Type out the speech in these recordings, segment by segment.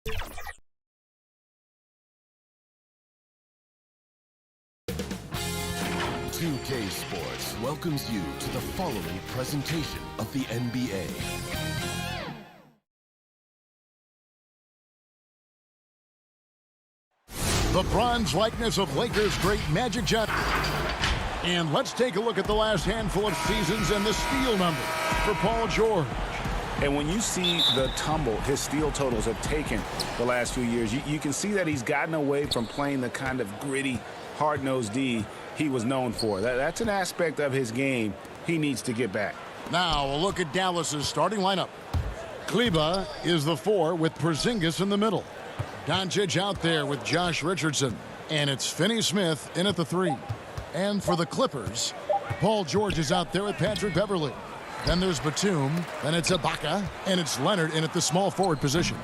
2K Sports welcomes you to the following presentation of the NBA. The bronze likeness of Lakers great Magic Johnson. And let's take a look at the last handful of seasons and the steal number for Paul George. And when you see the tumble his steal totals have taken the last few years, you can see that he's gotten away from playing the kind of gritty, hard-nosed D he was known for. That's an aspect of his game he needs to get back. Now a look at Dallas's starting lineup. Kleber is the 4 with Porzingis in the middle. Doncic out there with Josh Richardson. And it's Finney-Smith in at the 3. And for the Clippers, Paul George is out there with Patrick Beverley. Then there's Batum, then it's Ibaka, and it's Leonard in at the small forward position.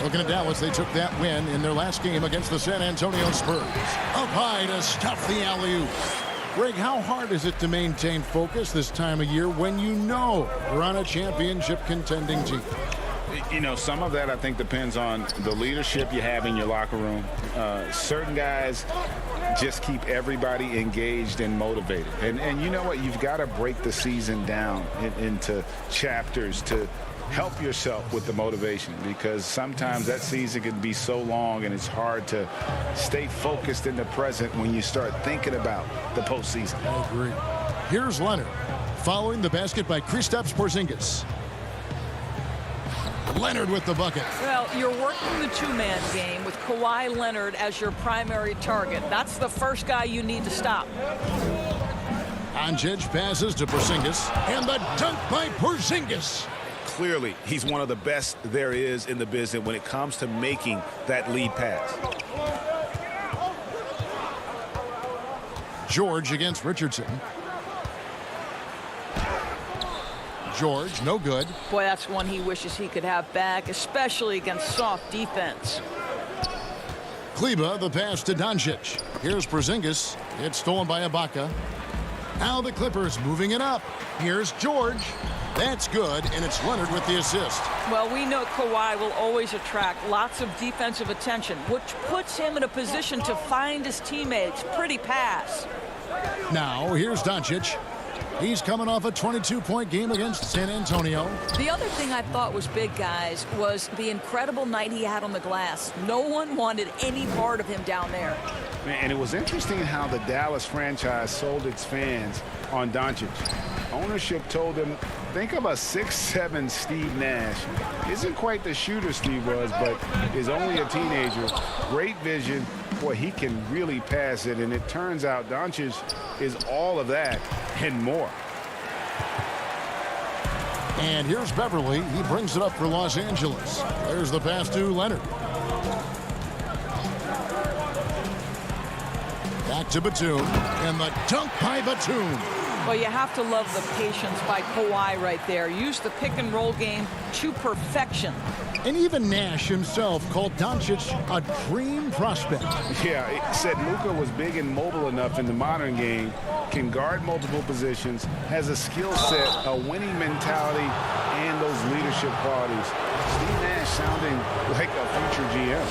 Looking at Dallas, they took that win in their last game against the San Antonio Spurs. Up high to stuff the alley-oop. Greg, how hard is it to maintain focus this time of year when you know you're on a championship contending team? You know, some of that, I think, depends on the leadership you have in your locker room. Certain guys just keep everybody engaged and motivated. And you know what? You've got to break the season down into chapters to help yourself with the motivation, because sometimes that season can be so long and it's hard to stay focused in the present when you start thinking about the postseason. I agree. Here's Leonard following the basket by Kristaps Porzingis. Leonard with the bucket. Well, you're working the two-man game with Kawhi Leonard as your primary target. That's the first guy you need to stop. Doncic passes to Porzingis, and the dunk by Porzingis. Clearly, he's one of the best there is in the business when it comes to making that lead pass. George against Richardson. George, no good. Boy, that's one he wishes he could have back, especially against soft defense. Kleber, the pass to Doncic. Here's Porzingis. It's stolen by Ibaka. Now the Clippers moving it up. Here's George. That's good, and it's Leonard with the assist. Well, we know Kawhi will always attract lots of defensive attention, which puts him in a position to find his teammates. Pretty pass. Now, here's Doncic. He's coming off a 22-point game against San Antonio. The other thing I thought was big, guys, was the incredible night he had on the glass. No one wanted any part of him down there. And it was interesting how the Dallas franchise sold its fans on Doncic. Ownership told them, think of a 6'7" Steve Nash. Isn't quite the shooter Steve was, but is only a teenager. Great vision. Boy, he can really pass it, and it turns out Doncic is all of that and more. And here's Beverley. He brings it up for Los Angeles. There's the pass to Leonard. Back to Batum, and the dunk by Batum. Well, you have to love the patience by Kawhi right there. Use the pick-and-roll game to perfection. And even Nash himself called Doncic a dream prospect. Yeah, it said Luka was big and mobile enough in the modern game, can guard multiple positions, has a skill set, a winning mentality, and those leadership qualities. Steve Nash sounding like a future GM.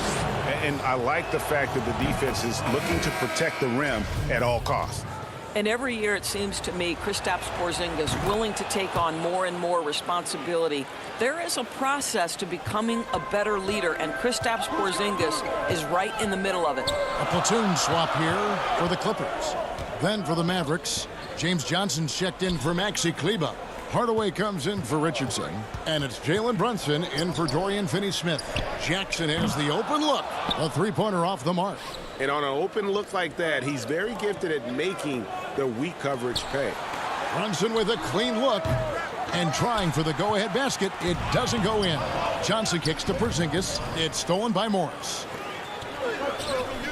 And I like the fact that the defense is looking to protect the rim at all costs. And every year it seems to me Kristaps Porzingis willing to take on more and more responsibility. There is a process to becoming a better leader, and Kristaps Porzingis is right in the middle of it. A platoon swap here for the Clippers. Then for the Mavericks, James Johnson checked in for Maxi Kleber. Hardaway comes in for Richardson, and it's Jalen Brunson in for Dorian Finney-Smith. Jackson has the open look. A three-pointer off the mark. And on an open look like that, he's very gifted at making the weak coverage pay. Brunson with a clean look and trying for the go-ahead basket. It doesn't go in. Johnson kicks to Porzingis. It's stolen by Morris.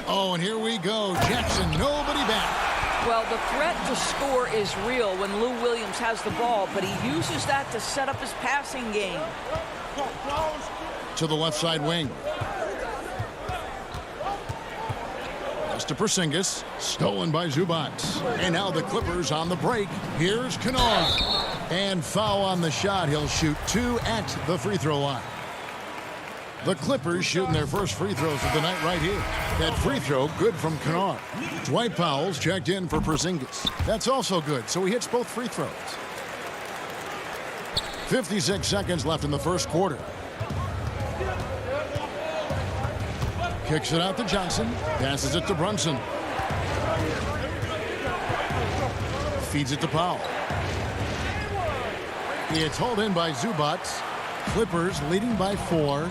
Oh, and here we go. Jackson, nobody back. Well, the threat to score is real when Lou Williams has the ball, but he uses that to set up his passing game. To the left side wing. Pass to Porzingis. Stolen by Zubac. And now the Clippers on the break. Here's Kennard. And foul on the shot. He'll shoot 2 at the free throw line. The Clippers shooting their first free throws of the night right here. That free throw good from Kennard. Dwight Powell's checked in for Porzingis. That's also good, so he hits both free throws. 56 seconds left in the first quarter. Kicks it out to Johnson. Passes it to Brunson. Feeds it to Powell. It's hauled in by Zubac. Clippers leading by 4.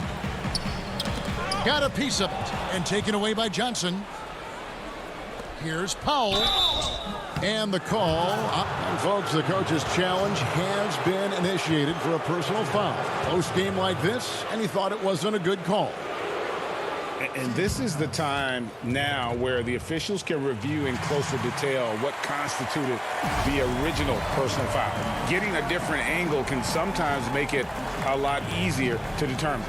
Got a piece of it and taken away by Johnson. Here's Powell. And the call. And folks, the coach's challenge has been initiated for a personal foul. Close game like this, and he thought it wasn't a good call. And this is the time now where the officials can review in closer detail what constituted the original personal foul. Getting a different angle can sometimes make it a lot easier to determine.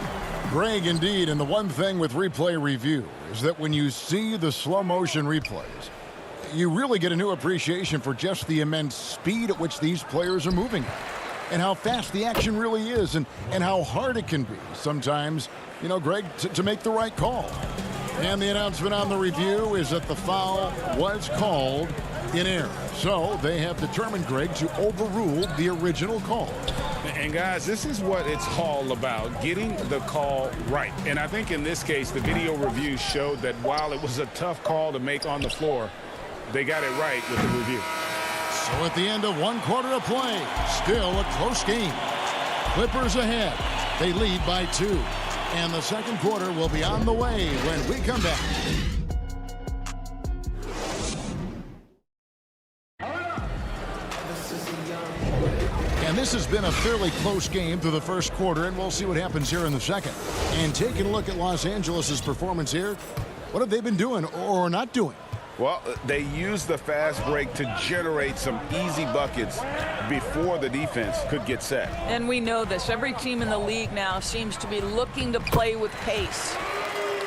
Greg, indeed, and the one thing with replay review is that when you see the slow motion replays, you really get a new appreciation for just the immense speed at which these players are moving and how fast the action really is and how hard it can be sometimes, you know, Greg, to make the right call. And the announcement on the review is that the foul was called in error. So they have determined, Greg, to overrule the original call. And guys, this is what it's all about, getting the call right. And I think in this case, the video review showed that while it was a tough call to make on the floor, they got it right with the review. So at the end of 1 quarter of play, still a close game. Clippers ahead. They lead by 2. And the second quarter will be on the way when we come back. And this has been a fairly close game through the first quarter, and we'll see what happens here in the second. And taking a look at Los Angeles' performance here, what have they been doing or not doing? Well, they used the fast break to generate some easy buckets before the defense could get set. And we know this. Every team in the league now seems to be looking to play with pace.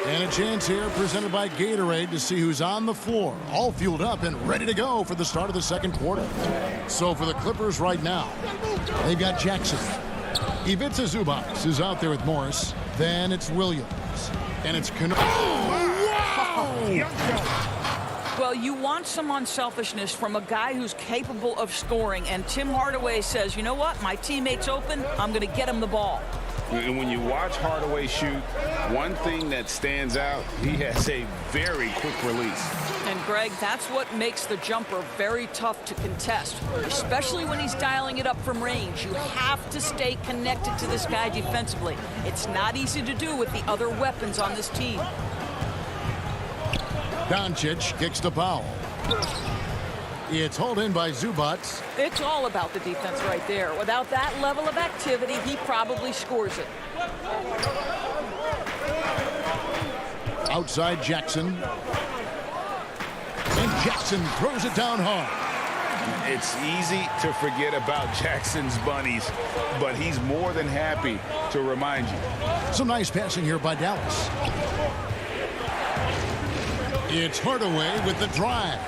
And a chance here presented by Gatorade to see who's on the floor, all fueled up and ready to go for the start of the second quarter. So for the Clippers right now, they've got Jackson. Ivica Zubac is out there with Morris. Then it's Williams. And it's Kennard. Oh, wow! Well, you want some unselfishness from a guy who's capable of scoring. And Tim Hardaway says, you know what? My teammate's open. I'm going to get him the ball. And when you watch Hardaway shoot, one thing that stands out, he has a very quick release. And, Greg, that's what makes the jumper very tough to contest, especially when he's dialing it up from range. You have to stay connected to this guy defensively. It's not easy to do with the other weapons on this team. Doncic kicks to Powell. It's hauled in by Zubac. It's all about the defense right there. Without that level of activity, he probably scores it. Outside Jackson. And Jackson throws it down hard. It's easy to forget about Jackson's bunnies, but he's more than happy to remind you. Some nice passing here by Dallas. It's Hardaway with the drive.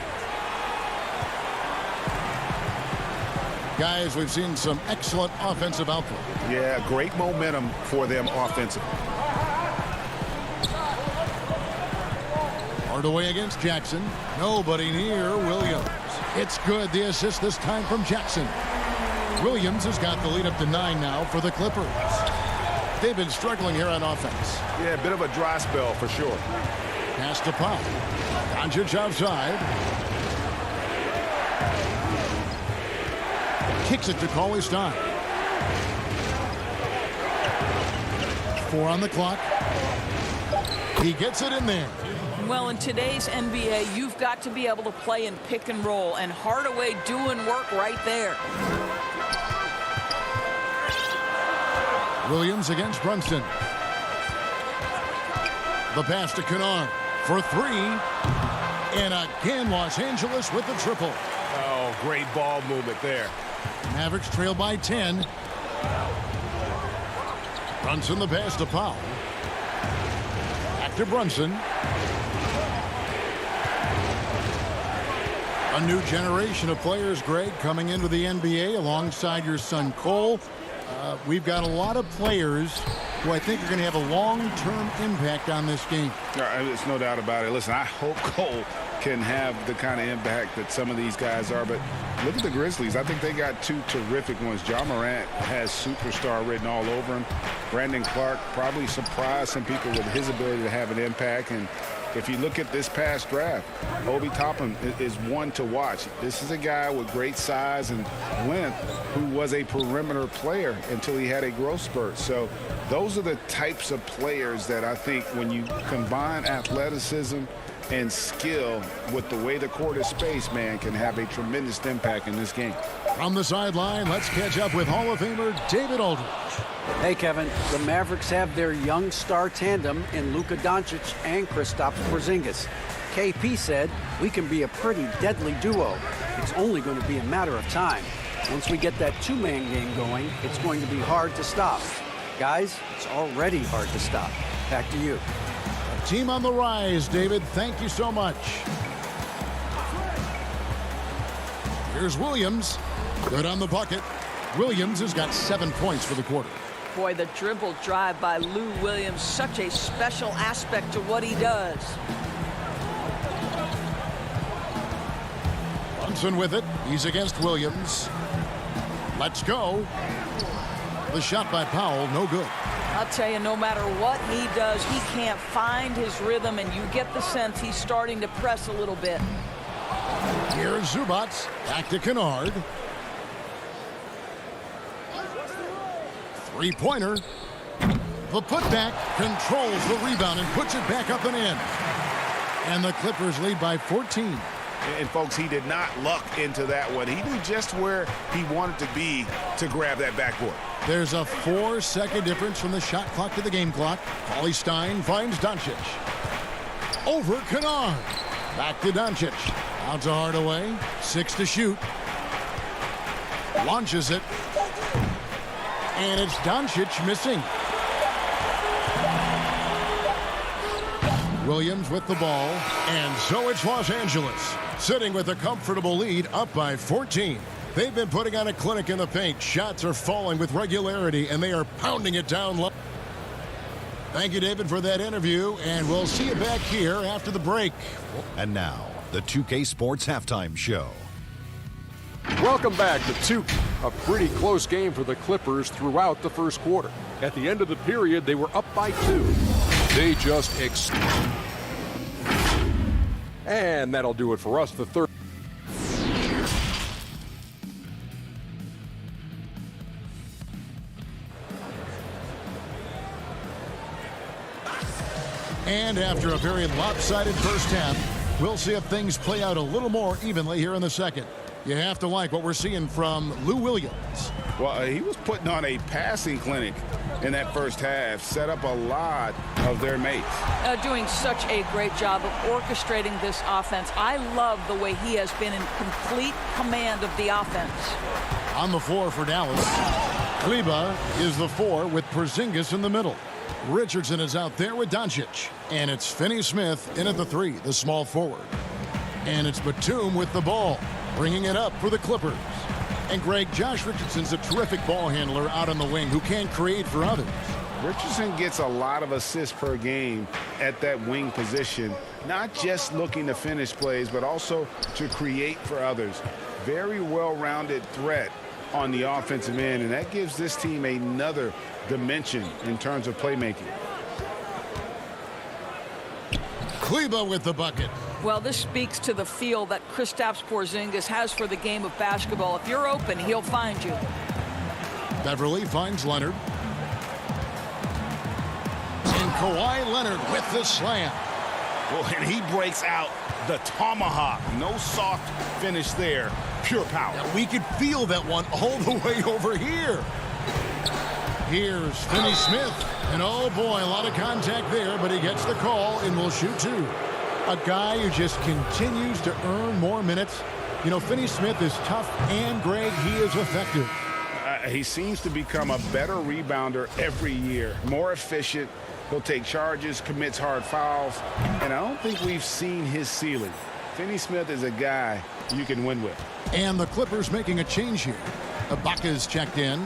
Guys, we've seen some excellent offensive output. Yeah, great momentum for them offensively. Hardaway against Jackson. Nobody near Williams. It's good. The assist this time from Jackson. Williams has got the lead up to 9 now for the Clippers. They've been struggling here on offense. Yeah, a bit of a dry spell for sure. Pass to Powell. Doncic outside. Kicks it to Carlisle. 4 on the clock. He gets it in there. Well, in today's NBA, you've got to be able to play in pick and roll, and Hardaway doing work right there. Williams against Brunson. The pass to Kennard for 3. And again, Los Angeles with the triple. Oh, great ball movement there. Mavericks trail by 10. Brunson the pass to Powell. Back to Brunson. A new generation of players, Greg, coming into the NBA alongside your son Cole. We've got a lot of players who I think are going to have a long-term impact on this game. There's no doubt about it. Listen, I hope Cole can have the kind of impact that some of these guys are. But look at the Grizzlies. I think they got two terrific ones. Ja Morant has superstar written all over him. Brandon Clark probably surprised some people with his ability to have an impact. And if you look at this past draft, Obi Toppin is one to watch. This is a guy with great size and length who was a perimeter player until he had a growth spurt. So those are the types of players that I think when you combine athleticism and skill with the way the court is spaced, man, can have a tremendous impact in this game. From the sideline, let's catch up with Hall of Famer David Aldridge. Hey, Kevin. The Mavericks have their young star tandem in Luka Doncic and Kristaps Porzingis. KP said, we can be a pretty deadly duo. It's only going to be a matter of time. Once we get that two-man game going, it's going to be hard to stop. Guys, it's already hard to stop. Back to you. Team on the rise, David. Thank you so much. Here's Williams. Good on the bucket. Williams has got 7 points for the quarter. Boy, the dribble drive by Lou Williams, such a special aspect to what he does. Brunson with it. He's against Williams. Let's go. The shot by Powell, no good. I'll tell you, no matter what he does, he can't find his rhythm, and you get the sense he's starting to press a little bit. Here's Zubats. Back to Kennard. Three-pointer. The putback controls the rebound and puts it back up and in. And the Clippers lead by 14. And, folks, he did not luck into that one. He knew just where he wanted to be to grab that backboard. There's a 4-second difference from the shot clock to the game clock. Cauley Stein finds Doncic. Over Kennard. Back to Doncic. Out to Hardaway. 6 to shoot. Launches it. And it's Doncic missing. Williams with the ball. And so it's Los Angeles, sitting with a comfortable lead, up by 14. They've been putting on a clinic in the paint. Shots are falling with regularity, and they are pounding it down low. Thank you, David, for that interview, and we'll see you back here after the break. And now, the 2K Sports Halftime Show. Welcome back to 2K. A pretty close game for the Clippers throughout the first quarter. At the end of the period, they were up by 2. They just and that'll do it for us. The third. And after a very lopsided first half, we'll see if things play out a little more evenly here in the second. You have to like what we're seeing from Lou Williams. Well, he was putting on a passing clinic in that first half, set up a lot of their mates. Doing such a great job of orchestrating this offense. I love the way he has been in complete command of the offense. On the floor for Dallas, Kleber is the 4 with Porzingis in the middle. Richardson is out there with Doncic. And it's Finney-Smith in at the 3, the small forward. And it's Batum with the ball, bringing it up for the Clippers. And Greg, Josh Richardson's a terrific ball handler out on the wing who can create for others. Richardson gets a lot of assists per game at that wing position, not just looking to finish plays, but also to create for others. Very well-rounded threat on the offensive end, and that gives this team another dimension in terms of playmaking. Kleber with the bucket. Well, this speaks to the feel that Kristaps Porzingis has for the game of basketball. If you're open, he'll find you. Beverly finds Leonard. And Kawhi Leonard with the slam. Well, and he breaks out the tomahawk. No soft finish there. Pure power. Now, we could feel that one all the way over here. Here's Finney-Smith. And oh boy, a lot of contact there, but he gets the call and will shoot 2. A guy who just continues to earn more minutes. You know, Finney-Smith is tough, and Greg, he is effective. He seems to become a better rebounder every year. More efficient. He'll take charges, commits hard fouls, and I don't think we've seen his ceiling. Finney-Smith is a guy you can win with. And the Clippers making a change here. Ibaka's checked in.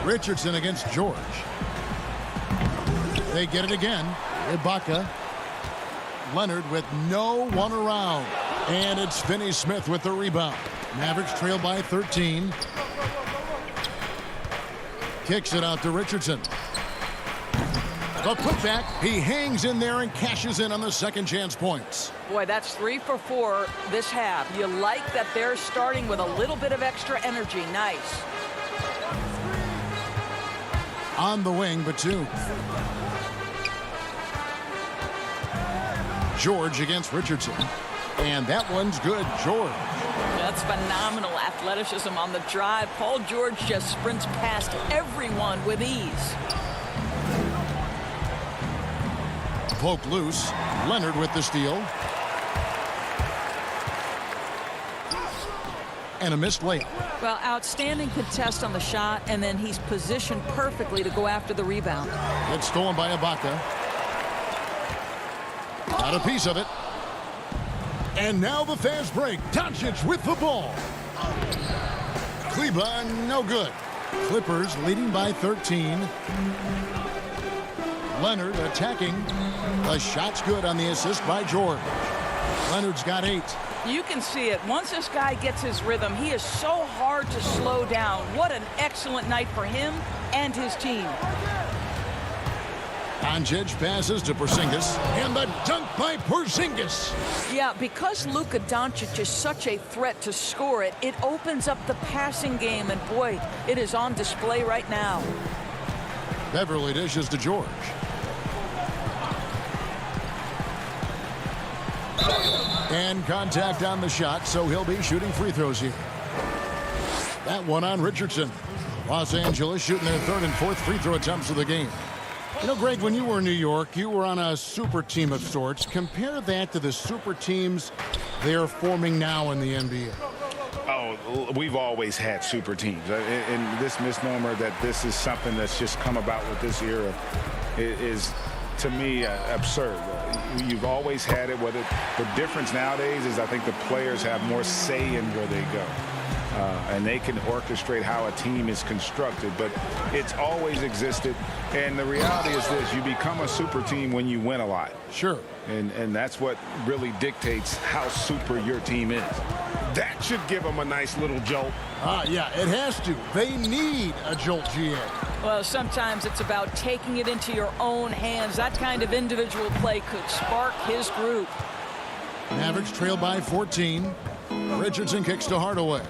Richardson against George. They get it again. Ibaka. Leonard with no one around. And it's Finney-Smith with the rebound. Mavericks trail by 13. Kicks it out to Richardson. The putback. He hangs in there and cashes in on the second chance points. Boy, that's 3 for 4 this half. You like that they're starting with a little bit of extra energy. Nice. On the wing, Batum. George against Richardson. And that one's good. George. That's phenomenal athleticism on the drive. Paul George just sprints past everyone with ease. Poked loose. Leonard with the steal. And a missed layup. Well, outstanding contest on the shot, and then he's positioned perfectly to go after the rebound. It's stolen by Ibaka. Got a piece of it. And now the fast break. Doncic with the ball. Kleber, no good. Clippers leading by 13. Leonard attacking. The shot's good on the assist by George. Leonard's got 8. You can see it. Once this guy gets his rhythm, he is so hard to slow down. What an excellent night for him and his team. Doncic passes to Porzingis. And the dunk by Porzingis. Yeah, because Luka Doncic is such a threat to score it, it opens up the passing game. And boy, it is on display right now. Beverly dishes to George. And contact on the shot, so he'll be shooting free throws here. That one on Richardson. Los Angeles shooting their 3rd and 4th free throw attempts of the game. You know, Greg, when you were in New York, you were on a super team of sorts. Compare that to the super teams they are forming now in the NBA. Oh, we've always had super teams. And this misnomer that this is something that's just come about with this era is, to me, absurd. You've always had it. Whether the difference nowadays is I think the players have more say in where they go. And they can orchestrate how a team is constructed, but it's always existed. And the reality is this: you become a super team when you win a lot. Sure. And that's what really dictates how super your team is. That should give them a nice little jolt. Yeah, it has to. They need a jolt, GA. Well, sometimes it's about taking it into your own hands. That kind of individual play could spark his group. Mavericks trail by 14. Richardson kicks to Hardaway.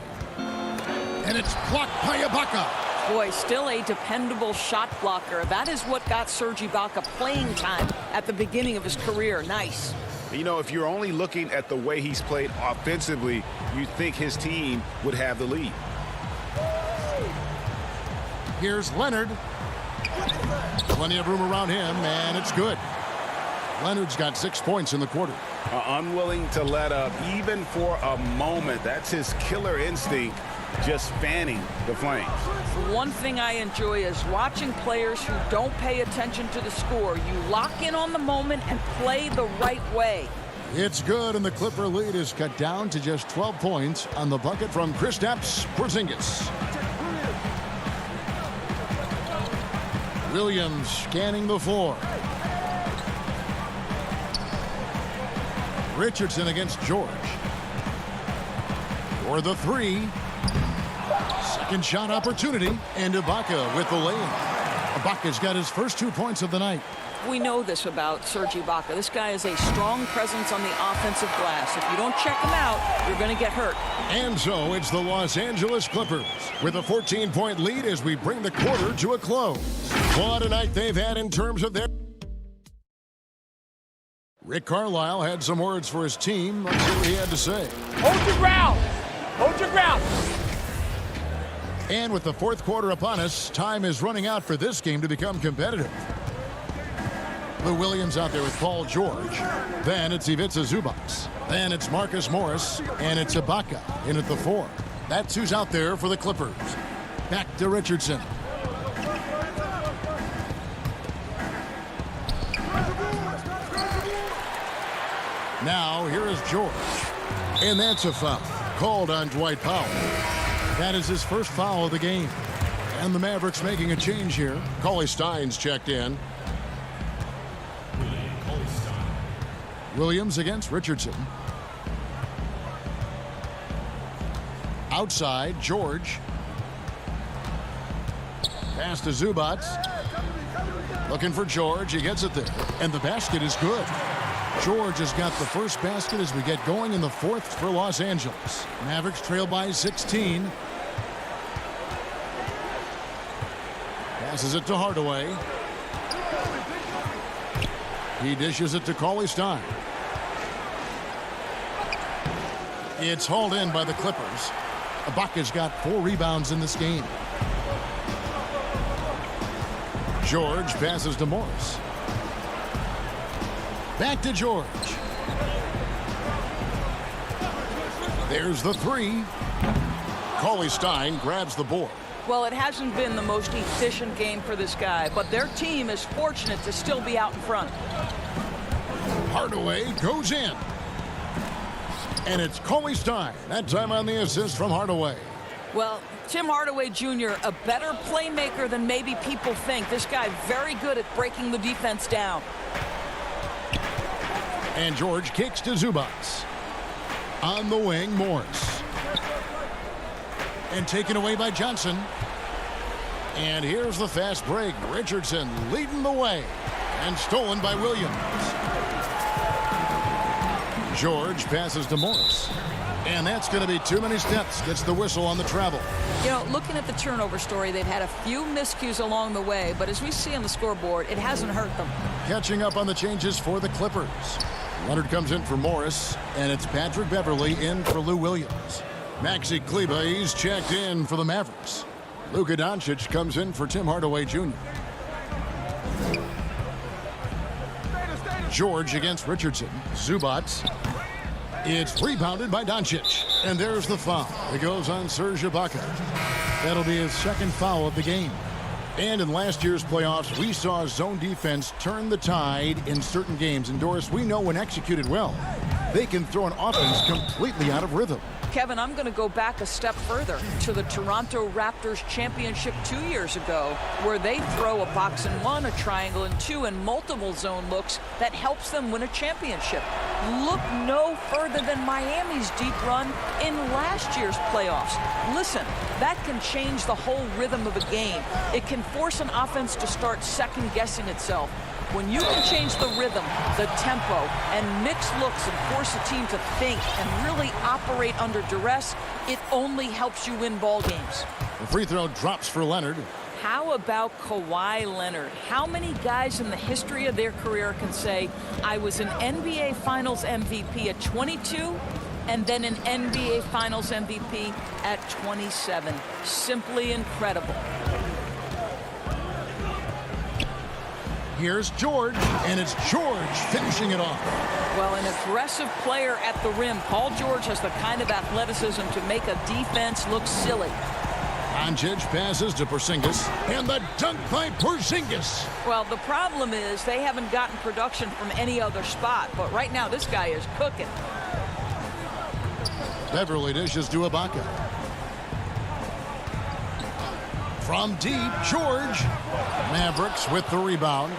And it's blocked by Ibaka. Boy, still a dependable shot blocker. That is what got Serge Ibaka playing time at the beginning of his career. Nice. You know, if you're only looking at the way he's played offensively, you'd think his team would have the lead. Here's Leonard. Plenty of room around him, and it's good. Leonard's got 6 points in the quarter. Unwilling to let up even for a moment. That's his killer instinct, just fanning the flames. One thing I enjoy is watching players who don't pay attention to the score. You lock in on the moment and play the right way. It's good, and the Clipper lead is cut down to just 12 points on the bucket from Kristaps Porzingis. Williams scanning the floor. Richardson against George. For the 3. Second shot opportunity, and Ibaka with the layup. Ibaka's got his first 2 points of the night. We know this about Serge Ibaka. This guy is a strong presence on the offensive glass. If you don't check him out, you're going to get hurt. And so it's the Los Angeles Clippers with a 14-point lead as we bring the quarter to a close. What a night they've had in terms of their... Rick Carlisle had some words for his team. Let's see what he had to say. Hold your ground. Hold your ground. And with the 4th quarter upon us, time is running out for this game to become competitive. Lou Williams out there with Paul George. Then it's Ivica Zubac. Then it's Marcus Morris. And it's Ibaka in at the 4. That's who's out there for the Clippers. Back to Richardson. Now here is George. And that's a foul called on Dwight Powell. That is his first foul of the game. And the Mavericks making a change here. Kawhi Stein's checked in. Williams against Richardson. Outside, George. Pass to Zubac. Looking for George. He gets it there. And the basket is good. George has got the first basket as we get going in the fourth for Los Angeles. Mavericks trail by 16. Passes it to Hardaway. He dishes it to Kawhi Stein. It's hauled in by the Clippers. Ibaka's got 4 rebounds in this game. George passes to Morris. Back to George. There's the 3. Kawhi Stein grabs the board. Well, it hasn't been the most efficient game for this guy, but their team is fortunate to still be out in front. Hardaway goes in. And it's Kawhi Stein. That time on the assist from Hardaway. Well, Tim Hardaway Jr., a better playmaker than maybe people think. This guy very good at breaking the defense down. And George kicks to Zubac. On the wing, Morris. And taken away by Johnson. And here's the fast break. Richardson leading the way. And stolen by Williams. George passes to Morris. And that's going to be too many steps. Gets the whistle on the travel. You know, looking at the turnover story, they've had a few miscues along the way, but as we see on the scoreboard, it hasn't hurt them. Catching up on the changes for the Clippers. Leonard comes in for Morris, and it's Patrick Beverley in for Lou Williams. Maxi Kleber, he's checked in for the Mavericks. Luka Doncic comes in for Tim Hardaway Jr. George against Richardson. Zubac. It's rebounded by Doncic. And there's the foul. It goes on Serge Ibaka. That'll be his second foul of the game. And in last year's playoffs, we saw zone defense turn the tide in certain games. And Doris, we know when executed well, they can throw an offense completely out of rhythm. Kevin, I'm going to go back a step further to the Toronto Raptors championship 2 years ago, where they throw a box and 1, a triangle and 2, and multiple zone looks that helps them win a championship. Look no further than Miami's deep run in last year's playoffs. Listen, that can change the whole rhythm of a game. It can force an offense to start second-guessing itself. When you can change the rhythm, the tempo, and mix looks and force a team to think and really operate under duress, it only helps you win ball games. The free throw drops for Leonard. How about Kawhi Leonard? How many guys in the history of their career can say, I was an NBA Finals MVP at 22 and then an NBA Finals MVP at 27? Simply incredible. Here's George, and it's George finishing it off. Well, an aggressive player at the rim. Paul George has the kind of athleticism to make a defense look silly. Doncic passes to Porzingis, and the dunk by Porzingis. Well, the problem is they haven't gotten production from any other spot, but right now this guy is cooking. Beverly dishes to Ibaka. From deep, George. Mavericks with the rebound.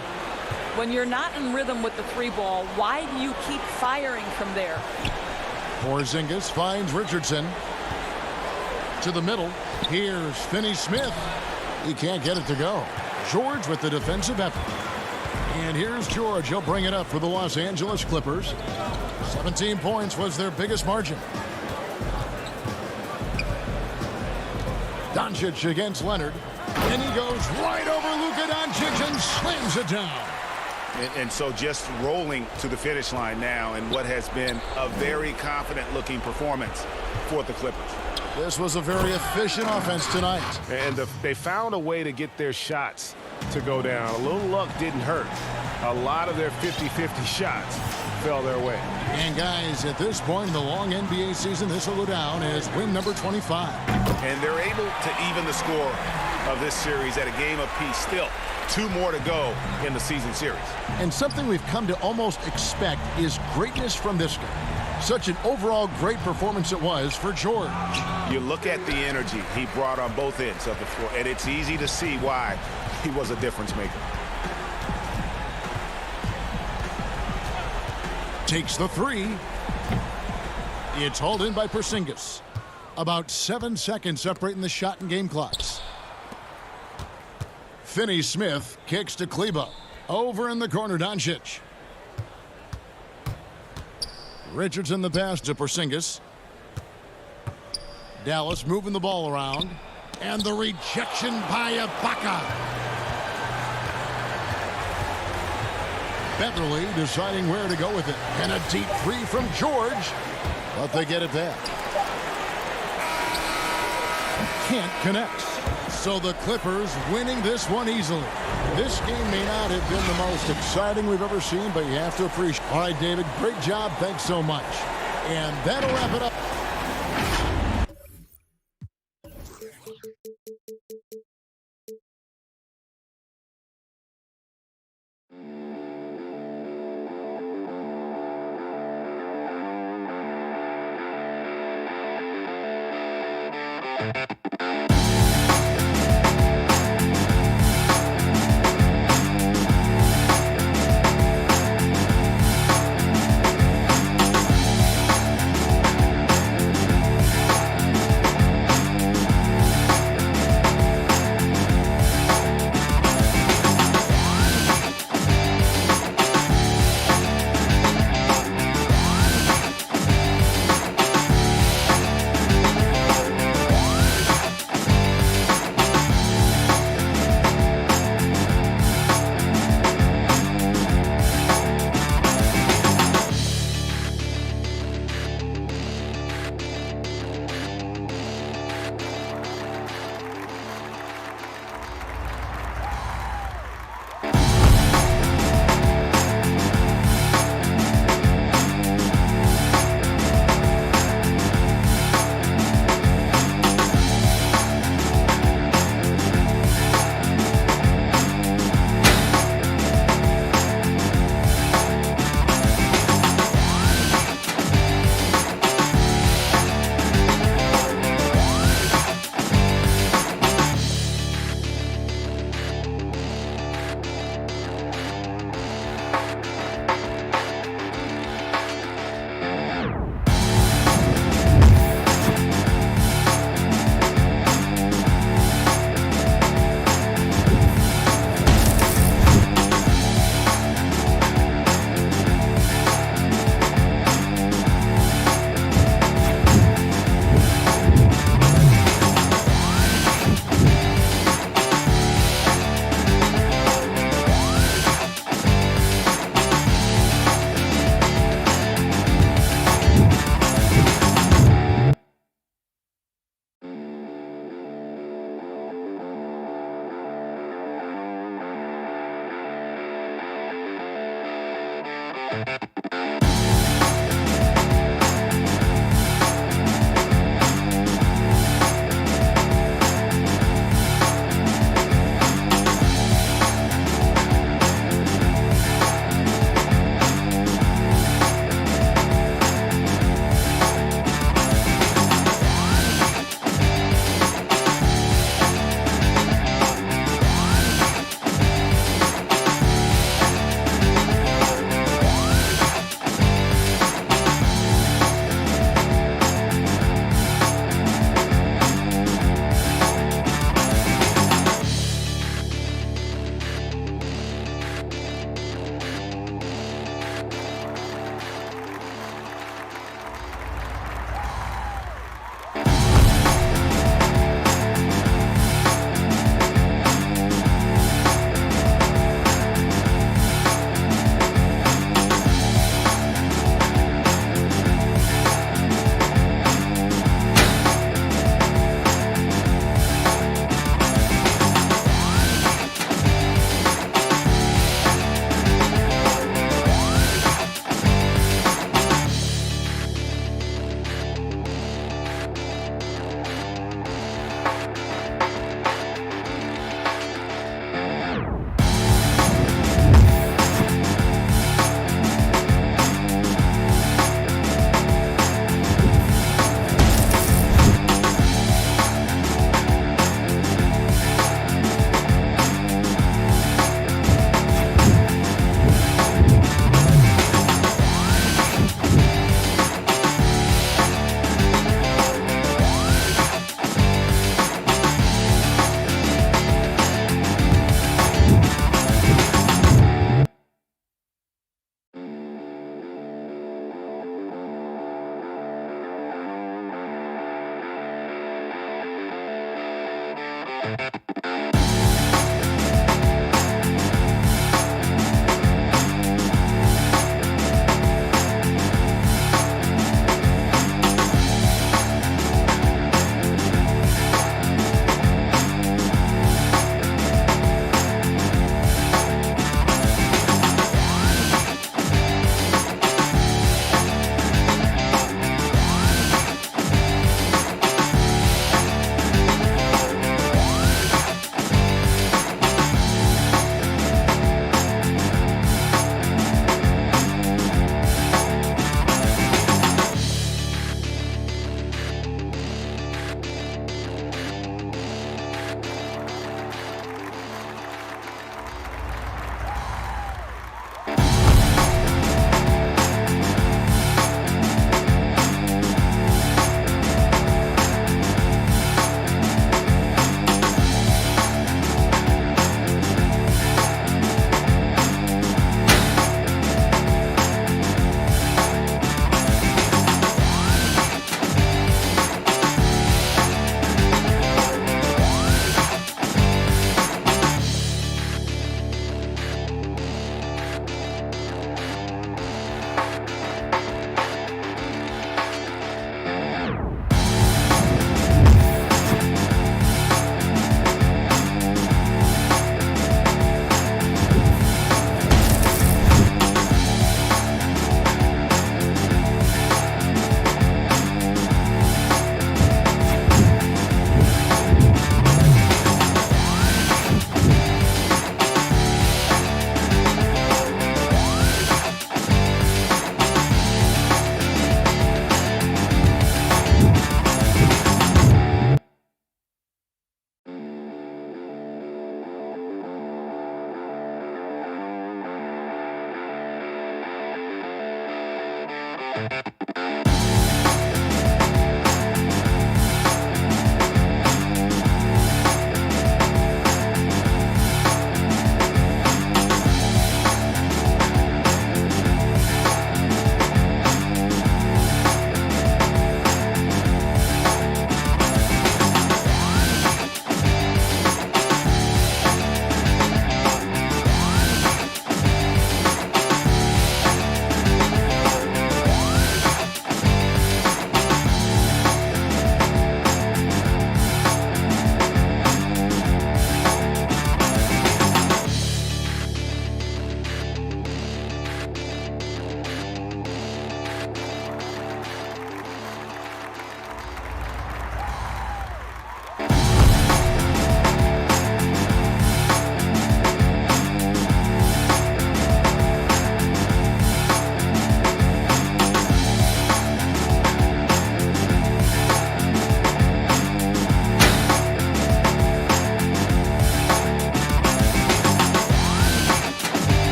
When you're not in rhythm with the 3-ball, why do you keep firing from there? Porzingis finds Richardson. To the middle. Here's Finney-Smith. He can't get it to go. George with the defensive effort. And here's George. He'll bring it up for the Los Angeles Clippers. 17 points was their biggest margin. Doncic against Leonard. And he goes right over Luka Doncic and slams it down. And so just rolling to the finish line now in what has been a very confident-looking performance for the Clippers. This was a very efficient offense tonight. And they found a way to get their shots to go down. A little luck didn't hurt. A lot of their 50-50 shots fell their way. And guys, at this point in the long NBA season, this will go down as win number 25. And they're able to even the score of this series at a game apiece. Still, 2 more to go in the season series. And something we've come to almost expect is greatness from this guy. Such an overall great performance it was for George. You look at the energy he brought on both ends of the floor, and it's easy to see why he was a difference maker. Takes the 3. It's hauled in by Porzingis. About 7 seconds separating the shot and game clocks. Finney-Smith kicks to Kleber. Over in the corner, Doncic. Richardson the pass to Porzingis. Dallas moving the ball around. And the rejection by Ibaka. Beverly deciding where to go with it. And a deep 3 from George. But they get it back. Can't connect. So the Clippers winning this one easily. This game may not have been the most exciting we've ever seen, but you have to appreciate. All right, David, great job. Thanks so much. And that'll wrap it up.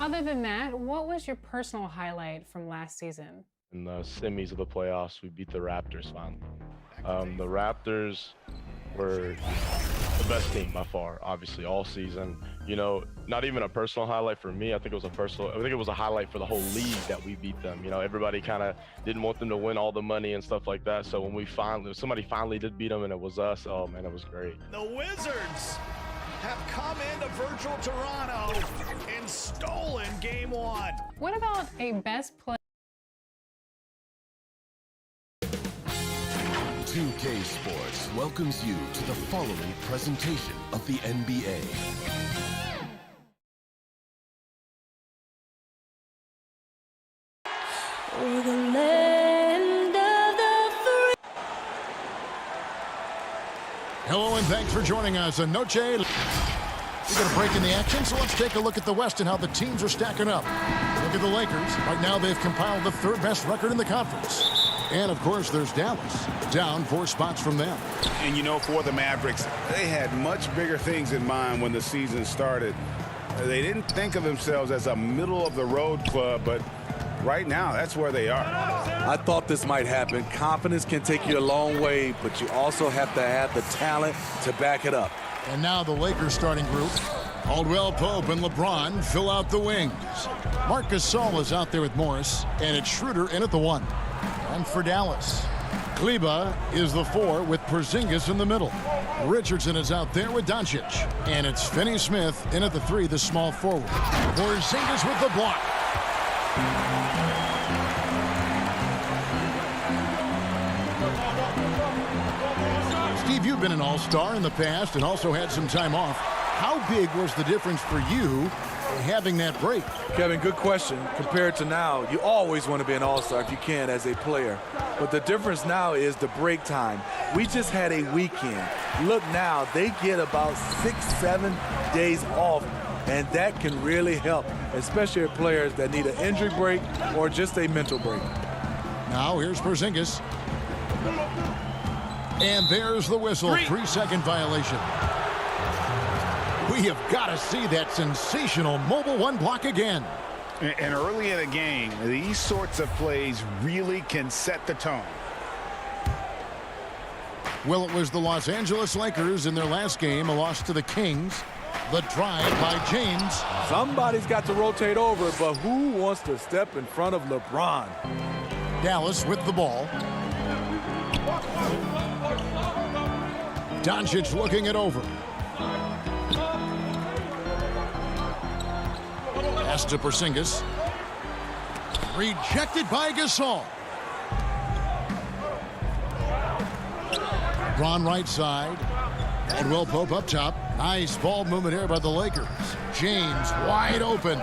Other than that, what was your personal highlight from last season? In the semis of the playoffs, we beat the Raptors finally. The Raptors were the best team by far, obviously, all season. You know, not even a personal highlight for me. I think it was a highlight for the whole league that we beat them. You know, everybody kind of didn't want them to win all the money and stuff like that. So when somebody finally did beat them and it was us, oh man, it was great. The Wizards have come into virtual Toronto and stolen game one. What about a best play? 2K Sports welcomes you to the following presentation of the NBA. Hello and thanks for joining us. Anoche. We're going to break in the action, so let's take a look at the West and how the teams are stacking up. Look at the Lakers. Right now they've compiled the third best record in the conference. And, of course, there's Dallas, down 4 spots from them. And, you know, for the Mavericks, they had much bigger things in mind when the season started. They didn't think of themselves as a middle-of-the-road club, but right now, that's where they are. I thought this might happen. Confidence can take you a long way, but you also have to have the talent to back it up. And now the Lakers starting group. Caldwell Pope and LeBron fill out the wings. Gasol is out there with Morris, and it's Schroeder in at the 1. And for Dallas, Kleber is the 4 with Porzingis in the middle. Richardson is out there with Doncic. And it's Finney-Smith in at the 3, the small forward. Porzingis with the block. Steve, you've been an all-star in the past and also had some time off. How big was the difference for you having that break? Kevin, good question. Compared to now, you always want to be an all-star if you can as a player. But the difference now is the break time. We just had a weekend. Look now, they get about 6-7 days off, and that can really help, especially players that need an injury break or just a mental break. Now here's Porzingis. And there's the whistle. 3-second violation. We have got to see that sensational mobile 1 block again. And early in a game, these sorts of plays really can set the tone. Well, it was the Los Angeles Lakers in their last game, a loss to the Kings. The drive by James. Somebody's got to rotate over, but who wants to step in front of LeBron? Dallas with the ball. Doncic looking it over. Pass to Porzingis. Rejected by Gasol. LeBron right side. Caldwell Pope up top. Nice ball movement here by the Lakers. James wide open.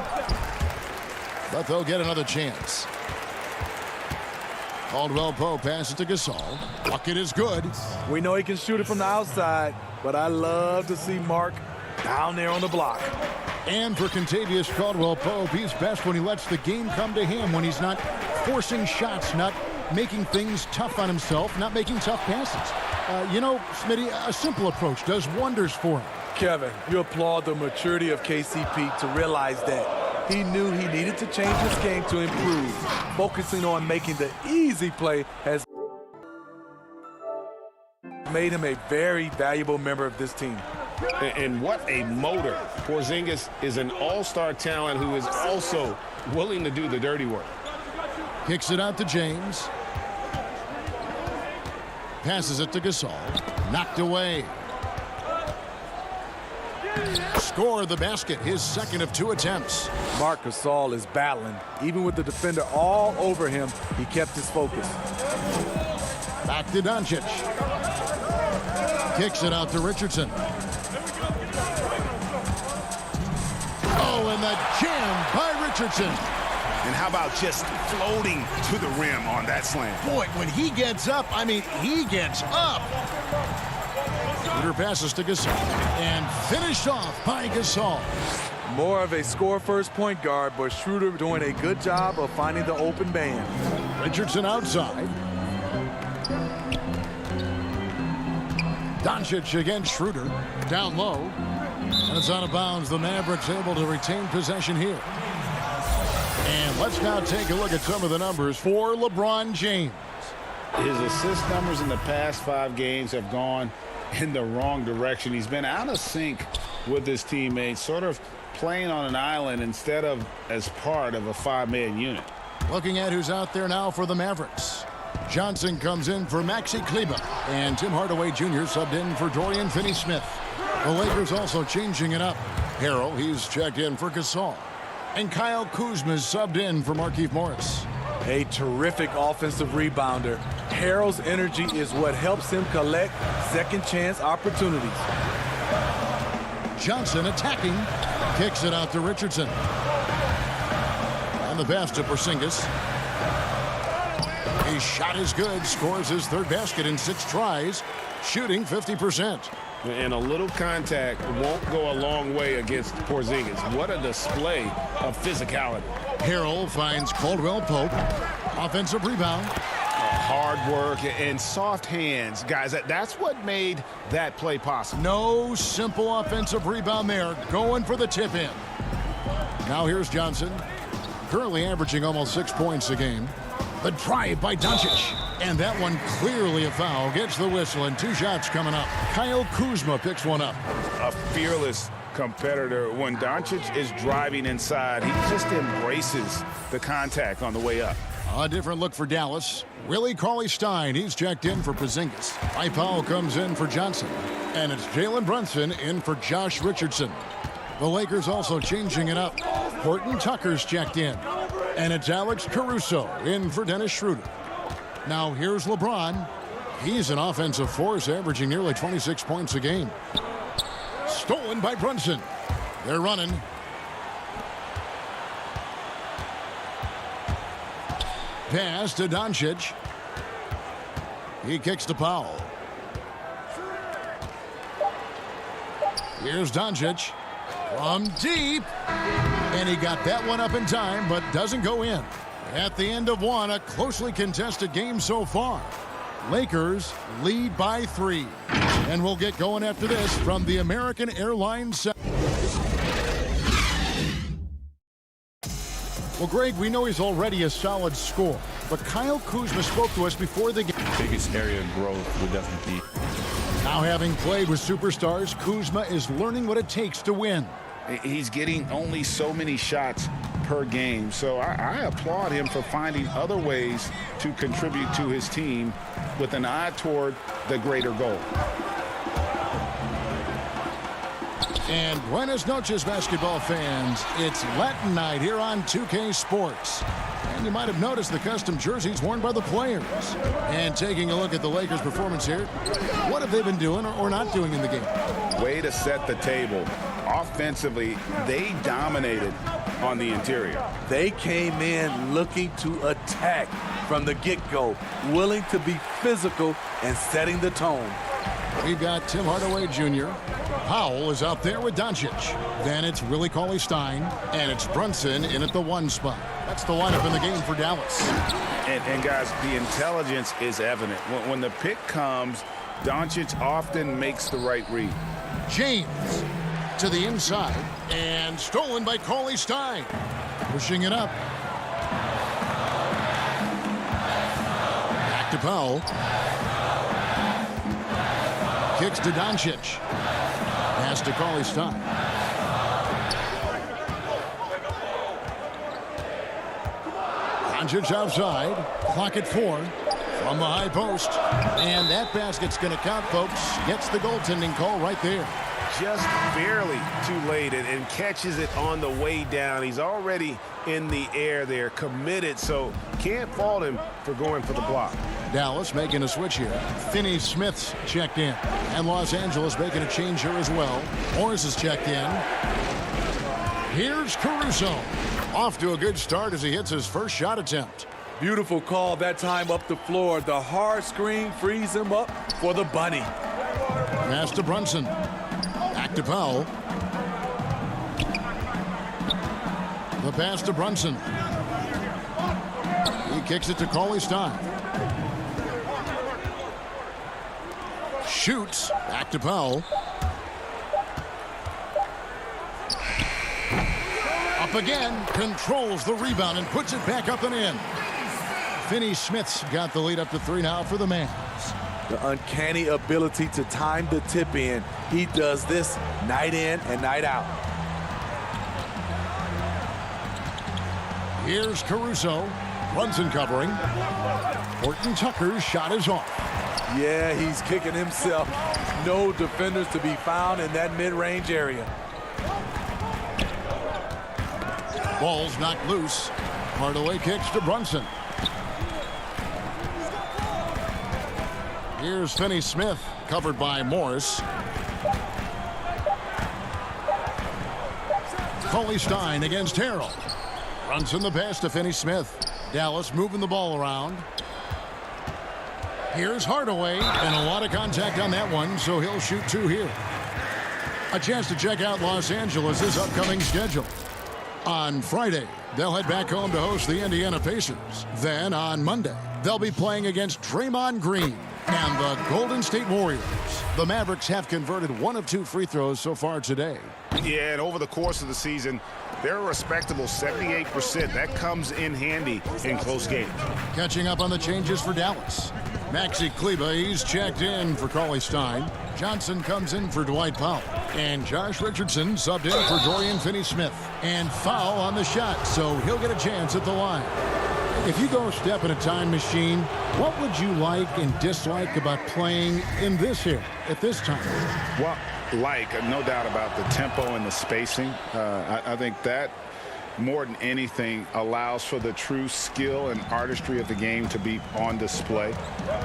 But they'll get another chance. Caldwell Pope passes to Gasol. Bucket is good. We know he can shoot it from the outside, but I love to see Mark down there on the block. And for Contavious Caldwell Pope, he's best when he lets the game come to him, when he's not forcing shots, not making things tough on himself, not making tough passes. You know, Smitty, a simple approach does wonders for him. Kevin, you applaud the maturity of KCP to realize that. He knew he needed to change his game to improve. Focusing on making the easy play has made him a very valuable member of this team. And what a motor. Porzingis is an all-star talent who is also willing to do the dirty work. Kicks it out to James. Passes it to Gasol. Knocked away. Score the basket, his second of 2 attempts. Marc Gasol is battling. Even with the defender all over him, he kept his focus. Back to Doncic. Kicks it out to Richardson. Oh, and the jam by Richardson. And how about just floating to the rim on that slam? Boy, when he gets up, I mean, he gets up. Schroeder passes to Gasol. And finished off by Gasol. More of a score-first point guard, but Schroeder doing a good job of finding the open man. Richardson outside. Doncic against Schroeder. Down low. And it's out of bounds. The Mavericks able to retain possession here. And let's now take a look at some of the numbers for LeBron James. His assist numbers in the past 5 games have gone in the wrong direction. He's been out of sync with his teammates, sort of playing on an island instead of as part of a 5-man unit. Looking at who's out there now for the Mavericks. Johnson comes in for Maxi Kleber, and Tim Hardaway Jr. subbed in for Dorian Finney-Smith. The Lakers also changing it up. Harrell, he's checked in for Gasol. And Kyle Kuzma is subbed in for Markieff Morris. A terrific offensive rebounder. Harrell's energy is what helps him collect second-chance opportunities. Johnson attacking. Kicks it out to Richardson. And the pass to Porzingis. His shot is good. Scores his 3rd basket in 6 tries. Shooting 50%. And a little contact won't go a long way against Porzingis. What a display of physicality. Harrell finds Caldwell Pope. Offensive rebound. Hard work and soft hands. Guys, that's what made that play possible. No simple offensive rebound there. Going for the tip-in. Now here's Johnson. Currently averaging almost 6 points a game. The drive by Doncic. And that one clearly a foul. Gets the whistle and 2 shots coming up. Kyle Kuzma picks one up. A fearless competitor. When Doncic is driving inside, he just embraces the contact on the way up. A different look for Dallas. Willie Cauley-Stein, he's checked in for Porzingis. Dwight Powell comes in for Johnson. And it's Jalen Brunson in for Josh Richardson. The Lakers also changing it up. Horton Tucker's checked in. And it's Alex Caruso in for Dennis Schroeder. Now here's LeBron. He's an offensive force, averaging nearly 26 points a game. Stolen by Brunson. They're running. Pass to Doncic. He kicks to Powell. Here's Doncic from deep. And he got that one up in time, but doesn't go in. At the end of one, a closely contested game so far. Lakers lead by 3. And we'll get going after this from the American Airlines. Well, Greg, we know he's already a solid scorer, but Kyle Kuzma spoke to us before the game. Biggest area of growth would definitely be. Now, having played with superstars, Kuzma is learning what it takes to win. He's getting only so many shots per game, so I applaud him for finding other ways to contribute to his team with an eye toward the greater goal. And buenas noches, basketball fans. It's Latin night here on 2K Sports. And you might have noticed the custom jerseys worn by the players. And taking a look at the Lakers' performance here, what have they been doing or not doing in the game? Way to set the table. Offensively, they dominated on the interior. They came in looking to attack from the get-go, willing to be physical and setting the tone. We've got Tim Hardaway Jr. Powell is out there with Doncic. Then it's Willie Cauley-Stein, and it's Brunson in at the 1 spot. That's the lineup in the game for Dallas. And guys, the intelligence is evident. When the pick comes, Doncic often makes the right read. James to the inside, and stolen by Cauley-Stein. Pushing it up. Back to Powell. Kicks to Doncic. Pass to Cauley-Stein. Doncic outside. Clock at 4. From the high post. And that basket's going to count, folks. Gets the goaltending call right there. Just barely too late and catches it on the way down. He's already in the air there, committed, so can't fault him for going for the block. Dallas making a switch here. Finney-Smith's checked in. And Los Angeles making a change here as well. Morris is checked in. Here's Caruso. Off to a good start as he hits his first shot attempt. Beautiful call that time up the floor. The hard screen frees him up for the bunny. Pass to Brunson. Back to Powell. The pass to Brunson. He kicks it to Cauley-Stein. Shoots. Back to Powell. Up again. Controls the rebound and puts it back up and in. Finney-Smith's got the lead up to 3 now for the Mavs. The uncanny ability to time the tip in. He does this night in and night out. Here's Caruso. Brunson covering. Horton Tucker's shot is off. Yeah, he's kicking himself. No defenders to be found in that mid-range area. Ball's knocked loose. Hardaway kicks to Brunson. Here's Finney-Smith, covered by Morris. Cauley-Stein against Harrell. Brunson the pass to Finney-Smith. Dallas moving the ball around. Here's Hardaway, and a lot of contact on that one, so he'll shoot 2 here. A chance to check out Los Angeles' upcoming schedule. On Friday, they'll head back home to host the Indiana Pacers. Then on Monday, they'll be playing against Draymond Green and the Golden State Warriors. The Mavericks have converted 1 of 2 free throws so far today. Yeah, and over the course of the season, they're a respectable 78%. That comes in handy in close games. Catching up on the changes for Dallas. Maxi Kleber, he's checked in for Cauley-Stein. Johnson comes in for Dwight Powell. And Josh Richardson subbed in for Dorian Finney-Smith. And foul on the shot, so he'll get a chance at the line. If you go step in a time machine, what would you like and dislike about playing in this era at this time? Well, no doubt about the tempo and the spacing. I think that more than anything allows for the true skill and artistry of the game to be on display.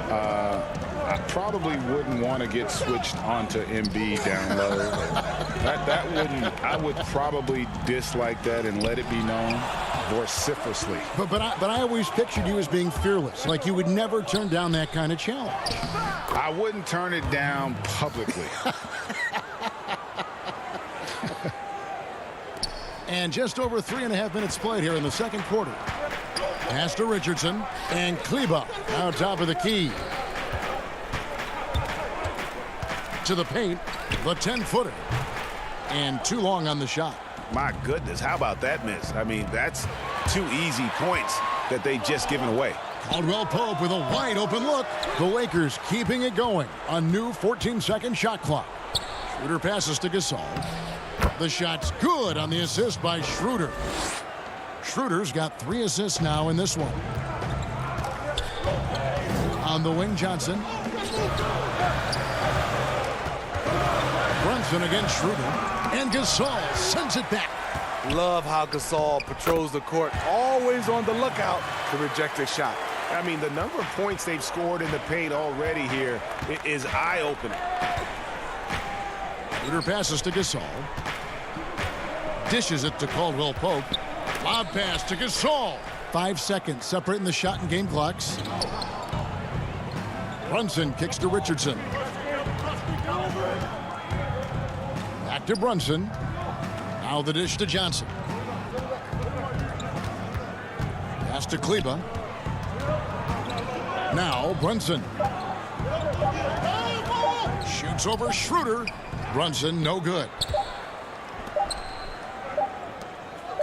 I probably wouldn't want to get switched onto Embiid down low. That wouldn't. I would probably dislike that and let it be known vociferously. But I always pictured you as being fearless, like you would never turn down that kind of challenge. I wouldn't turn it down publicly. And just over 3.5 minutes played here in the second quarter. Pass to Richardson, and Kleber now top of the key. To the paint, the 10-footer. And too long on the shot. My goodness, how about that miss? I mean, that's 2 easy points that they've just given away. Caldwell Pope with a wide open look. The Lakers keeping it going. A new 14-second shot clock. Schroeder passes to Gasol. The shot's good on the assist by Schroeder. Schroeder's got 3 assists now in this one. On the wing, Johnson. Brunson against Schroeder. And Gasol sends it back. Love how Gasol patrols the court, always on the lookout to reject a shot. I mean, the number of points they've scored in the paint already here is eye-opening. Schroeder passes to Gasol. Dishes it to Caldwell Pope. Lob pass to Gasol. 5 seconds separating the shot and game clocks. Brunson kicks to Richardson. Back to Brunson. Now the dish to Johnson. Pass to Kleber. Now Brunson. Shoots over Schroeder. Brunson no good.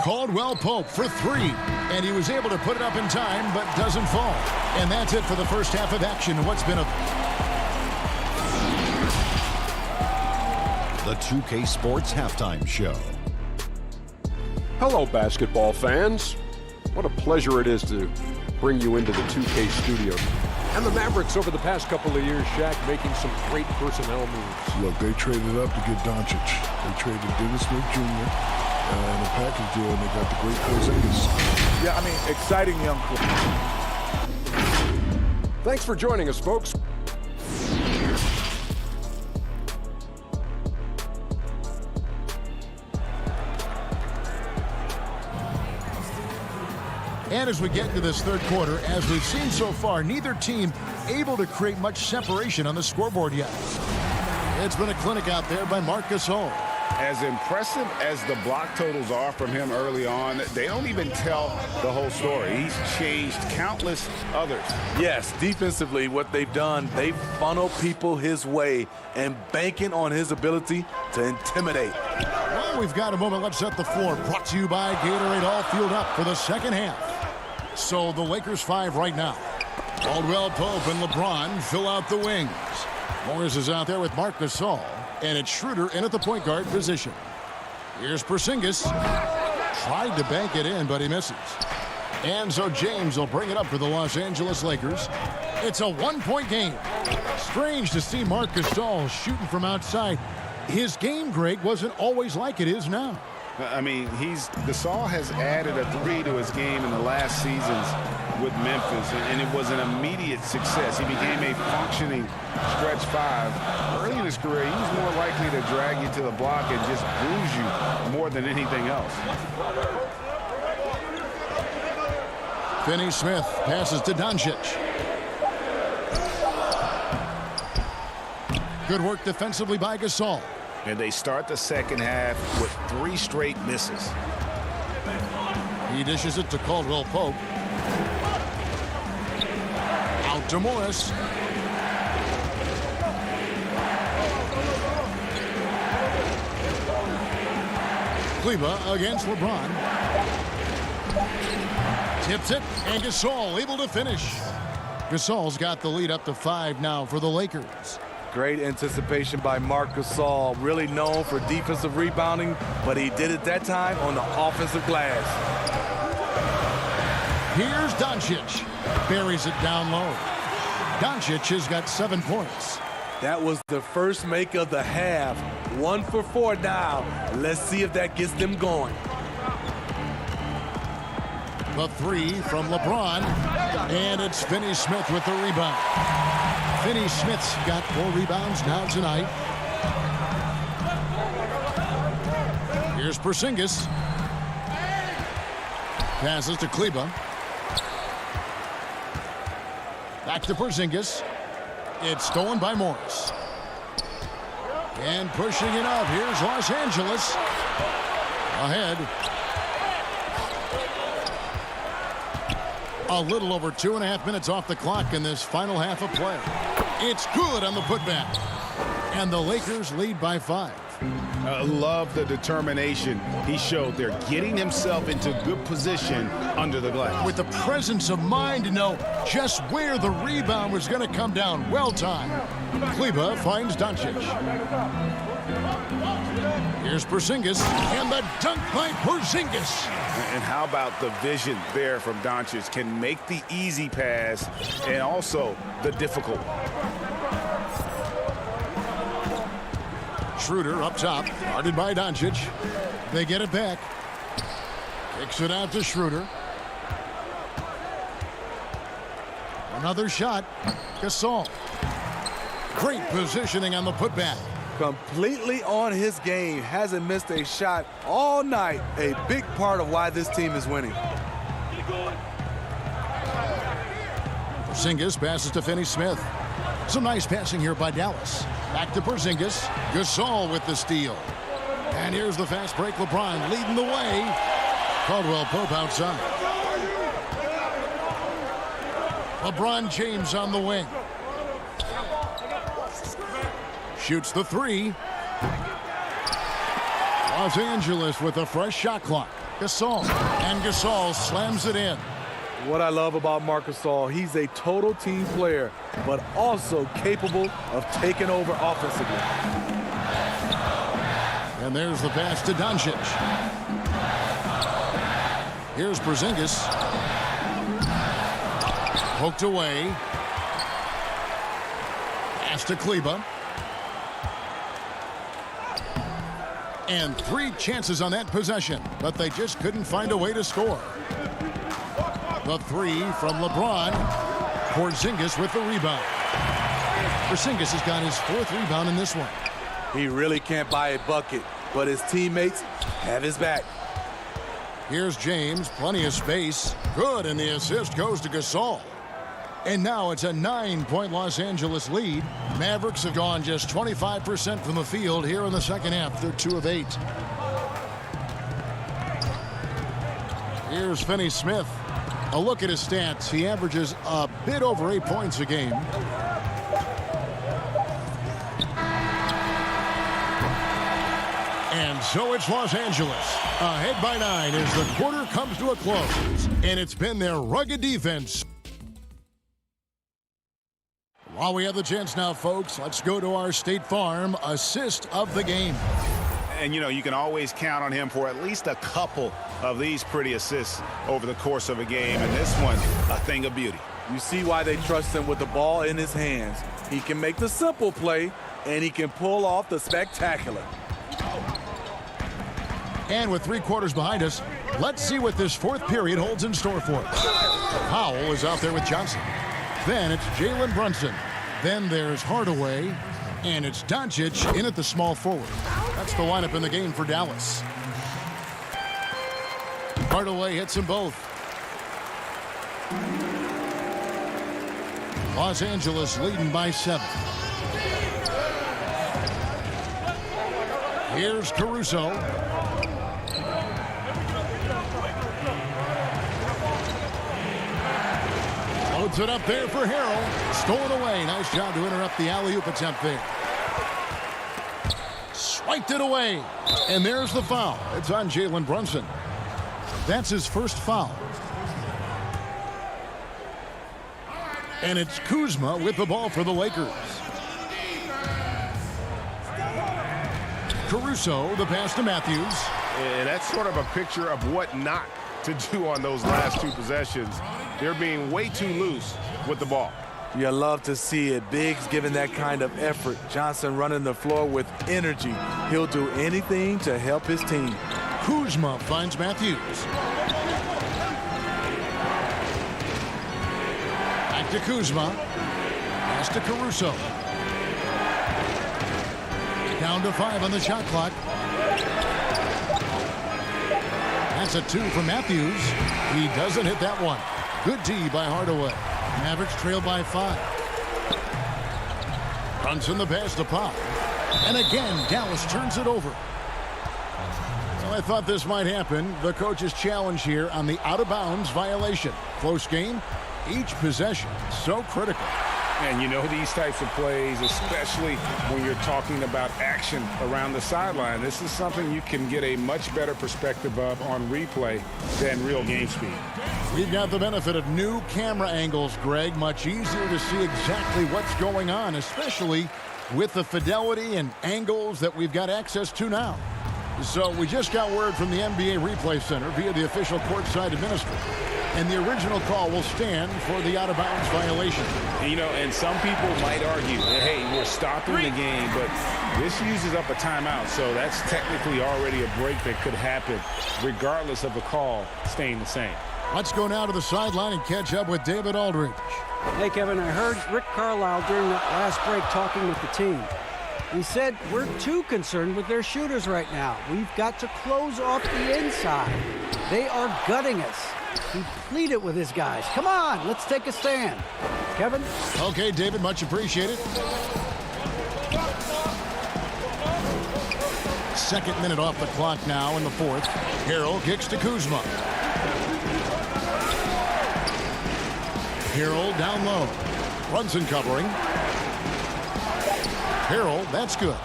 Caldwell Pope for 3, and he was able to put it up in time, but doesn't fall. And that's it for the first half of action. What's been a... The 2K Sports Halftime Show. Hello, basketball fans. What a pleasure it is to bring you into the 2K studio. And the Mavericks over the past couple of years, Shaq, making some great personnel moves. Look, they traded up to get Doncic. They traded Dennis Smith Jr. And a package deal, and they got the great Porzingis. Yeah, I mean, exciting young player. Thanks for joining us, folks. And as we get into this third quarter, as we've seen so far, neither team able to create much separation on the scoreboard yet. It's been a clinic out there by Marc Gasol. As impressive as the block totals are from him early on, they don't even tell the whole story. He's changed countless others. Yes, defensively, what they've done, they've funneled people his way and banking on his ability to intimidate. Well, we've got a moment. Let's set the floor. Brought to you by Gatorade. All fueled up for the second half. So the Lakers 5 right now. Caldwell Pope and LeBron fill out the wings. Morris is out there with Marc Gasol. And it's Schroeder in at the point guard position. Here's Porzingis. Tried to bank it in, but he misses. And so James will bring it up for the Los Angeles Lakers. It's a 1-point game. Strange to see Marc Gasol shooting from outside. His game, Greg, wasn't always like it is now. I mean, Gasol has added a 3 to his game in the last seasons with Memphis, and it was an immediate success. He became a functioning stretch 5. Early in his career, he was more likely to drag you to the block and just bruise you more than anything else. Finney Smith passes to Doncic. Good work defensively by Gasol. And they start the second half with 3 straight misses. He dishes it to Caldwell Pope. Out to Morris. Kleber against LeBron. Tips it, and Gasol able to finish. Gasol's got the lead up to 5 now for the Lakers. Great anticipation by Marc Gasol, really known for defensive rebounding, but he did it that time on the offensive glass. Here's Doncic. Buries it down low. Doncic has got 7 points. That was the first make of the half. 1 for 4 now. Let's see if that gets them going. The 3 from LeBron. And it's Finney Smith with the rebound. Finney Smith's got 4 rebounds now tonight. Here's Porzingis. Passes to Kleber. Back to Porzingis. It's stolen by Morris. And pushing it up. Here's Los Angeles. Ahead. A little over 2.5 minutes off the clock in this final half of play. It's good on the putback. And the Lakers lead by 5. Love the determination he showed there, getting himself into good position under the glass. With the presence of mind to know just where the rebound was going to come down. Well timed. Kleber finds Doncic. Here's Porzingis, and the dunk by Porzingis. And how about the vision there from Doncic? Can make the easy pass and also the difficult one. Schroeder up top, guarded by Doncic. They get it back. Kicks it out to Schroeder. Another shot. Gasol. Great positioning on the putback. Completely on his game. Hasn't missed a shot all night. A big part of why this team is winning. Porzingis passes to Finney Smith. Some nice passing here by Dallas. Back to Porzingis. Gasol with the steal. And here's the fast break. LeBron leading the way. Caldwell Pope outside. LeBron James on the wing. Shoots the 3. Los Angeles with a fresh shot clock. Gasol. And Gasol slams it in. What I love about Marc Gasol, he's a total team player, but also capable of taking over offensively. And there's the pass to Doncic. Here's Porzingis. Poked away. Pass to Kleber. And 3 chances on that possession, but they just couldn't find a way to score. The 3 from LeBron. Porzingis with the rebound. Porzingis has got his 4th rebound in this one. He really can't buy a bucket, but his teammates have his back. Here's James, plenty of space. Good, and the assist goes to Gasol. And now it's a 9-point Los Angeles lead. Mavericks have gone just 25% from the field here in the second half. They're 2 of 8. Here's Finney Smith. A look at his stats. He averages a bit over 8 points a game. And so it's Los Angeles ahead by 9 as the quarter comes to a close. And it's been their rugged defense. While we have the chance now, folks, let's go to our State Farm assist of the game. And, you know, you can always count on him for at least a couple of these pretty assists over the course of a game. And this one, a thing of beauty. You see why they trust him with the ball in his hands. He can make the simple play, and he can pull off the spectacular. And with 3 quarters behind us, let's see what this 4th period holds in store for us. Powell is out there with Johnson. Then it's Jalen Brunson. Then there's Hardaway. And it's Doncic in at the small forward. That's the lineup in the game for Dallas. Hardaway hits them both. Los Angeles leading by 7. Here's Caruso. Loads it up there for Harrell. Stolen away. Nice job to interrupt the alley-oop attempt there. Swiped it away. And there's the foul. It's on Jalen Brunson. That's his first foul. And it's Kuzma with the ball for the Lakers. Caruso, the pass to Matthews. And that's sort of a picture of what not to do on those last two possessions. They're being way too loose with the ball. You love to see it. Biggs giving that kind of effort. Johnson running the floor with energy. He'll do anything to help his team. Kuzma finds Matthews. Back to Kuzma. Pass to Caruso. Down to 5 on the shot clock. That's a 2 for Matthews. He doesn't hit that one. Good D by Hardaway. Mavericks trail by 5. Brunson the pass to Pop. And again, Dallas turns it over. Well, I thought this might happen. The coach's challenge here on the out-of-bounds violation. Close game. Each possession so critical. And you know these types of plays, especially when you're talking about action around the sideline, this is something you can get a much better perspective of on replay than real game speed. We've got the benefit of new camera angles, Greg. Much easier to see exactly what's going on, especially with the fidelity and angles that we've got access to now. So we just got word from the NBA Replay Center via the official courtside administrator. And the original call will stand for the out-of-bounds violation. You know, and some people might argue that, hey, we're stopping the game, but this uses up a timeout, so that's technically already a break that could happen regardless of the call staying the same. Let's go now to the sideline and catch up with David Aldridge. Hey, Kevin, I heard Rick Carlisle during that last break talking with the team. He said, we're too concerned with their shooters right now. We've got to close off the inside. They are gutting us. He pleaded with his guys. Come on, let's take a stand. Kevin? Okay, David, much appreciated. Second minute off the clock now in the fourth. Harrell kicks to Kuzma. Harrell down low. Brunson covering. Harrell, that's good.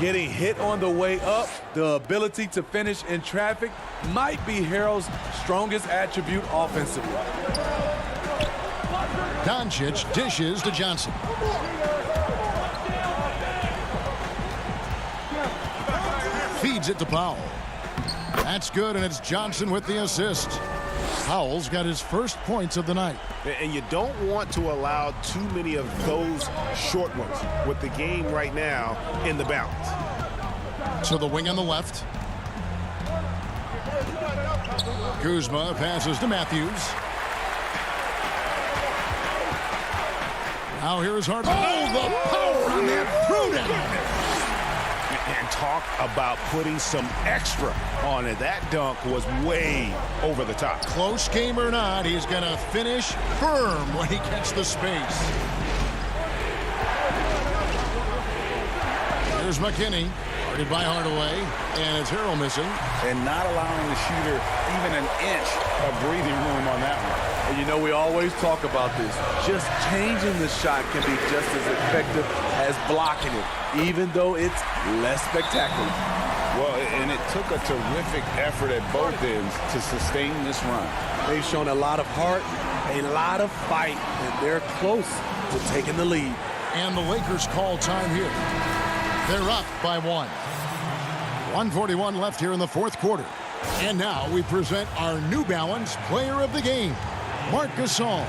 Getting hit on the way up, the ability to finish in traffic might be Harrell's strongest attribute offensively. Doncic dishes to Johnson. Feeds it to Powell. That's good, and it's Johnson with the assist. Powell's got his first points of the night. And you don't want to allow too many of those short ones with the game right now in the balance. So the wing on the left. Kuzma passes to Matthews. Now here's Hardaway. Oh, the power on that throwdown. And talk about putting some extra on it. That dunk was way over the top. Close game or not, he's going to finish firm when he gets the space. Here's McKinney, guarded by Hardaway, and it's Harrell missing. And not allowing the shooter even an inch of breathing room on that one. And you know, we always talk about this. Just changing the shot can be just as effective as blocking it, even though it's less spectacular. Well, and it took a terrific effort at both ends to sustain this run. They've shown a lot of heart, a lot of fight, and they're close to taking the lead. And the Lakers call time here. They're up by 1. 1:41 left here in the fourth quarter. And now we present our New Balance Player of the Game, Marc Gasol.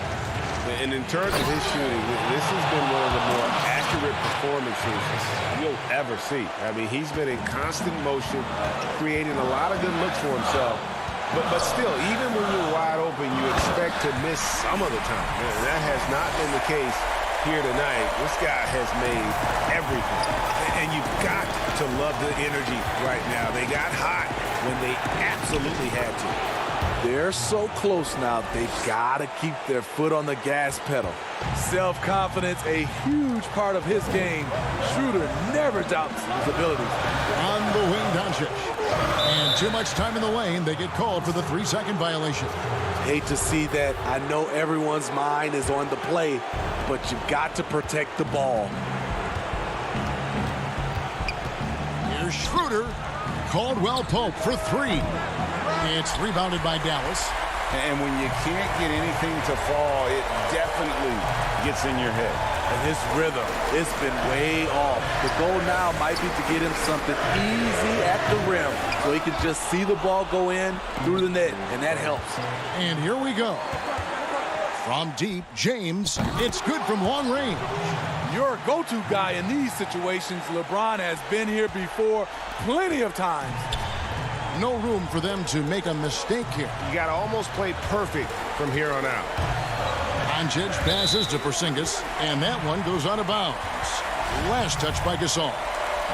And in terms of his shooting, this has been one of the more accurate performances you'll ever see. I mean, he's been in constant motion, creating a lot of good looks for himself. But still, even when you're wide open, you expect to miss some of the time. And that has not been the case here tonight. This guy has made everything. And you've got to love the energy right now. They got hot when they absolutely had to. They're so close now, they've got to keep their foot on the gas pedal. Self-confidence, a huge part of his game. Schroeder never doubts his abilities. On the wing, Doncic. And too much time in the lane, they get called for the 3-second violation. Hate to see that. I know everyone's mind is on the play, but you've got to protect the ball. Here's Schroeder. Caldwell Pope for 3. It's rebounded by Dallas. And when you can't get anything to fall, it definitely gets in your head. And his rhythm, it's been way off. The goal now might be to get him something easy at the rim so he can just see the ball go in through the net, and that helps. And here we go. From deep, James. It's good from long range. Your go-to guy in these situations. LeBron has been here before plenty of times. No room for them to make a mistake here. You got to almost play perfect from here on out. Doncic passes to Porzingis, and that one goes out of bounds. Last touch by Gasol.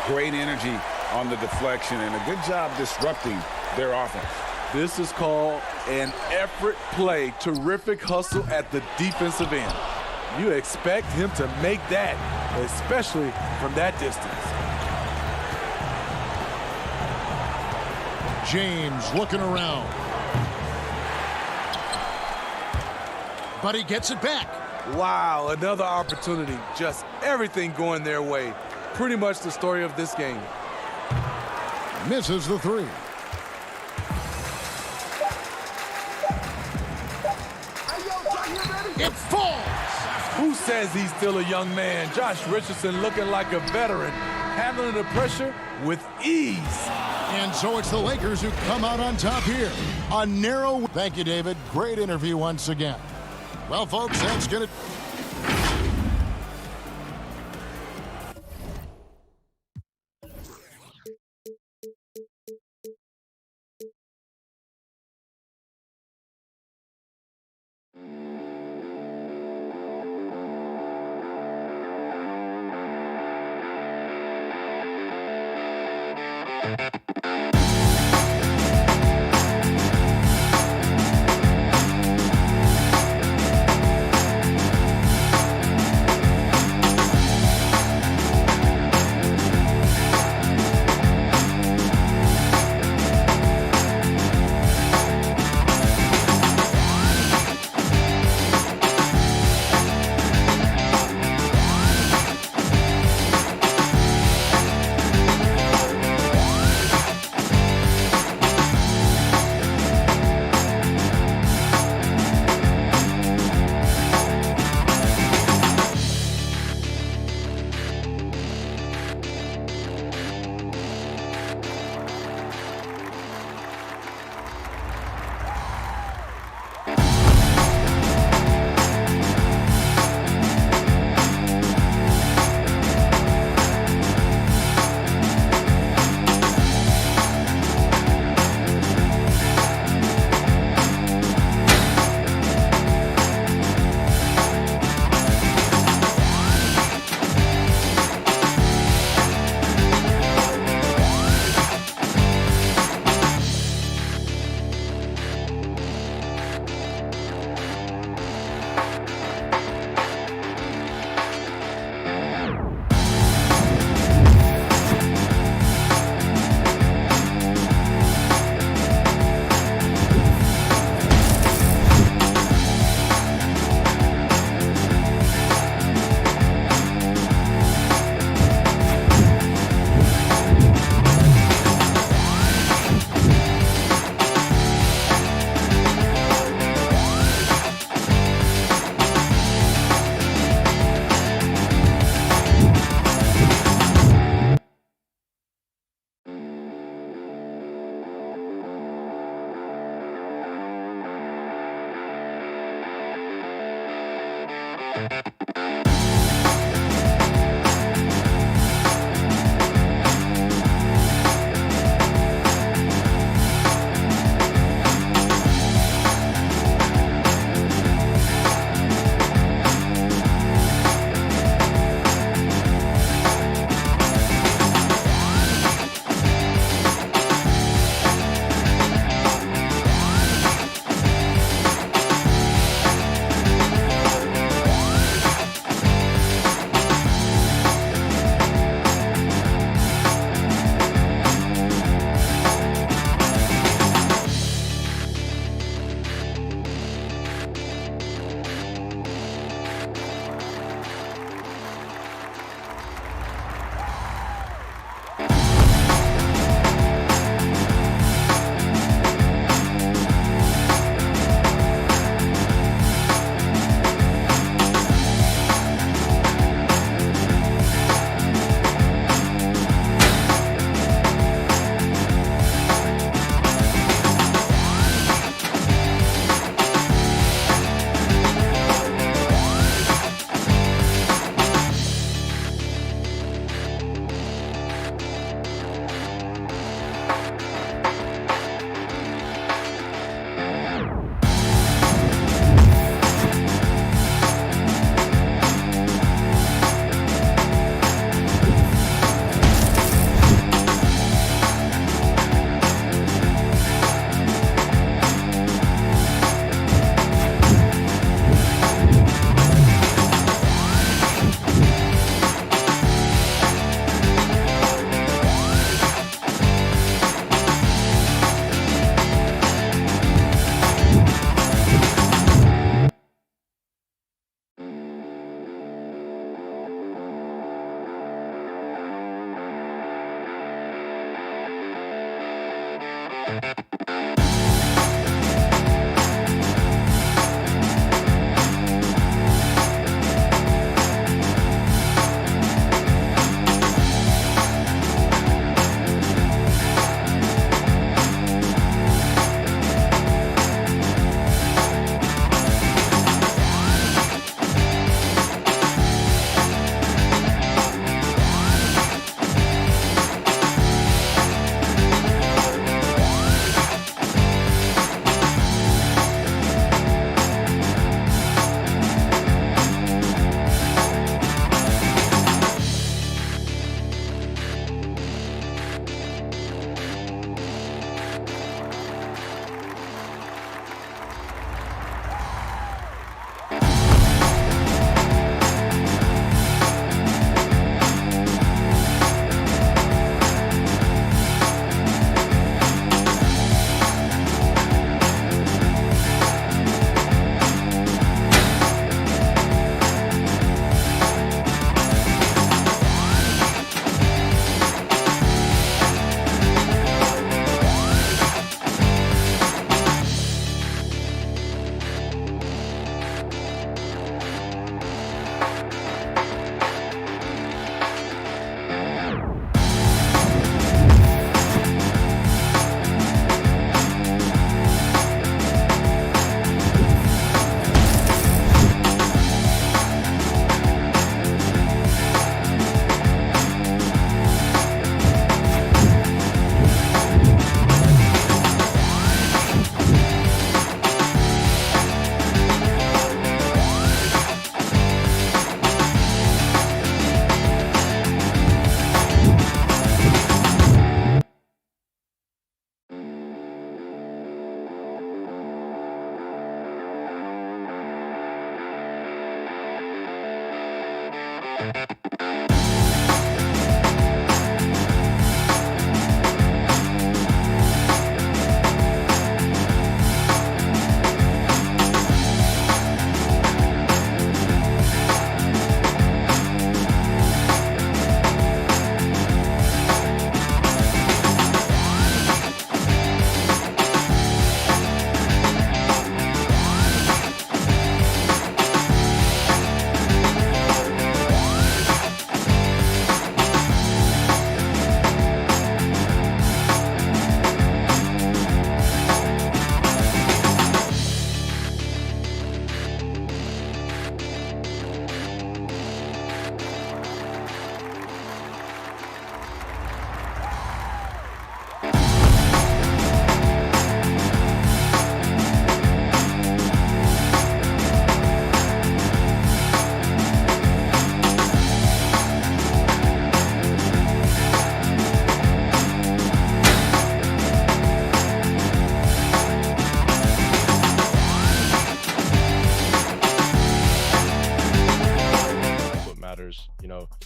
Great energy on the deflection and a good job disrupting their offense. This is called an effort play. Terrific hustle at the defensive end. You expect him to make that, especially from that distance. James looking around. But he gets it back. Wow, another opportunity. Just everything going their way. Pretty much the story of this game. Misses the three. It falls. Who says he's still a young man? Josh Richardson looking like a veteran, handling the pressure with ease. And so it's the Lakers who come out on top here. A narrow... Thank you, David. Great interview once again. Well, folks, that's going to...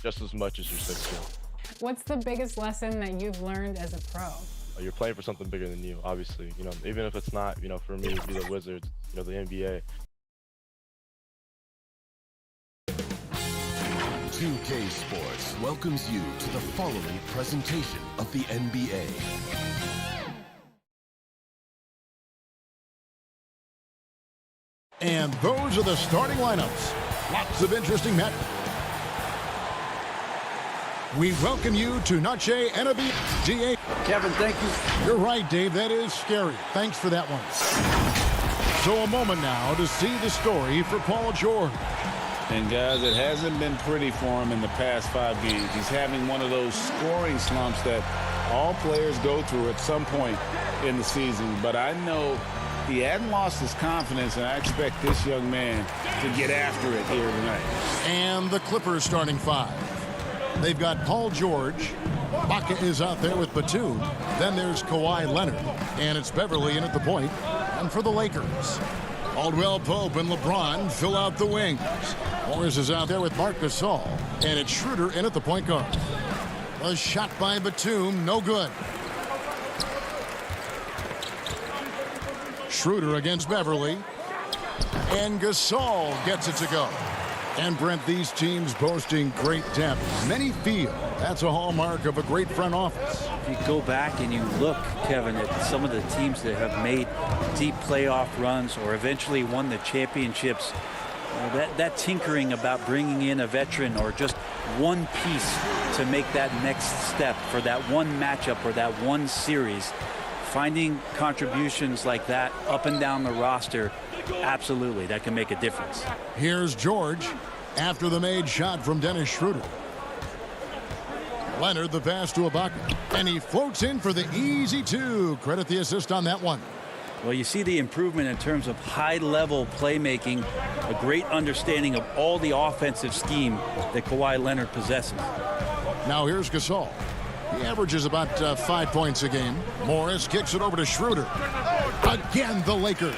just as much as your 6'2". What's the biggest lesson that you've learned as a pro? You're playing for something bigger than you, obviously. Even if it's not, for me, it'd be the Wizards, the NBA. 2K Sports welcomes you to the following presentation of the NBA. And those are the starting lineups. Lots of interesting match. We welcome you to Noche NBA. Kevin, thank you. You're right, Dave. That is scary. Thanks for that one. So a moment now to see the story for Paul George. And guys, it hasn't been pretty for him in the past 5 games. He's having one of those scoring slumps that all players go through at some point in the season. But I know he hadn't lost his confidence, and I expect this young man to get after it here tonight. And the Clippers starting 5. They've got Paul George. Baca is out there with Batum. Then there's Kawhi Leonard. And it's Beverly in at the point. And for the Lakers, Caldwell Pope and LeBron fill out the wings. Morris is out there with Marc Gasol. And it's Schroeder in at the point guard. A shot by Batum, no good. Schroeder against Beverly. And Gasol gets it to go. And Brent, these teams boasting great depth. Many feel that's a hallmark of a great front office. If you go back and you look, Kevin, at some of the teams that have made deep playoff runs or eventually won the championships, that tinkering about bringing in a veteran or just one piece to make that next step for that one matchup or that one series, finding contributions like that up and down the roster, absolutely, that can make a difference. Here's George after the made shot from Dennis Schroeder. Leonard the pass to Ibaka, and he floats in for the easy two. Credit the assist on that one. Well, you see the improvement in terms of high-level playmaking, a great understanding of all the offensive scheme that Kawhi Leonard possesses. Now here's Gasol. He averages about 5 points a game. Morris kicks it over to Schroeder. Again, the Lakers.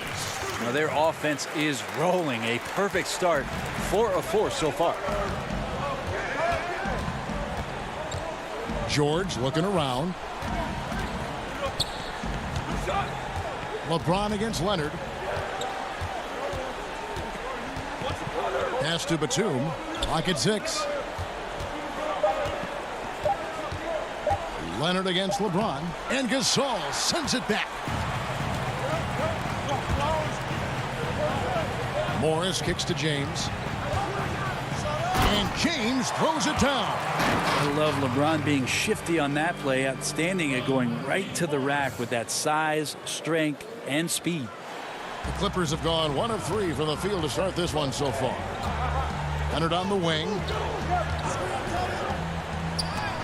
Now their offense is rolling. A perfect start. 4 of 4 so far. George looking around. LeBron against Leonard. Pass to Batum. Clock at 6. Leonard against LeBron. And Gasol sends it back. Morris kicks to James. And James throws it down. I love LeBron being shifty on that play. Outstanding at going right to the rack with that size, strength, and speed. The Clippers have gone 1 of 3 from the field to start this one so far. Leonard on the wing.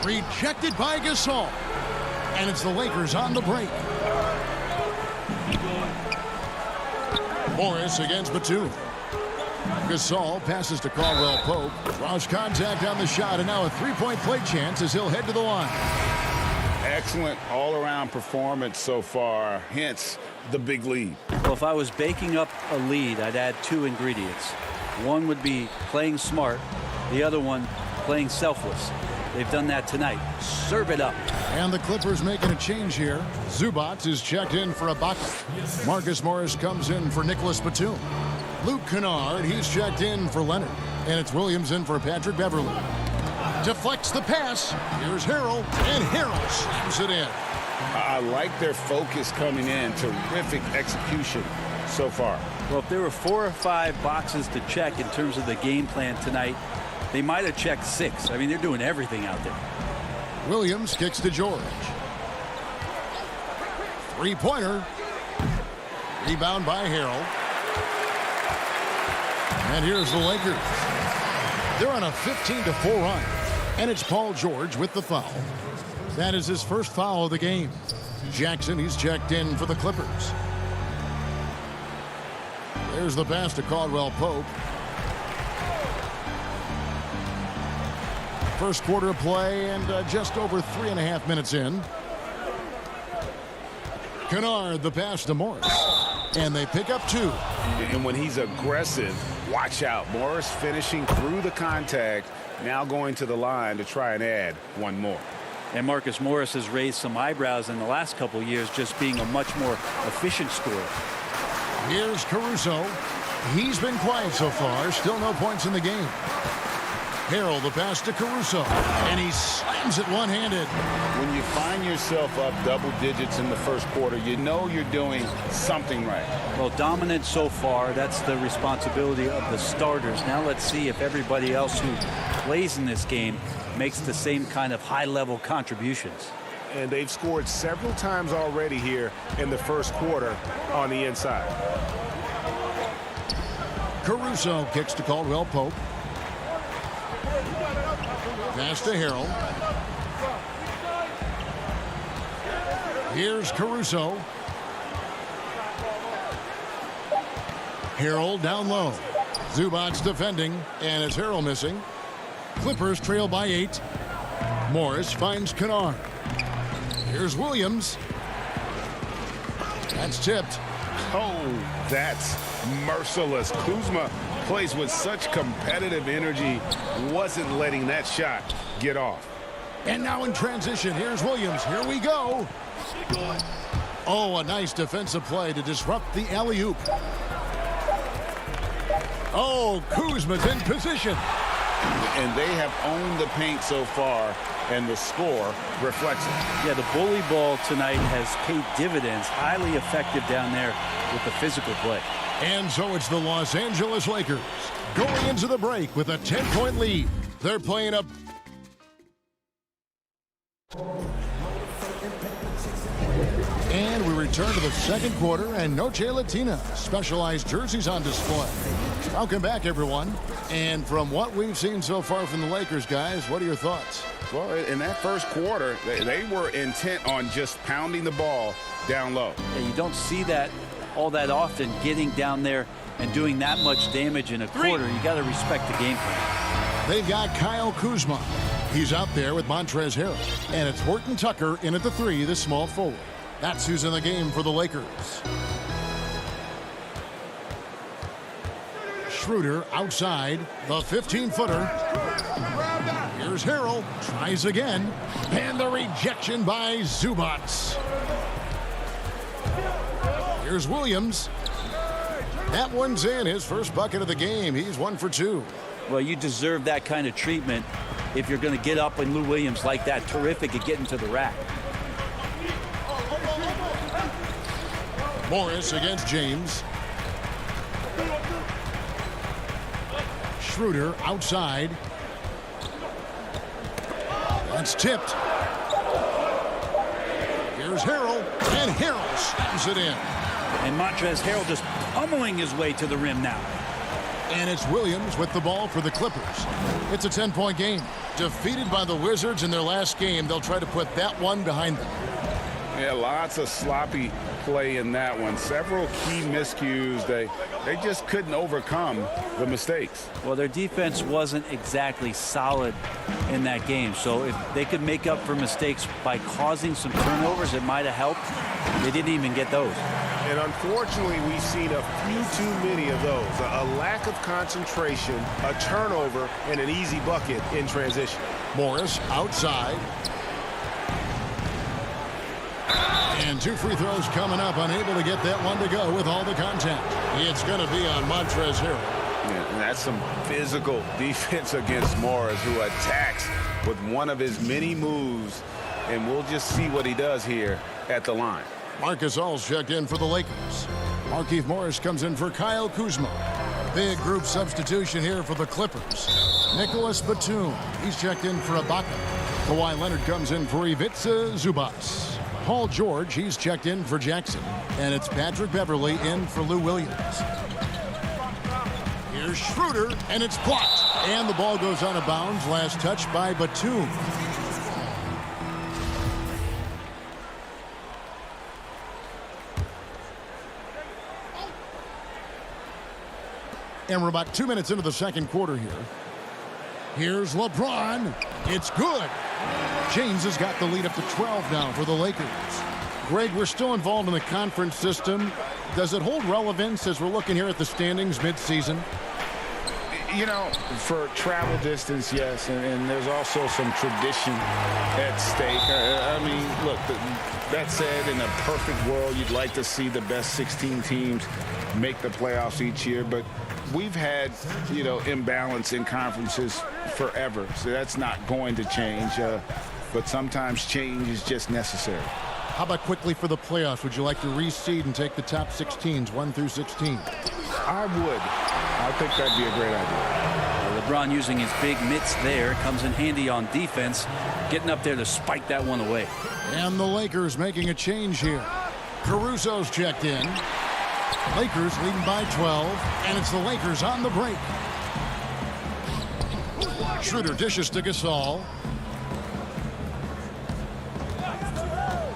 Rejected by Gasol. And it's the Lakers on the break. Morris against Batum. Gasol passes to Carlisle Pope. Draws contact on the shot, and now a three-point play chance as he'll head to the line. Excellent all-around performance so far, hence the big lead. Well, if I was baking up a lead, I'd add 2 ingredients. One would be playing smart. The other one, playing selfless. They've done that tonight. Serve it up. And the Clippers making a change here. Zubac is checked in for Ibaka. Marcus Morris comes in for Nicholas Batum. Luke Kennard, he's checked in for Leonard. And it's Williams in for Patrick Beverly. Deflects the pass. Here's Harrell, and Harrell slams it in. I like their focus coming in. Terrific execution so far. Well, if there were 4 or 5 boxes to check in terms of the game plan tonight, they might have checked 6. I mean, they're doing everything out there. Williams kicks to George. Three-pointer. Rebound by Harrell. And here's the Lakers. They're on a 15-4 run. And it's Paul George with the foul. That is his first foul of the game. Jackson, he's checked in for the Clippers. There's the pass to Caldwell Pope. First quarter of play and just over 3.5 minutes in. Kennard, the pass to Morris. And they pick up 2. And when he's aggressive, watch out. Morris finishing through the contact, now going to the line to try and add 1 more. And Marcus Morris has raised some eyebrows in the last couple of years, just being a much more efficient scorer. Here's Caruso. He's been quiet so far. Still no points in the game. Harrell, the pass to Caruso. And he slams it one-handed. When you find yourself up double digits in the first quarter, you know you're doing something right. Well, dominant so far. That's the responsibility of the starters. Now let's see if everybody else who plays in this game makes the same kind of high-level contributions. And they've scored several times already here in the first quarter on the inside. Caruso kicks to Caldwell Pope. Pass to Harrell. Here's Caruso. Harrell down low. Zubac defending, and it's Harrell missing. Clippers trail by 8. Morris finds Kennard. Here's Williams. That's tipped. Oh, that's merciless. Kuzma plays with such competitive energy, wasn't letting that shot get off. And now in transition, here's Williams. Here we go. Oh, a nice defensive play to disrupt the alley-oop. Oh, Kuzma's in position. And they have owned the paint so far, and the score reflects it. Yeah, the bully ball tonight has paid dividends. Highly effective down there with the physical play. And so it's the Los Angeles Lakers going into the break with a 10-point lead. They're playing a... And we return to the second quarter, and Noche Latina specialized jerseys on display. Welcome back, everyone. And from what we've seen so far from the Lakers, guys, what are your thoughts? Well, in that first quarter, they were intent on just pounding the ball down low. Yeah, you don't see that all that often, getting down there and doing that much damage in a quarter. You got to respect the game plan. They've got Kyle Kuzma. He's out there with Montrezl Harrell. And it's Horton Tucker in at the 3, the small forward. That's who's in the game for the Lakers. Schroeder outside, the 15-footer. Here's Harrell, tries again, and the rejection by Zubac. Here's Williams. That one's in, his first bucket of the game. He's 1 for 2. Well, you deserve that kind of treatment if you're going to get up in Lou Williams like that. Terrific at getting to the rack. Morris against James. Schroeder outside. That's tipped. Here's Harrell, and Harrell slams it in. And Montrezl Harrell just pummeling his way to the rim now. And it's Williams with the ball for the Clippers. It's a 10-point game. Defeated by the Wizards in their last game, they'll try to put that one behind them. Yeah, lots of sloppy play in that one. Several key miscues. They just couldn't overcome the mistakes. Well, their defense wasn't exactly solid in that game. So if they could make up for mistakes by causing some turnovers, it might have helped. They didn't even get those. And unfortunately, we've seen a few too many of those. A lack of concentration, a turnover, and an easy bucket in transition. Morris outside. And 2 free throws coming up, unable to get that one to go with all the contact. It's going to be on Montrezl Harrell. Yeah, and that's some physical defense against Morris, who attacks with one of his many moves. And we'll just see what he does here at the line. Marc Gasol's checked in for the Lakers. Markieff Morris comes in for Kyle Kuzma. Big group substitution here for the Clippers. Nicholas Batum, he's checked in for Ibaka. Kawhi Leonard comes in for Ivica Zubac. Paul George, he's checked in for Jackson. And it's Patrick Beverley in for Lou Williams. Here's Schroeder, and it's blocked. And the ball goes out of bounds. Last touch by Batum. And we're about 2 minutes into the second quarter here. Here's LeBron. It's good. James has got the lead up to 12 now for the Lakers. Greg, we're still involved in the conference system. Does it hold relevance as we're looking here at the standings midseason? You know, for travel distance, yes, and there's also some tradition at stake. I mean, look, that said, in a perfect world, you'd like to see the best 16 teams make the playoffs each year, but we've had, you know, imbalance in conferences forever, so that's not going to change. But sometimes change is just necessary. How about quickly for the playoffs? Would you like to reseed and take the top 16s, 1 through 16? I would. I think that'd be a great idea. LeBron using his big mitts there comes in handy on defense, getting up there to spike that one away. And the Lakers making a change here. Caruso's checked in. Lakers leading by 12, and it's the Lakers on the break. Schroeder dishes to Gasol.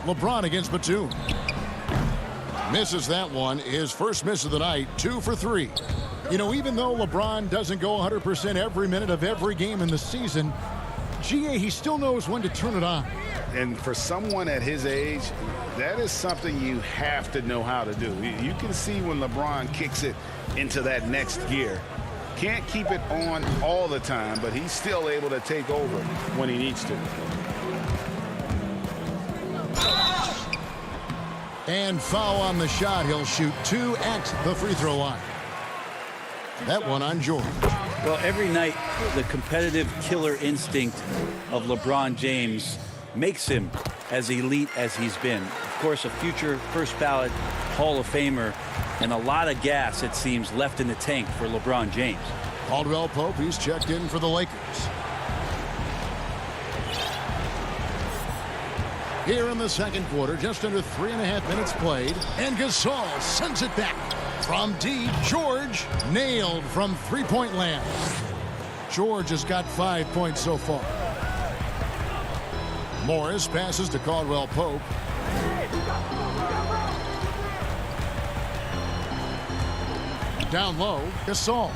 LeBron against Batum. Misses that one. His first miss of the night, 2 for 3. You know, even though LeBron doesn't go 100% every minute of every game in the season, GA, he still knows when to turn it on. And for someone at his age, that is something you have to know how to do. You can see when LeBron kicks it into that next gear. Can't keep it on all the time, but he's still able to take over when he needs to. And foul on the shot. He'll shoot 2 at the free throw line. That one on George. Well, every night, the competitive killer instinct of LeBron James makes him as elite as he's been. Of course, a future first ballot Hall of Famer, and a lot of gas, it seems, left in the tank for LeBron James. Caldwell Pope, he's checked in for the Lakers. Here in the second quarter, just under 3.5 minutes played, and Gasol sends it back. From deep, George nailed from three-point land. George has got 5 points so far. Morris passes to Caldwell Pope. Down low, Gasol.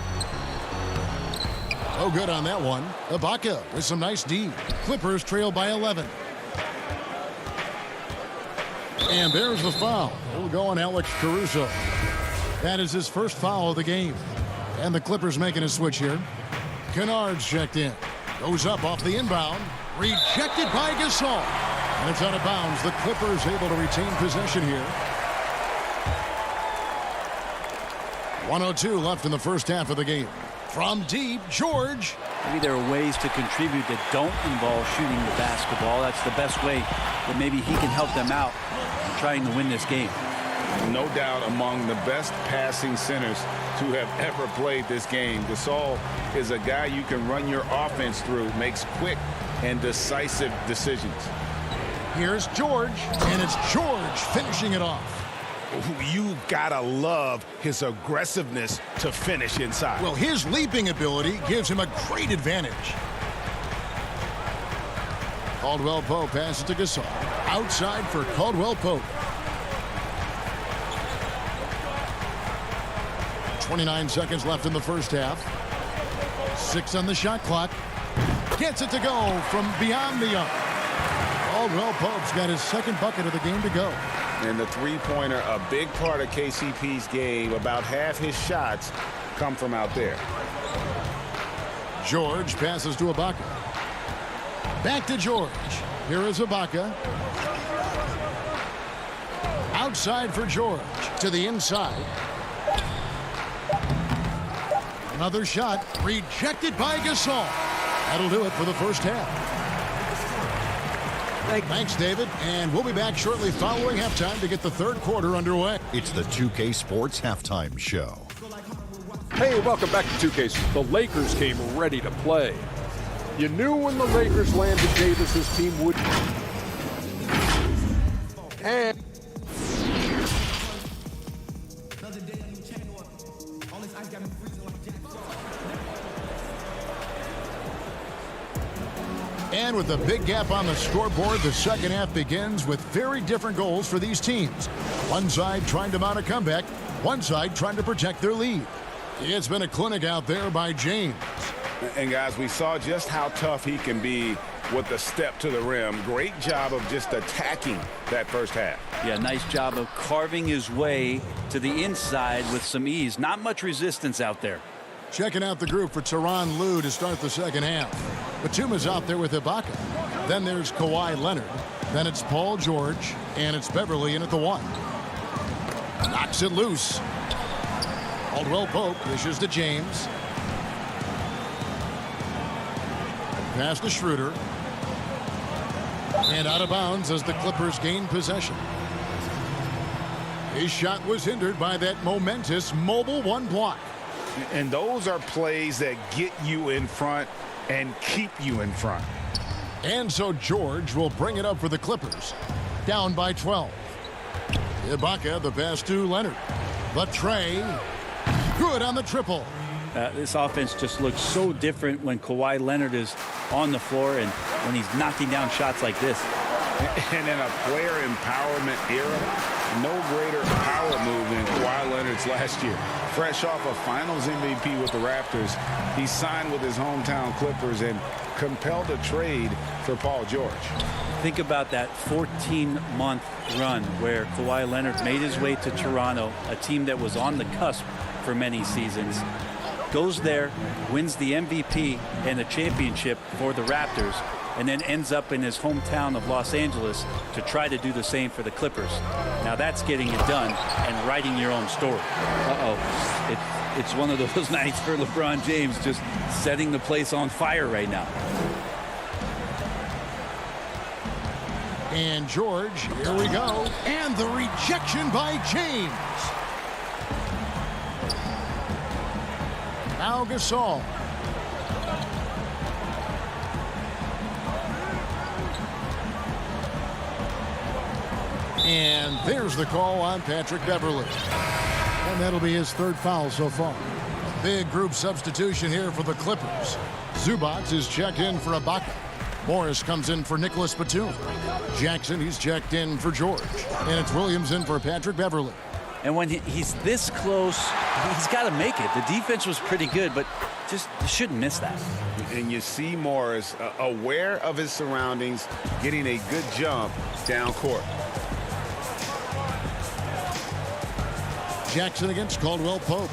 Oh, good on that one. Ibaka with some nice D. Clippers trail by 11. And there's the foul. It'll go on Alex Caruso. That is his first foul of the game. And the Clippers making a switch here. Kennard's checked in. Goes up off the inbound. Rejected by Gasol. And it's out of bounds. The Clippers able to retain possession here. 1:02 left in the first half of the game. From deep, George. Maybe there are ways to contribute that don't involve shooting the basketball. That's the best way that maybe he can help them out in trying to win this game. No doubt among the best passing centers to have ever played this game. Gasol is a guy you can run your offense through, makes quick and decisive decisions. Here's George, and it's George finishing it off. You gotta love his aggressiveness to finish inside. Well, his leaping ability gives him a great advantage. Caldwell Pope passes to Gasol. Outside for Caldwell Pope. 29 seconds left in the first half. 6 on the shot clock. Gets it to go from beyond the arc. Caldwell Pope's got his second bucket of the game to go. And the three-pointer, a big part of KCP's game. About half his shots come from out there. George passes to Ibaka. Back to George. Here is Ibaka. Outside for George. To the inside. Another shot. Rejected by Gasol. That'll do it for the first half. Thanks, David. And we'll be back shortly following halftime to get the third quarter underway. It's the 2K Sports Halftime Show. Hey, welcome back to 2K. The Lakers came ready to play. You knew when the Lakers landed Davis's team would. And And with a big gap on the scoreboard, the second half begins with very different goals for these teams. One side trying to mount a comeback, one side trying to protect their lead. It's been a clinic out there by James. And guys, we saw just how tough he can be with the step to the rim. Great job of just attacking that first half. Yeah, nice job of carving his way to the inside with some ease. Not much resistance out there. Checking out the group for Tyronn Lue to start the second half. Batuma's out there with Ibaka. Then there's Kawhi Leonard. Then it's Paul George. And it's Beverly in at the 1. Knocks it loose. Caldwell Pope dishes to James. Pass to Schroeder. And out of bounds as the Clippers gain possession. His shot was hindered by that momentous mobile one block. And those are plays that get you in front and keep you in front. And so George will bring it up for the Clippers. Down by 12. Ibaka, the pass to Leonard. The tray. Good on the triple. This offense just looks so different when Kawhi Leonard is on the floor and when he's knocking down shots like this. And in a player empowerment era, no greater power move than Kawhi Leonard's last year. Fresh off a Finals MVP with the Raptors, he signed with his hometown Clippers and compelled a trade for Paul George. Think about that 14-month run where Kawhi Leonard made his way to Toronto, a team that was on the cusp for many seasons. Goes there, wins the MVP and a championship for the Raptors, and then ends up in his hometown of Los Angeles to try to do the same for the Clippers. Now that's getting it done and writing your own story. it's one of those nights for LeBron James, just setting the place on fire right now. And George, here we go. And the rejection by James. Now Gasol. And there's the call on Patrick Beverley. And that'll be his third foul so far. Big group substitution here for the Clippers. Zubac is checked in for Ibaka. Morris comes in for Nicholas Batum. Jackson, he's checked in for George. And it's Williams in for Patrick Beverley. And when he's this close, he's got to make it. The defense was pretty good, but just shouldn't miss that. And you see Morris aware of his surroundings, getting a good jump down court. Jackson against Caldwell Pope.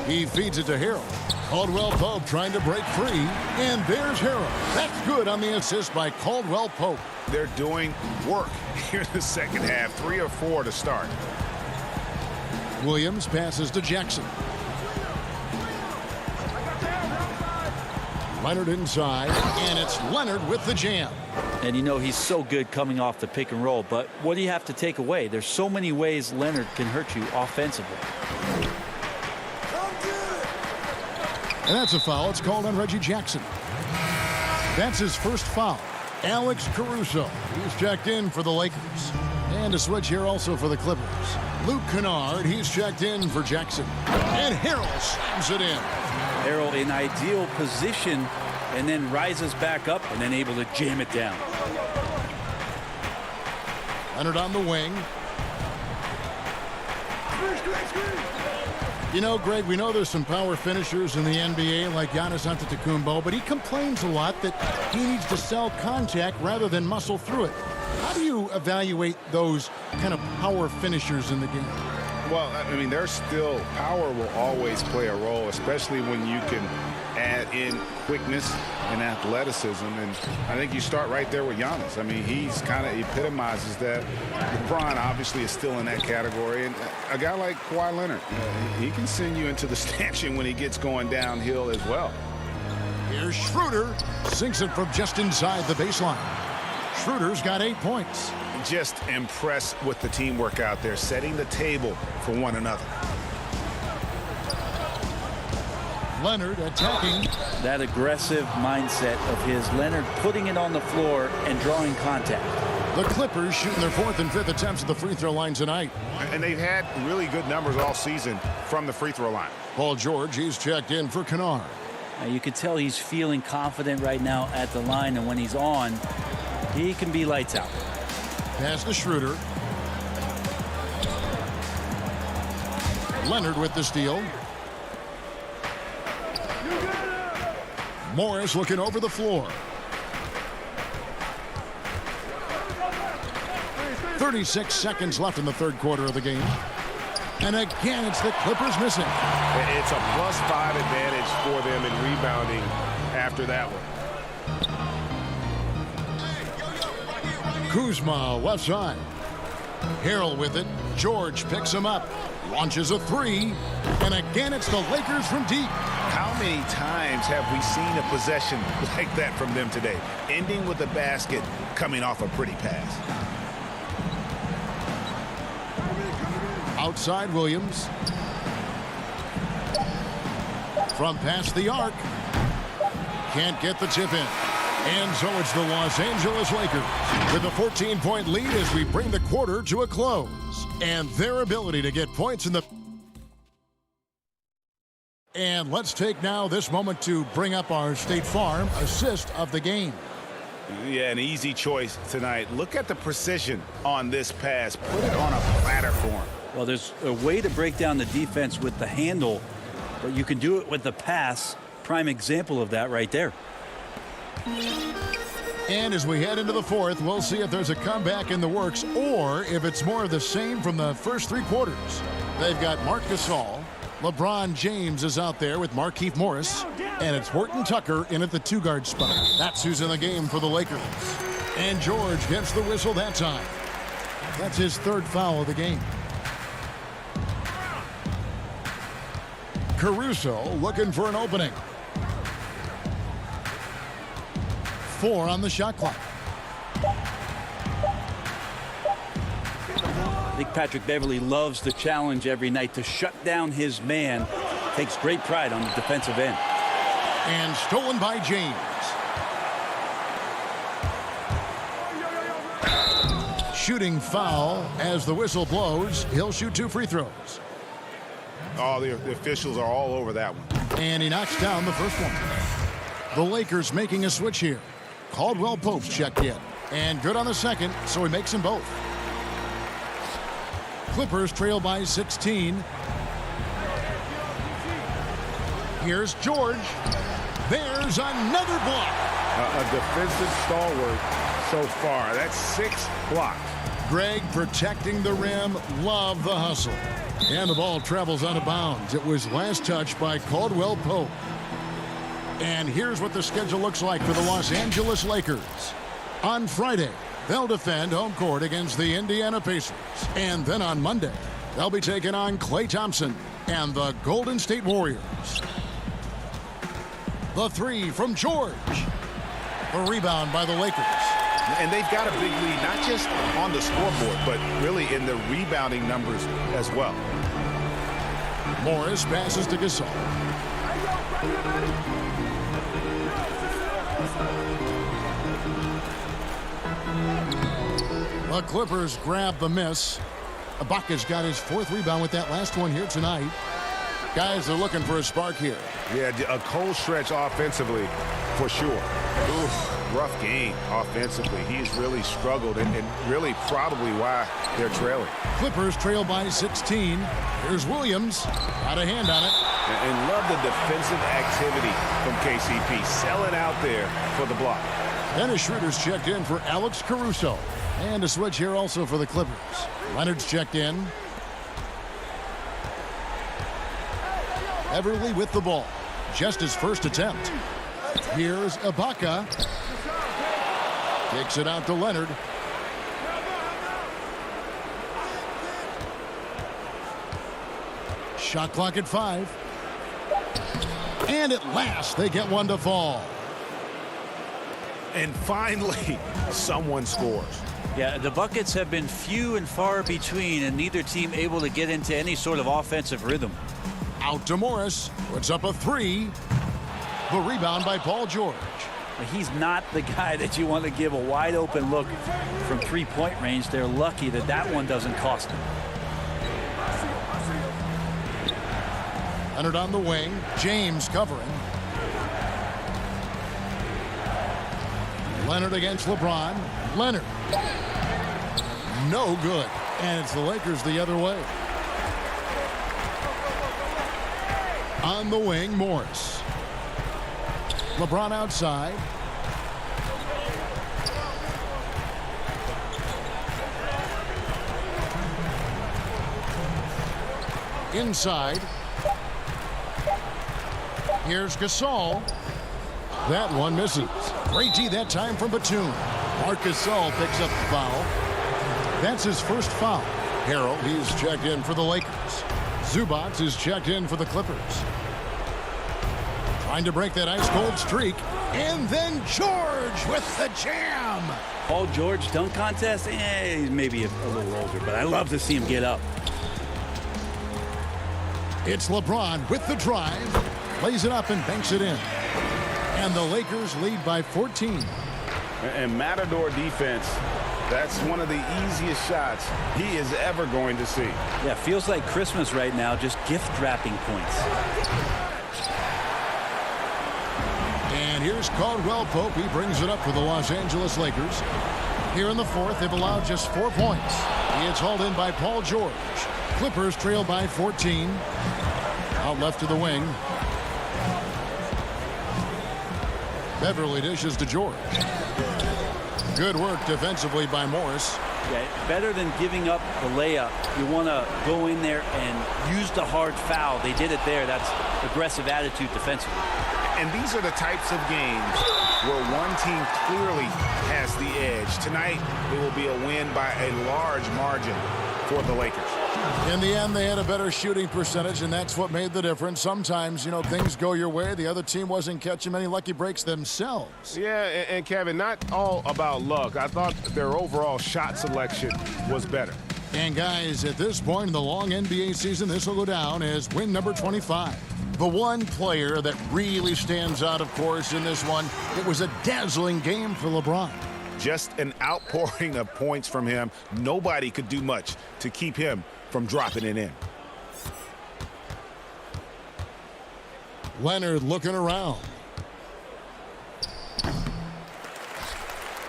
He feeds it to Harrell. Caldwell Pope trying to break free. And there's Harrell. That's good on the assist by Caldwell Pope. They're doing work here in the second half. 3 or 4 to start. Williams passes to Jackson. Leonard inside, and it's Leonard with the jam. And you know he's so good coming off the pick and roll, but what do you have to take away? There's so many ways Leonard can hurt you offensively. And that's a foul. It's called on Reggie Jackson. That's his first foul. Alex Caruso, he's checked in for the Lakers. And a switch here also for the Clippers. Luke Kennard, he's checked in for Jackson. And Harrell slams it in. Harrell in ideal position and then rises back up and then able to jam it down. Leonard on the wing. You know, Greg, we know there's some power finishers in the NBA like Giannis Antetokounmpo, but he complains a lot that he needs to sell contact rather than muscle through it. How do you evaluate those kind of power finishers in the game? Well, I mean, there's still power will always play a role, especially when you can add in quickness and athleticism. And I think you start right there with Giannis. I mean, he's kind of epitomizes that. LeBron obviously is still in that category. And a guy like Kawhi Leonard, he can send you into the stanchion when he gets going downhill as well. Here's Schroeder. Sinks it from just inside the baseline. Schroeder's got 8 points. Just impressed with the teamwork out there, setting the table for one another. Leonard attacking. That aggressive mindset of his. Leonard putting it on the floor and drawing contact. The Clippers shooting their 4th and 5th attempts at the free throw line tonight. And they've had really good numbers all season from the free throw line. Paul George, he's checked in for Kennard. Now you can tell he's feeling confident right now at the line, and when he's on, he can be lights out. Pass to Schroeder. Leonard with the steal. Morris looking over the floor. 36 seconds left in the third quarter of the game. And again, it's the Clippers missing. It's a +5 advantage for them in rebounding after that one. Kuzma, left side. Harrell with it. George picks him up. Launches a 3. And again, it's the Lakers from deep. How many times have we seen a possession like that from them today? Ending with a basket, coming off a pretty pass. Outside Williams. From past the arc. Can't get the tip in. And so it's the Los Angeles Lakers with a 14-point lead as we bring the quarter to a close. And their ability to get points in the... And let's take now this moment to bring up our State Farm assist of the game. Yeah, an easy choice tonight. Look at the precision on this pass. Put it on a platter for him. Well, there's a way to break down the defense with the handle, but you can do it with the pass. Prime example of that right there. And as we head into the fourth, we'll see if there's a comeback in the works or if it's more of the same from the first 3 quarters. They've got Marc Gasol. LeBron James is out there with Markieff Morris. And it's Horton Tucker in at the 2-guard spot. That's who's in the game for the Lakers. And George gets the whistle that time. That's his 3rd foul of the game. Caruso looking for an opening. 4 on the shot clock. I think Patrick Beverley loves the challenge every night to shut down his man. Takes great pride on the defensive end. And stolen by James. Shooting foul as the whistle blows. He'll shoot 2 free throws. Oh, the officials are all over that one. And he knocks down the first one. The Lakers making a switch here. Caldwell Pope's checked in. And good on the second, so he makes them both. Clippers trail by 16. Here's George. There's another block. A defensive stalwart so far. That's 6 blocks. Greg protecting the rim. Love the hustle. And the ball travels out of bounds. It was last touched by Caldwell Pope. And here's what the schedule looks like for the Los Angeles Lakers. On Friday, they'll defend home court against the Indiana Pacers. And then on Monday, they'll be taking on Klay Thompson and the Golden State Warriors. The 3 from George. The rebound by the Lakers. And they've got a big lead, not just on the scoreboard, but really in the rebounding numbers as well. Morris passes to Gasol. The Clippers grab the miss. Ibaka's got his 4th rebound with that last one here tonight. Guys are looking for a spark here. Yeah, a cold stretch offensively for sure. Oof, rough game offensively. He's really struggled and really probably why they're trailing. Clippers trail by 16. Here's Williams. Got a hand on it. And love the defensive activity from KCP. Selling out there for the block. Dennis Schroeder's checked in for Alex Caruso. And a switch here also for the Clippers. Leonard's checked in. Everly with the ball. Just his first attempt. Here's Ibaka. Kicks it out to Leonard. Shot clock at 5. And at last, they get one to fall. And finally, someone scores. Yeah, the buckets have been few and far between, and neither team able to get into any sort of offensive rhythm. Out to Morris. Puts up a 3. The rebound by Paul George. He's not the guy that you want to give a wide open look from 3-point range. They're lucky that that one doesn't cost them. Leonard on the wing. James covering. Leonard against LeBron. Leonard. No good. And it's the Lakers the other way. On the wing, Morris. LeBron outside. Inside. Here's Gasol. That one misses. Great D that time from Batum. Marc Gasol picks up the foul. That's his first foul. Harrell, he's checked in for the Lakers. Zubac is checked in for the Clippers. Trying to break that ice-cold streak. And then George with the jam. Paul George dunk contest? He's maybe a little older, but I love to see him get up. It's LeBron with the drive. Lays it up and banks it in. And the Lakers lead by 14. And Matador defense, that's one of the easiest shots he is ever going to see. Yeah, feels like Christmas right now, just gift wrapping points. And here's Caldwell Pope. He brings it up for the Los Angeles Lakers. Here in the 4th, they've allowed just 4 points. He is hauled in by Paul George. Clippers trail by 14. Out left to the wing. Beverly dishes to George. Good work defensively by Morris. Yeah, better than giving up the layup. You want to go in there and use the hard foul. They did it there. That's aggressive attitude defensively. And these are the types of games where one team clearly has the edge. Tonight, it will be a win by a large margin for the Lakers. In the end, they had a better shooting percentage, and that's what made the difference. Sometimes, you know, things go your way. The other team wasn't catching many lucky breaks themselves. Yeah, and Kevin, not all about luck. I thought their overall shot selection was better. And guys, at this point in the long NBA season, this will go down as win number 25. The one player that really stands out, of course, in this one, it was a dazzling game for LeBron. Just an outpouring of points from him. Nobody could do much to keep him from dropping it in. Leonard looking around.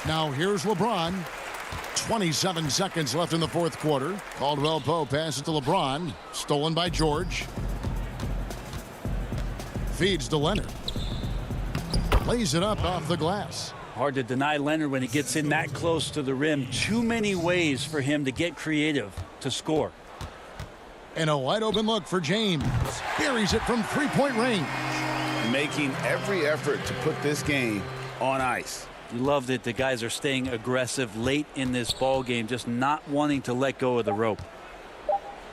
Now here's LeBron. 27 seconds left in the fourth quarter. Caldwell Pope passes to LeBron. Stolen by George. Feeds to Leonard. Lays it up off the glass. Hard to deny Leonard when he gets in that close to the rim. Too many ways for him to get creative to score. And a wide open look for James. Buries it from three-point range. Making every effort to put this game on ice. You love that the guys are staying aggressive late in this ball game, just not wanting to let go of the rope.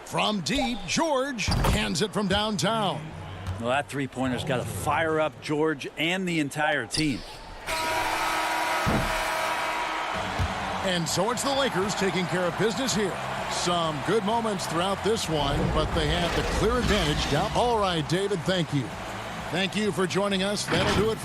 From deep, George hands it from downtown. Well, that three-pointer's got to fire up George and the entire team. And so it's the Lakers taking care of business here. Some good moments throughout this one, but they have the clear advantage down. All right, David, thank you. Thank you for joining us. That'll do it.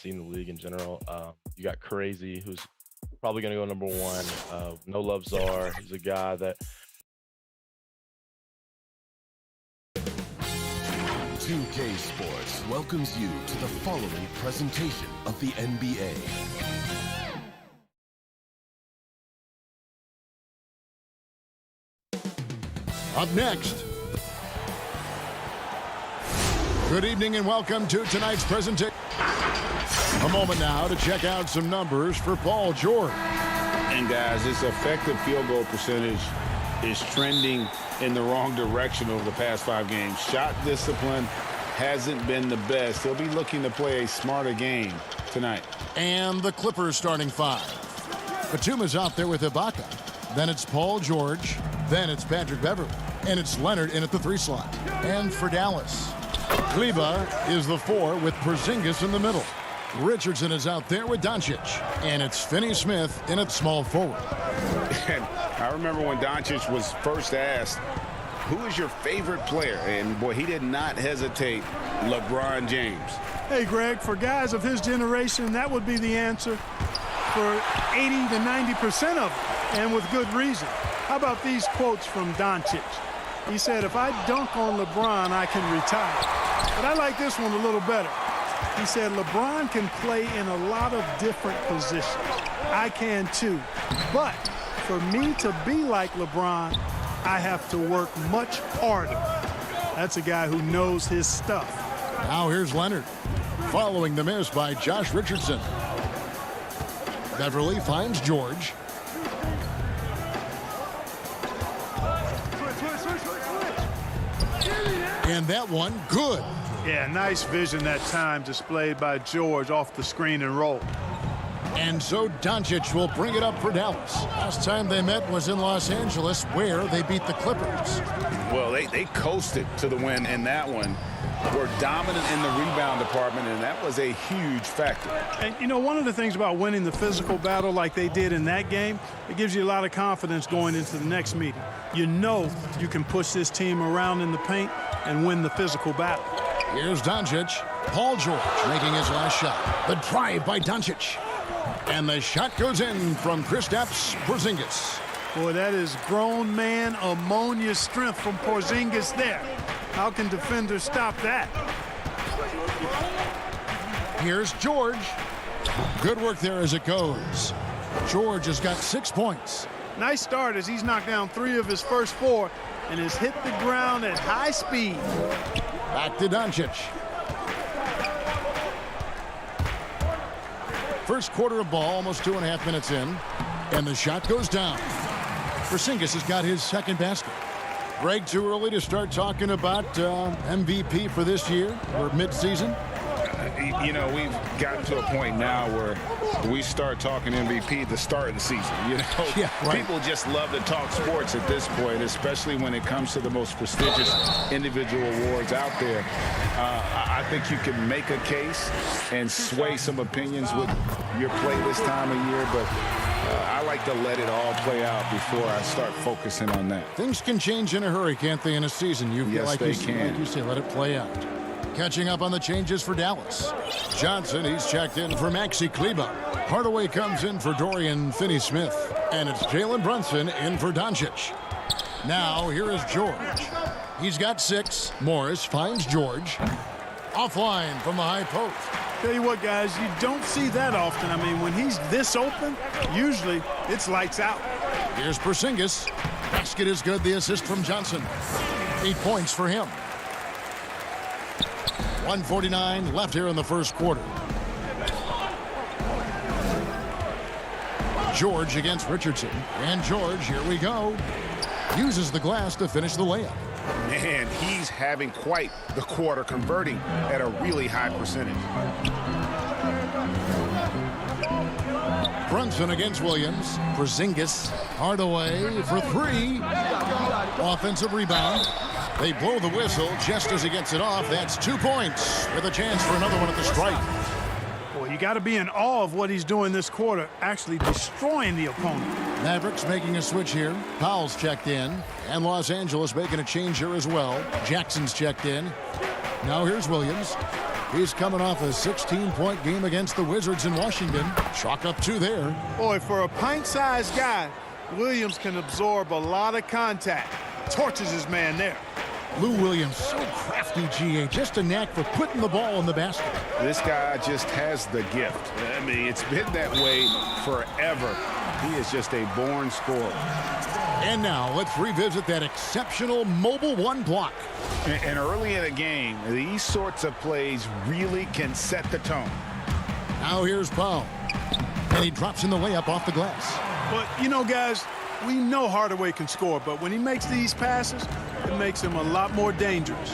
seen the league in general. You got Crazy, who's probably going to go number one. No Love Czar. He's a guy that 2K Sports welcomes you to the following presentation of the NBA. Up next. Good evening and welcome to tonight's presentation. A moment now to check out some numbers for Paul George. And guys, his effective field goal percentage is trending in the wrong direction over the past 5 games. Shot discipline hasn't been the best. He'll be looking to play a smarter game tonight. And the Clippers starting 5. Batum is out there with Ibaka. Then it's Paul George. Then it's Patrick Beverley. And it's Leonard in at the 3 slot. And for Dallas, Kleber is the 4 with Porzingis in the middle. Richardson is out there with Doncic. And it's Finney Smith in at small forward. And I remember when Doncic was first asked, who is your favorite player? And boy, he did not hesitate. LeBron James. Hey, Greg, for guys of his generation, that would be the answer for 80 to 90% of them, and with good reason. How about these quotes from Doncic? He said, if I dunk on LeBron, I can retire. But I like this one a little better. He said, LeBron can play in a lot of different positions. I can too. But for me to be like LeBron, I have to work much harder. That's a guy who knows his stuff. Now here's Leonard, following the miss by Josh Richardson. Beverly finds George. And that one, good. Yeah, nice vision that time displayed by George off the screen and roll. And so Doncic will bring it up for Dallas. Last time they met was in Los Angeles, where they beat the Clippers. Well, they coasted to the win in that one. Were dominant in the rebound department, and that was a huge factor. And, you know, one of the things about winning the physical battle like they did in that game, it gives you a lot of confidence going into the next meeting. You know you can push this team around in the paint and win the physical battle. Here's Doncic. Paul George making his last shot. The drive by Doncic. And the shot goes in from Kristaps Porzingis. Boy, that is grown man ammonia strength from Porzingis there. How can defenders stop that? Here's George. Good work there as it goes. George has got 6 points. Nice start as he's knocked down 3 of his first 4 and has hit the ground at high speed. Back to Doncic. First quarter of ball, almost 2.5 minutes in. And the shot goes down. Porzingis has got his second basket. Greg, too early to start talking about MVP for this year or midseason? You know, we've gotten to a point now where we start talking MVP at the start of the season. You know, yeah, right. People just love to talk sports at this point, especially when it comes to the most prestigious individual awards out there. I think you can make a case and sway some opinions with your play this time of year, but I like to let it all play out before I start focusing on that. Things can change in a hurry, can't they, in a season? Yes, they can. Like you say, let it play out. Catching up on the changes for Dallas. Johnson, he's checked in for Maxi Kleber. Hardaway comes in for Dorian Finney-Smith. And it's Jalen Brunson in for Doncic. Now, here is George. He's got 6. Morris finds George. Offline from the high post. Tell you what, guys, you don't see that often. I mean, when he's this open, usually it's lights out. Here's Porzingis. Basket is good. The assist from Johnson. 8 points for him. 1:49 left here in the first quarter. George against Richardson. And George, here we go. Uses the glass to finish the layup. Man, he's having quite the quarter, converting at a really high percentage. Brunson against Williams. Porzingis. Hardaway for 3. Offensive rebound. They blow the whistle just as he gets it off. That's 2 points with a chance for another one at the stripe. Boy, you got to be in awe of what he's doing this quarter, actually destroying the opponent. Mavericks making a switch here. Powell's checked in. And Los Angeles making a change here as well. Jackson's checked in. Now here's Williams. He's coming off a 16-point game against the Wizards in Washington. Chalk up 2 there. Boy, for a pint-sized guy, Williams can absorb a lot of contact. Torches his man there. Lou Williams, so crafty, GA. Just a knack for putting the ball in the basket. This guy just has the gift. I mean, it's been that way forever. He is just a born scorer. And now let's revisit that exceptional mobile 1 block. And early in a game, these sorts of plays really can set the tone. Now here's Powell. And he drops in the layup off the glass. But, you know, guys, we know Hardaway can score, but when he makes these passes, it makes him a lot more dangerous.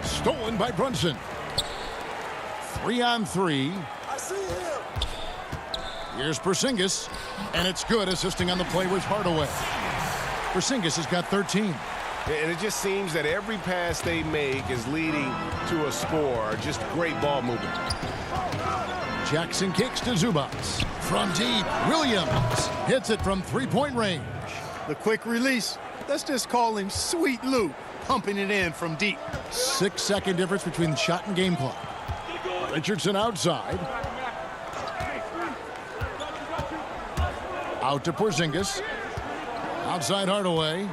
Stolen by Brunson. 3-on-3. I see him. Here's Porzingis, and it's good. Assisting on the play was Hardaway. Porzingis has got 13. And it just seems that every pass they make is leading to a score. Just great ball movement. Jackson kicks to Zubats. From deep, Williams hits it from 3-point range. The quick release. Let's just call him Sweet Lou, pumping it in from deep. 6-second difference between the shot and game clock. Richardson outside. Out to Porzingis. Outside Hardaway.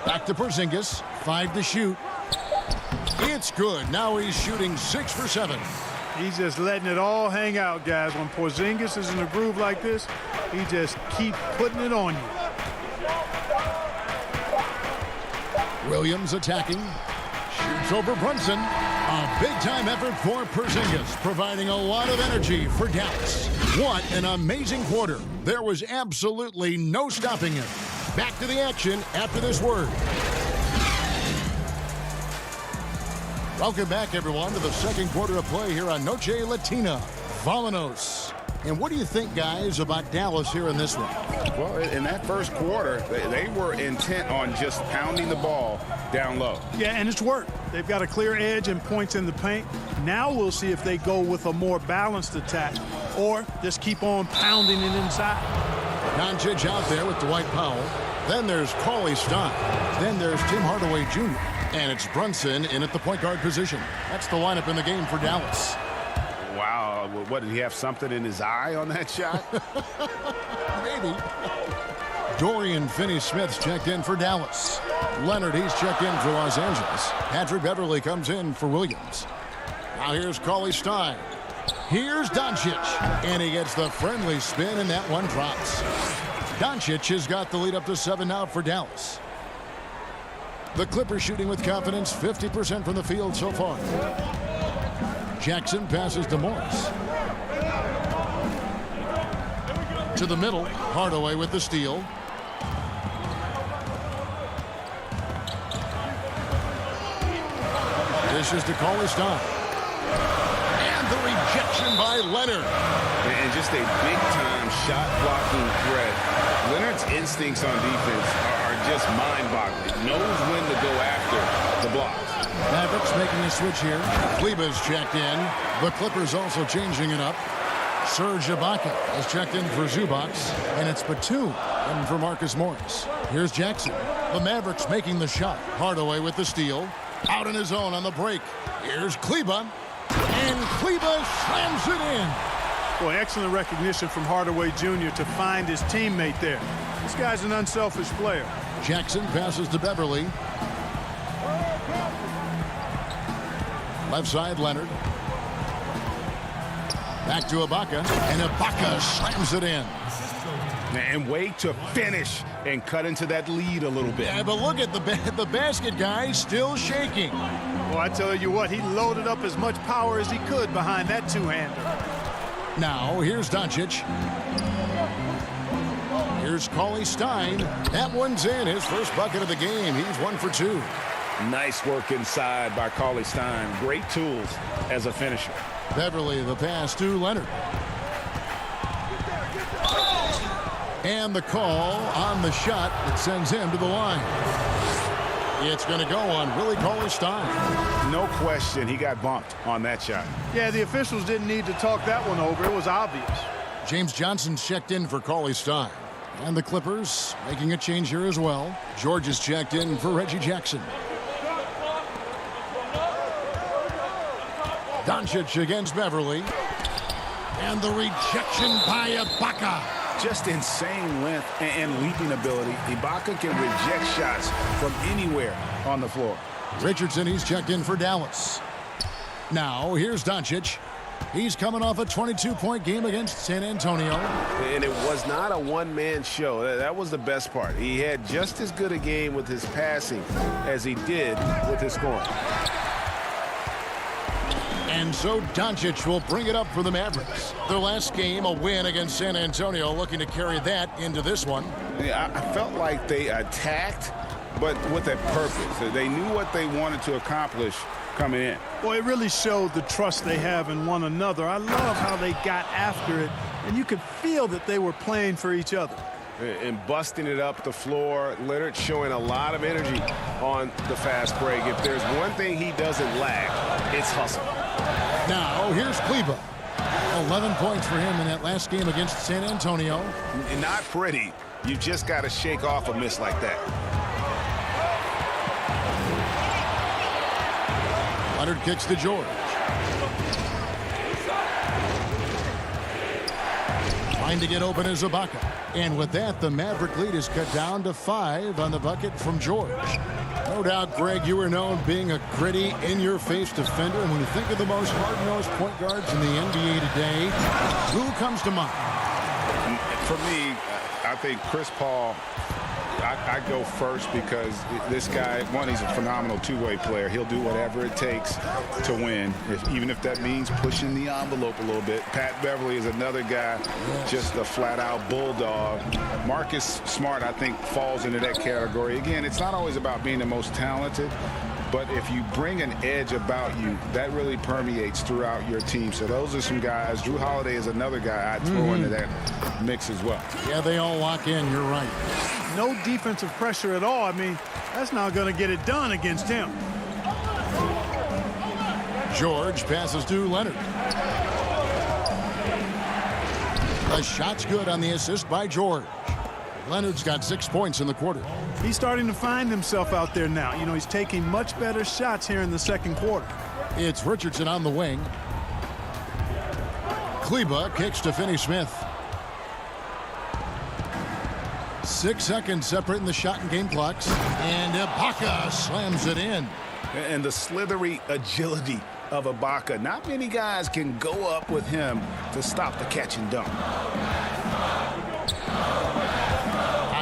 Back to Porzingis. 5 to shoot. It's good. Now he's shooting 6 for 7. He's just letting it all hang out, guys. When Porzingis is in a groove like this, He just keeps putting it on you. Williams attacking. Shoots over Brunson. A big-time effort for Porzingis, providing a lot of energy for Dallas. What an amazing quarter. There was absolutely no stopping him. Back to the action after this word. Welcome back, everyone, to the second quarter of play here on Noche Latina. Vámonos. And what do you think, guys, about Dallas here in this one? Well, in that first quarter, they were intent on just pounding the ball down low. Yeah, and it's worked. They've got a clear edge and points in the paint. Now we'll see if they go with a more balanced attack or just keep on pounding it inside. Doncic out there with Dwight Powell. Then there's Carlisle Stein. Then there's Tim Hardaway Jr. And it's Brunson in at the point guard position. That's the lineup in the game for Dallas. Wow, what, did he have something in his eye on that shot? Maybe. Dorian Finney-Smith's checked in for Dallas. Leonard, he's checked in for Los Angeles. Patrick Beverley comes in for Williams. Now here's Carlisle Stein. Here's Doncic. And he gets the friendly spin, and that one drops. Doncic has got the lead up to 7 now for Dallas. The Clippers shooting with confidence, 50% from the field so far. Jackson passes to Morris. To the middle, Hardaway with the steal. This is to Carlisle Stein. And the rejection by Leonard. And just a big-time shot-blocking threat. Leonard's instincts on defense are just mind-boggling. Knows when to go after the blocks. Mavericks making a switch here. Kleber's checked in. The Clippers also changing it up. Serge Ibaka has checked in for Zubac. And it's Batum in for Marcus Morris. Here's Jackson. The Mavericks making the shot. Hardaway with the steal. Out on his own on the break. Here's Kleber. And Kleber slams it in. Boy, excellent recognition from Hardaway Jr. to find his teammate there. This guy's an unselfish player. Jackson passes to Beverley. Left side, Leonard. Back to Ibaka, and Ibaka slams it in. And wait to finish and cut into that lead a little bit. Yeah, but look at the basket guy still shaking. Well, I tell you what, he loaded up as much power as he could behind that two-hander. Now, here's Doncic. Here's Carlisle Stein. That one's in. His first bucket of the game. He's 1 for 2. Nice work inside by Carlisle Stein. Great tools as a finisher. Beverley, the pass to Leonard. And the call on the shot that sends him to the line. It's going to go on Willie Carlisle Stein. No question he got bumped on that shot. Yeah, the officials didn't need to talk that one over. It was obvious. James Johnson's checked in for Carlisle Stein. And the Clippers making a change here as well. George is checked in for Reggie Jackson. Doncic against Beverley. And the rejection by Ibaka. Just insane length and leaping ability. Ibaka can reject shots from anywhere on the floor. Richardson, he's checked in for Dallas. Now, here's Doncic. He's coming off a 22-point game against San Antonio. And it was not a one-man show. That was the best part. He had just as good a game with his passing as he did with his scoring. And so Doncic will bring it up for the Mavericks. Their last game, a win against San Antonio, looking to carry that into this one. Yeah, I felt like they attacked, but with a purpose. They knew what they wanted to accomplish coming in. Well, it really showed the trust they have in one another. I love how they got after it, and you could feel that they were playing for each other. And busting it up the floor. Leonard showing a lot of energy on the fast break. If there's one thing he doesn't lack, it's hustle. Now, here's Kleber. 11 points for him in that last game against San Antonio. Not pretty. You just got to shake off a miss like that. Leonard kicks to George. Trying to get open is Ibaka. And with that, the Maverick lead is cut down to 5 on the bucket from George. No doubt, Greg, you are known being a gritty, in-your-face defender. And when you think of the most hard-nosed point guards in the NBA today, who comes to mind? For me, I think Chris Paul, I go first because this guy, one, he's a phenomenal two-way player. He'll do whatever it takes to win, even if that means pushing the envelope a little bit. Pat Beverly is another guy, just a flat-out bulldog. Marcus Smart, I think, falls into that category. Again, it's not always about being the most talented, but if you bring an edge about you, that really permeates throughout your team. So those are some guys. Drew Holiday is another guy I'd throw into that mix as well. Yeah, they all lock in. You're right. No defensive pressure at all. I mean, that's not going to get it done against him. George passes to Leonard. The shot's good on the assist by George. Leonard's got 6 points in the quarter. He's starting to find himself out there now. You know, he's taking much better shots here in the second quarter. It's Richardson on the wing. Kleba kicks to Finney-Smith. 6 seconds separating the shot and game clocks. And Ibaka slams it in. And the slithery agility of Ibaka. Not many guys can go up with him to stop the catch and dunk.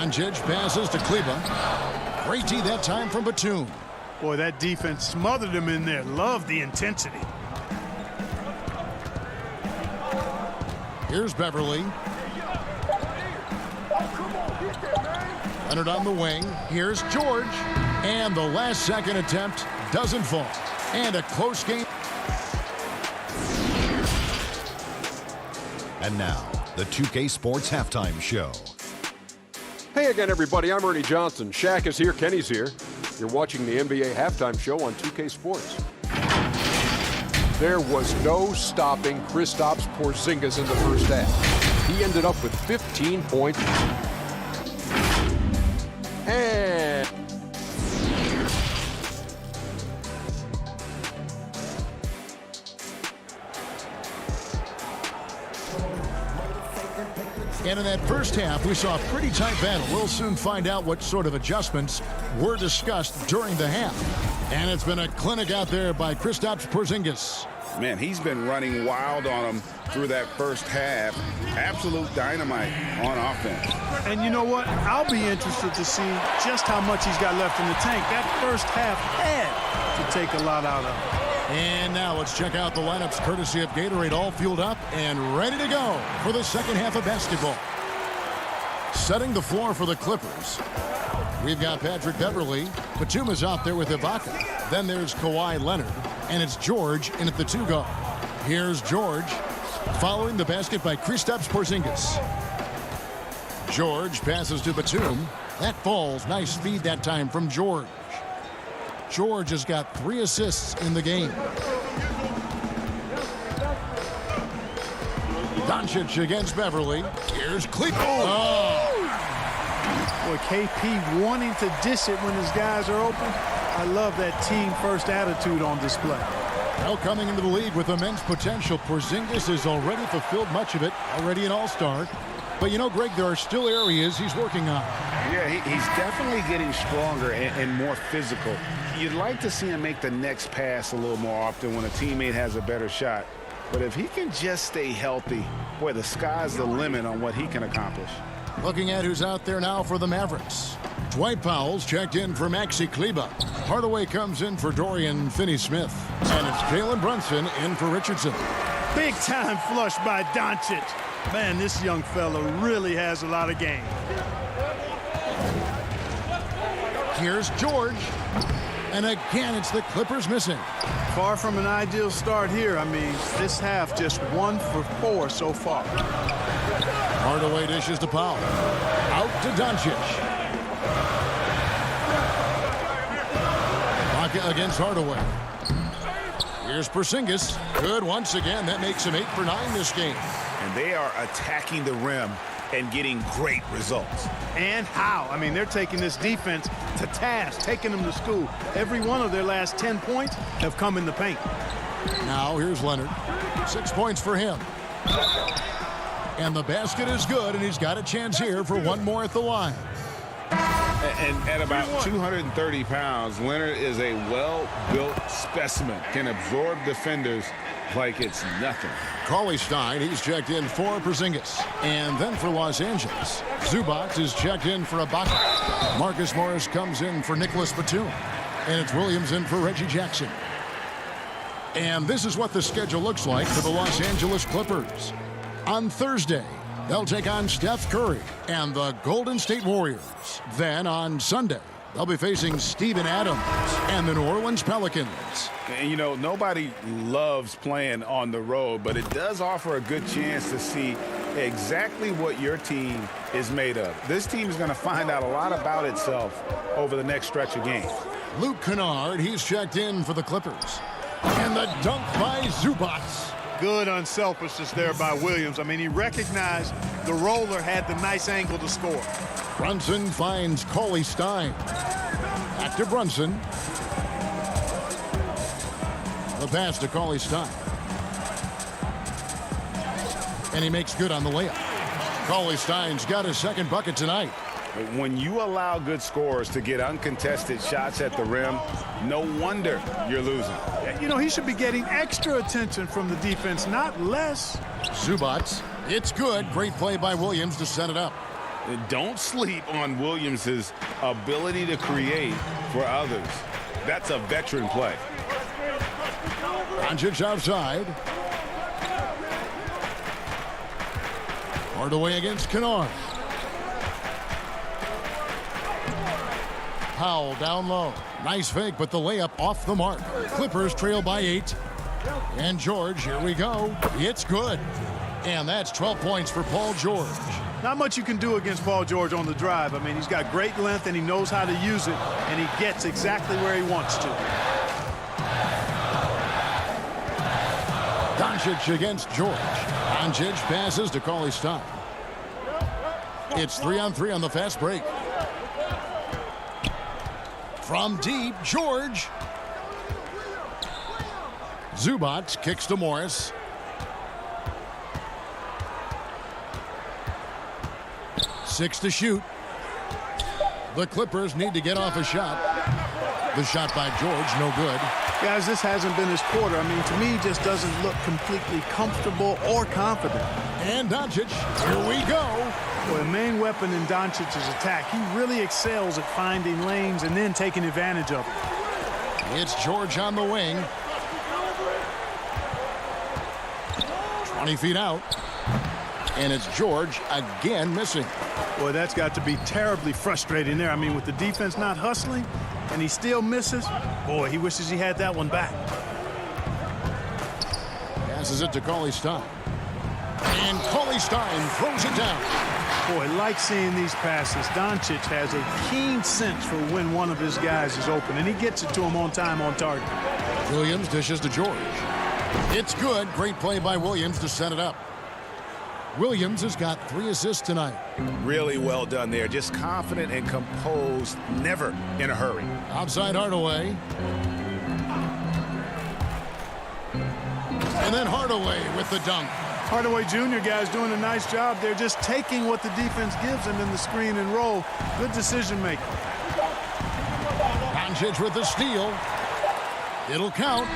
Doncic passes to Kleba. Great D that time from Batum. Boy, that defense smothered him in there. Love the intensity. Here's Beverly. Leonard on the wing. Here's George. And the last second attempt doesn't fall. And a close game. And now, the 2K Sports Halftime Show. Hey again, everybody. I'm Ernie Johnson. Shaq is here. Kenny's here. You're watching the NBA Halftime Show on 2K Sports. There was no stopping Kristaps Porzingis in the first half. He ended up with 15 points. And in that first half, we saw a pretty tight battle. We'll soon find out what sort of adjustments were discussed during the half. And it's been a clinic out there by Kristaps Porzingis. Man, he's been running wild on him through that first half. Absolute dynamite on offense. And you know what? I'll be interested to see just how much he's got left in the tank. That first half had to take a lot out of him. And now let's check out the lineups courtesy of Gatorade, all fueled up and ready to go for the second half of basketball. Setting the floor for the Clippers, we've got Patrick Beverly. Batum is out there with Ibaka. Then there's Kawhi Leonard, and it's George in at the 2 guard. Here's George, following the basket by Kristaps Porzingis. George passes to Batum. That falls. Nice speed that time from George. George has got 3 assists in the game. Doncic against Beverly. Here's Kleba. Oh. Boy, KP wanting to dish it when his guys are open. I love that team-first attitude on display. Well, coming into the league with immense potential, Porzingis has already fulfilled much of it, already an all-star. But, you know, Greg, there are still areas he's working on. Yeah, he's definitely getting stronger and more physical. You'd like to see him make the next pass a little more often when a teammate has a better shot. But if he can just stay healthy, boy, the sky's the limit on what he can accomplish. Looking at who's out there now for the Mavericks. Dwight Powell's checked in for Maxi Kleba. Hardaway comes in for Dorian Finney-Smith. And it's Jalen Brunson in for Richardson. Big time flush by Doncic. Man, this young fella really has a lot of game. Here's George. And again, it's the Clippers missing. Far from an ideal start here. I mean, this half just 1 for 4 so far. Hardaway dishes to Powell. Out to Doncic. Ibaka against Hardaway. Here's Porzingis. Good once again. That makes him 8 for 9 this game. And they are attacking the rim and getting great results. And how? I mean, they're taking this defense to task, taking them to school. Every one of their last 10 points have come in the paint. Now here's Leonard. 6 points for him. And the basket is good, and he's got a chance here for one more at the line. And at about 230 pounds, Leonard is a well-built specimen, can absorb defenders like it's nothing. Cauley Stein, he's checked in for Porzingis. And then for Los Angeles, Zubac is checked in for Ibaka. Marcus Morris comes in for Nicholas Batum. And it's Williams in for Reggie Jackson. And this is what the schedule looks like for the Los Angeles Clippers. On Thursday, they'll take on Steph Curry and the Golden State Warriors. Then on Sunday, they'll be facing Steven Adams and the New Orleans Pelicans. And, you know, nobody loves playing on the road, but it does offer a good chance to see exactly what your team is made of. This team is going to find out a lot about itself over the next stretch of games. Luke Kennard, he's checked in for the Clippers. And the dunk by Zubac. Good unselfishness there by Williams. I mean, he recognized the roller had the nice angle to score. Brunson finds Cauley Stein. Back to Brunson. The pass to Cauley Stein. And he makes good on the layup. Cauley Stein's got his second bucket tonight. When you allow good scorers to get uncontested shots at the rim, no wonder you're losing. You know, he should be getting extra attention from the defense, not less. Zubac, it's good. Great play by Williams to set it up. Don't sleep on Williams' ability to create for others. That's a veteran play. Doncic outside. Hardaway against Kennard. Powell down low. Nice fake, but the layup off the mark. Clippers trail by 8. And George, here we go. It's good. And that's 12 points for Paul George. Not much you can do against Paul George on the drive. I mean, he's got great length and he knows how to use it, and he gets exactly where he wants to. Doncic against George. Doncic passes to Cauley Stein. It's 3-on-3 on the fast break. From deep, George. Zubac kicks to Morris. Six to shoot. The Clippers need to get off a shot. The shot by George, no good. Guys, this hasn't been his quarter. I mean, to me, he just doesn't look completely comfortable or confident. And Doncic, here we go. Well, the main weapon in Doncic's attack, he really excels at finding lanes and then taking advantage of it. It's George on the wing. 20 feet out. And it's George again missing. Boy, that's got to be terribly frustrating there. I mean, with the defense not hustling and he still misses, boy, he wishes he had that one back. Passes it to Cauley Stein. And Cauley Stein throws it down. Boy, like seeing these passes. Doncic has a keen sense for when one of his guys is open, and he gets it to him on time, on target. Williams dishes to George. It's good. Great play by Williams to set it up. Williams has got 3 assists tonight. Really well done there. Just confident and composed, never in a hurry. Outside Hardaway. And then Hardaway with the dunk. Hardaway Jr. guys doing a nice job. They're just taking what the defense gives them in the screen and roll. Good decision making. Doncic with the steal. It'll count.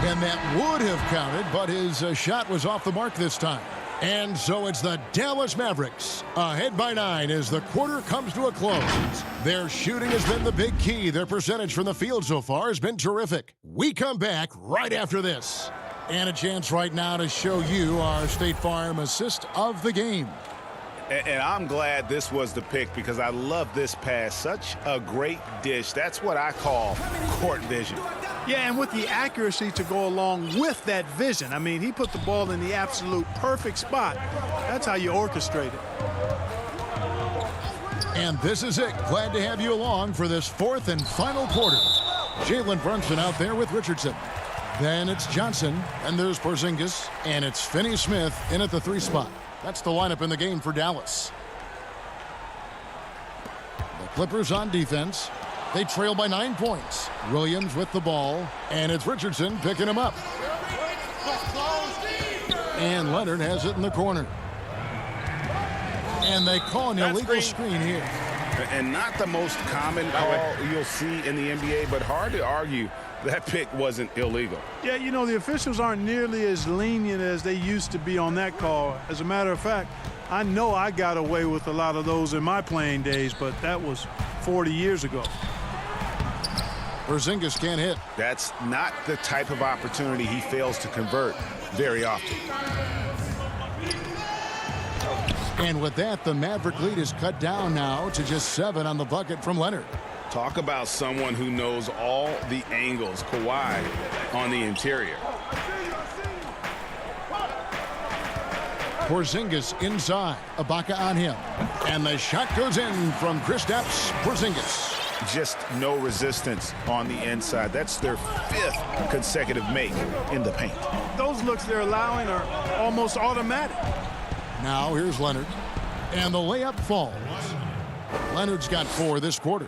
And that would have counted, but his shot was off the mark this time. And so it's the Dallas Mavericks ahead by 9 as the quarter comes to a close. Their shooting has been the big key. Their percentage from the field so far has been terrific. We come back right after this. And a chance right now to show you our State Farm assist of the game. And I'm glad this was the pick because I love this pass. Such a great dish. That's what I call court vision. Yeah, and with the accuracy to go along with that vision. I mean, he put the ball in the absolute perfect spot. That's how you orchestrate it. And this is it. Glad to have you along for this 4th and final quarter. Jalen Brunson out there with Richardson. Then it's Johnson, and there's Porzingis, and it's Finney-Smith in at the 3 spot. That's the lineup in the game for Dallas. The Clippers on defense. They trail by 9 points. Williams with the ball, and it's Richardson picking him up. And Leonard has it in the corner. And they call an illegal screen here. And not the most common call you'll see in the NBA, but hard to argue that pick wasn't illegal. Yeah, you know, the officials aren't nearly as lenient as they used to be on that call. As a matter of fact, I know I got away with a lot of those in my playing days, but that was 40 years ago. Porzingis can't hit. That's not the type of opportunity he fails to convert very often. And with that, the Maverick lead is cut down now to just 7 on the bucket from Leonard. Talk about someone who knows all the angles. Kawhi on the interior. Porzingis inside. Ibaka on him. And the shot goes in from Kristaps Porzingis. Just no resistance on the inside. That's their 5th consecutive make in the paint. Those looks they're allowing are almost automatic. Now here's Leonard. And the layup falls. Leonard's got 4 this quarter.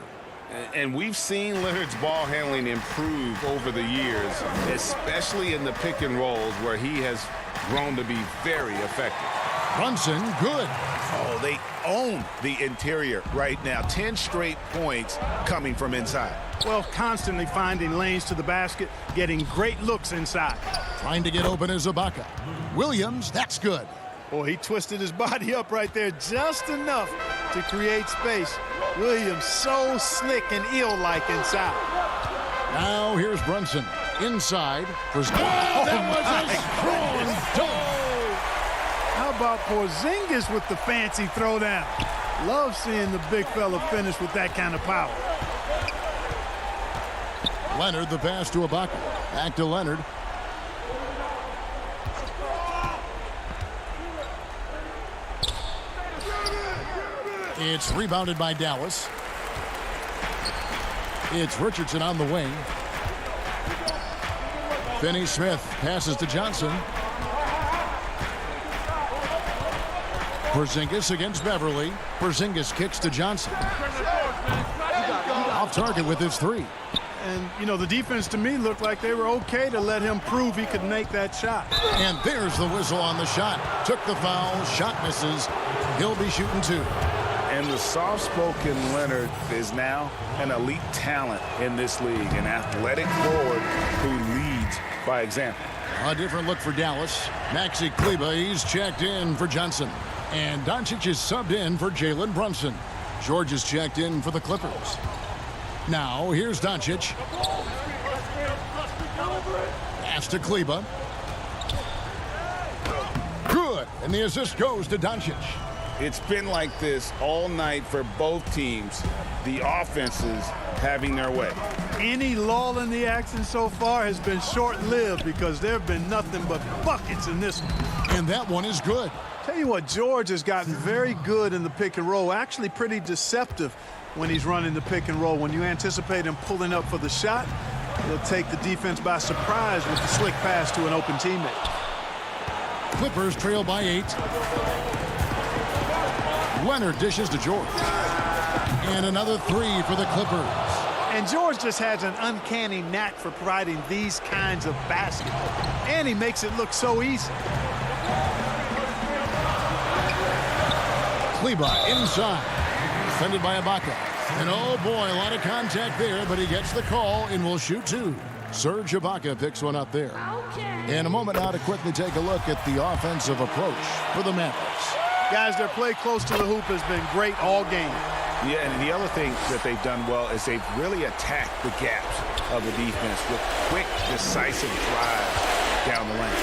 And we've seen Leonard's ball handling improve over the years, especially in the pick and rolls where he has grown to be very effective. Brunson, good. Oh, they own the interior right now. 10 straight points coming from inside. Well, constantly finding lanes to the basket, getting great looks inside. Trying to get open is Ibaka. Williams, that's good. Boy, he twisted his body up right there just enough to create space. Williams so slick and ill-like inside. Now here's Brunson. Inside. That was a strong dunk. How about Porzingis with the fancy throwdown? Love seeing the big fella finish with that kind of power. Leonard, the pass to Ibaka. Back to Leonard. It's rebounded by Dallas. It's Richardson on the wing. Finney-Smith passes to Johnson. Porzingis against Beverly. Porzingis kicks to Johnson. Off target with his 3. And, you know, the defense to me looked like they were okay to let him prove he could make that shot. And there's the whistle on the shot. Took the foul. Shot misses. He'll be shooting 2. And the soft-spoken Leonard is now an elite talent in this league, an athletic forward who leads by example. A different look for Dallas. Maxi Kleber, he's checked in for Johnson. And Doncic is subbed in for Jalen Brunson. George is checked in for the Clippers. Now, here's Doncic. Pass to Kleber. Good. And the assist goes to Doncic. It's been like this all night for both teams. The offenses having their way. Any lull in the action so far has been short-lived because there have been nothing but buckets in this one. And that one is good. Tell you what, George has gotten very good in the pick and roll. Actually pretty deceptive when he's running the pick and roll. When you anticipate him pulling up for the shot, he'll take the defense by surprise with the slick pass to an open teammate. Clippers trail by 8. Leonard dishes to George. And another 3 for the Clippers. And George just has an uncanny knack for providing these kinds of baskets. And he makes it look so easy. Kleber inside. Defended by Ibaka. And oh boy, a lot of contact there, but he gets the call and will shoot 2. Serge Ibaka picks one up there. In a moment now to quickly take a look at the offensive approach for the Mavericks. Guys, their play close to the hoop has been great all game. Yeah, and the other thing that they've done well is they've really attacked the gaps of the defense with quick, decisive drives down the lane.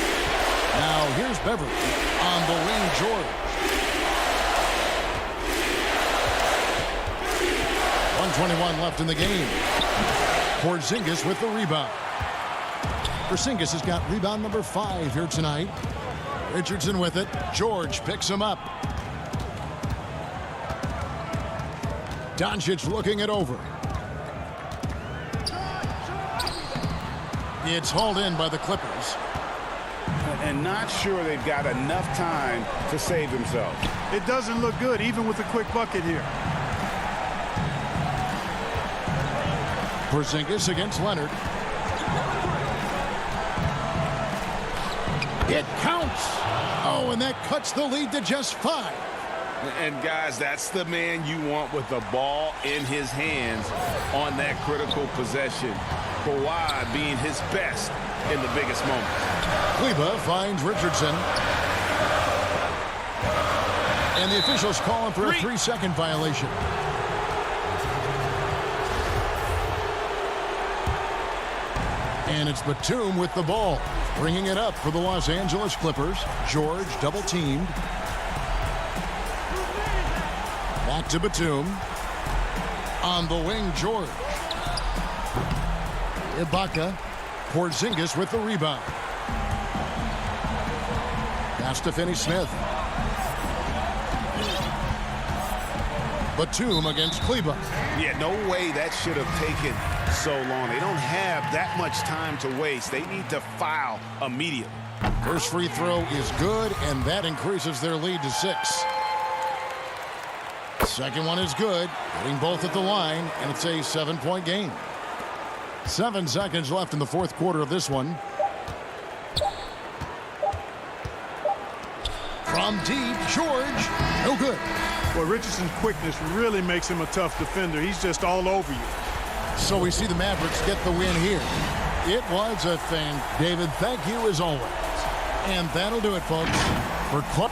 Now here's Beverly on the wing, George. 1:21 left in the game. Porzingis with the rebound. Porzingis has got rebound number 5 here tonight. Richardson with it. George picks him up. Doncic looking it over. It's hauled in by the Clippers. And not sure they've got enough time to save themselves. It doesn't look good, even with a quick bucket here. Porzingis against Leonard. It counts. Oh, and that cuts the lead to just 5. And, guys, that's the man you want with the ball in his hands on that critical possession. Kawhi being his best in the biggest moment. Kleber finds Richardson. And the officials call him for a 3-second violation. And it's Batum with the ball, bringing it up for the Los Angeles Clippers. George double-teamed. Back to Batum. On the wing, George. Ibaka. Porzingis with the rebound. Pass to Finney-Smith. Batum against Kleber. Yeah, no way that should have taken so long. They don't have that much time to waste. They need to foul immediately. First free throw is good, and that increases their lead to 6. Second one is good, hitting both at the line, and it's a 7-point game. 7 seconds left in the fourth quarter of this one. From deep, George, no good. Well, Richardson's quickness really makes him a tough defender. He's just all over you. So we see the Mavericks get the win here. It was a thing. David, thank you as always. And that'll do it, folks, for Club.